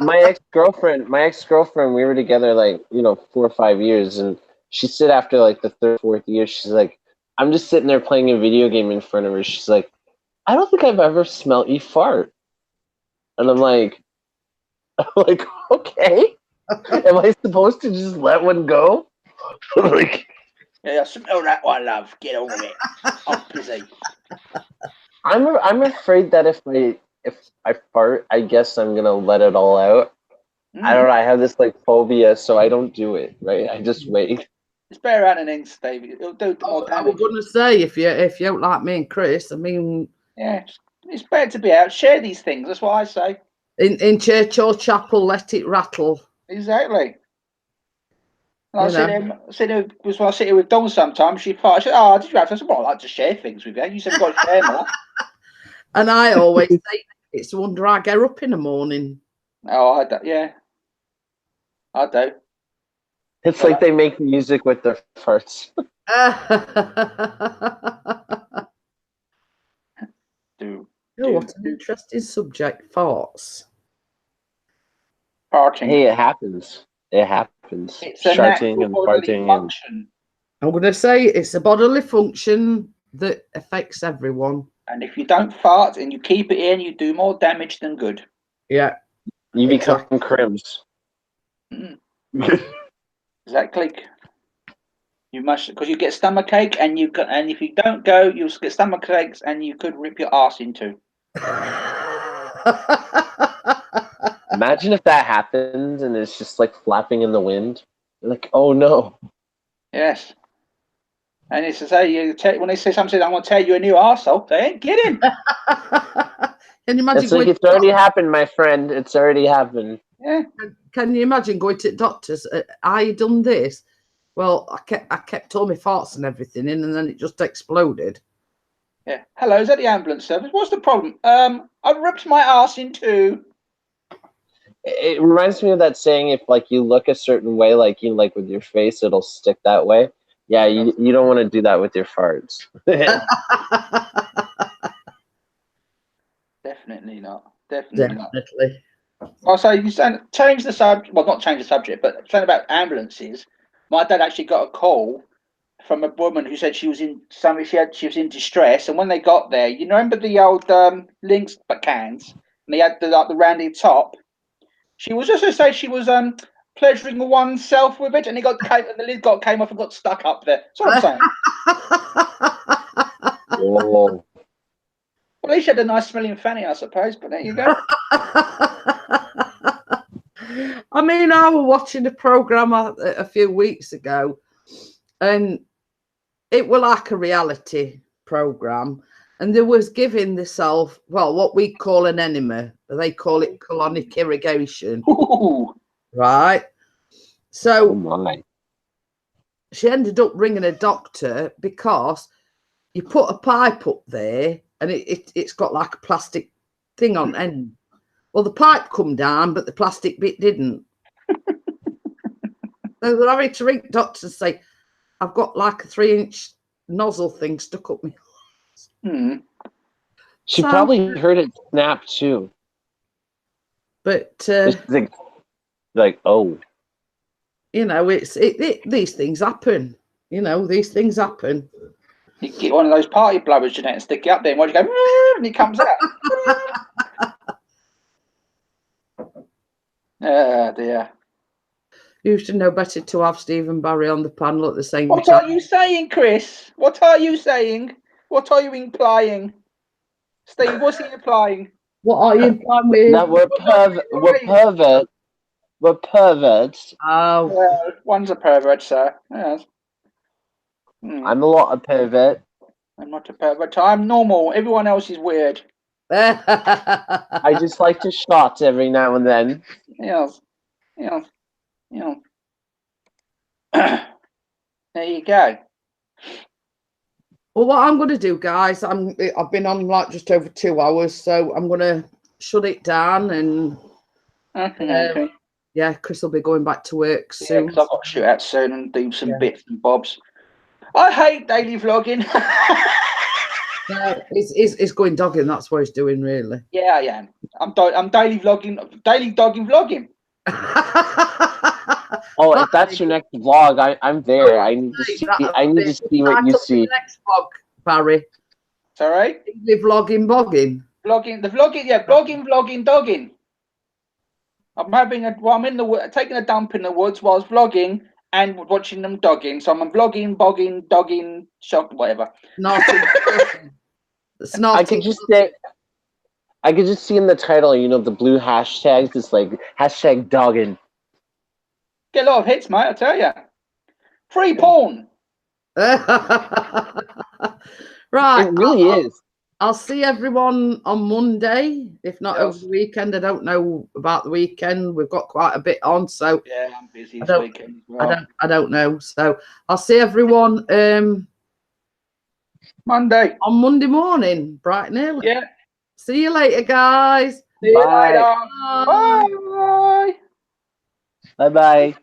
My ex-girlfriend, we were together like, 4 or 5 years, and she said after like the third, fourth year, she's like, I'm just sitting there playing a video game in front of her. She's like, I don't think I've ever smelled you fart. And I'm like, okay. Am I supposed to just let one go? Like, Yeah, smell that one, love. Get on with it. I'm busy. I'm afraid that if I fart, I guess I'm gonna let it all out. I don't know. I have this like phobia, so I don't do it. Right? I just wait. It's better out an inch, David. It'll do more I was damage. going to say, if you don't like me and Chris, I mean, Yeah, it's better to be out. Share these things. That's what I say. in church or chapel, let it rattle. Exactly. And I You sit here with Dawn sometimes. She farts. She said, "Oh, did you have?" I said, "Well, I like to share things with you. You said we've got to share more." And I always say, it's a wonder I get up in the morning. Oh, I do. Yeah, I do. It's like they make music with their farts. Do Oh, what an interesting subject, farts. farting. Hey, it happens. It happens. It's a Sharting natural and bodily farting and function. I'm going to say it's a bodily function that affects everyone. And if you don't fart and you keep it in, you do more damage than good. Yeah. you become Exactly. crims. Exactly. You must, because you get stomach ache, and if you don't go, you'll get stomach aches, and you could rip your ass into. Imagine if that happens and it's just like flapping in the wind. You're like, oh no. Yes. And it's to say, when they say something, I'm going to tell you a new arsehole, they ain't kidding. Can you imagine It's like, it's already happened, my friend. It's already happened. Yeah. Can you imagine going to the doctors? I done this. Well, I kept all my farts and everything in, and then it just exploded. Yeah. Hello, is that the ambulance service? What's the problem? I've ripped my ass in two. It reminds me of that saying, if like you look a certain way, like with your face, it'll stick that way. Yeah, you don't want to do that with your farts. Definitely not. Definitely not. Definitely. Also, you change the subject. Well, not change the subject, but saying about ambulances. My dad actually got a call from a woman who said she was in she was in distress, and when they got there, you remember the old Lynx cans, and they had the rounded top. She was just to say she was pleasuring oneself with it, and the lid came off and got stuck up there. That's what I'm saying. Whoa. Well, at least you had a nice smelling fanny, I suppose. But there you go. I mean, I was watching a program a few weeks ago, and it was like a reality program, and they was giving themselves, well, what we call an enema. They call it colonic irrigation, Ooh. right? Oh So my. she ended up ringing a doctor because you put a pipe up there, and it's got like a plastic thing on end. Well, the pipe come down, but the plastic bit didn't. So they're having to ring doctors and say, I've got like a 3-inch nozzle thing stuck up me. Hmm. She So- probably heard it snap too. But It's like, oh, you know, these things happen. You know, these things happen. You get one of those party blowers, Jeanette, and stick it up there, and watch you go, and he comes out. Oh dear. You should know better to have Stephen Barry on the panel at the same What time. are you saying, Chris? What are you saying? What are you implying? Steve, what's he implying? What are you implying with? that we're perverts. Oh, Well, one's a pervert, sir. Yes. I'm a lot of pervert. I'm not a pervert. I'm normal. Everyone else is weird. I just like to shot every now and then. Yes. Yes. Yes. There you go. Well, what I'm going to do, guys, I've been on like just over 2 hours, so I'm going to shut it down, and Okay. yeah, Chris will be going back to work Yeah, soon. 'cause I've got to shoot out soon and do some Yeah. bits and bobs. I hate daily vlogging. No, it's going dogging. That's what he's doing, really. Yeah, I am. I'm daily vlogging, daily dogging vlogging. Oh, if that's your next vlog, I'm there. I need to see. I need to see what you see. Next vlog, Barry. Sorry? Daily vlogging, bogging. Vlogging, yeah, vlogging, dogging. I'm taking a dump in the woods whilst vlogging and watching them dogging. So I'm vlogging, bogging, dogging, shot, whatever. Naughty. It's naughty. I could just see in the title, the blue hashtags. It's like hashtag dogging. Get a lot of hits, mate, I tell you. Free porn. Right. It really is. I'll see everyone on Monday, if not over Yes. the weekend. I don't know about the weekend. We've got quite a bit on, so Yeah, I'm busy I this don't- weekend as well. I don't know. So I'll see everyone Monday. on Monday morning, bright and early. Yeah. See you later, guys. See you Bye. later. Bye. Bye. Bye bye.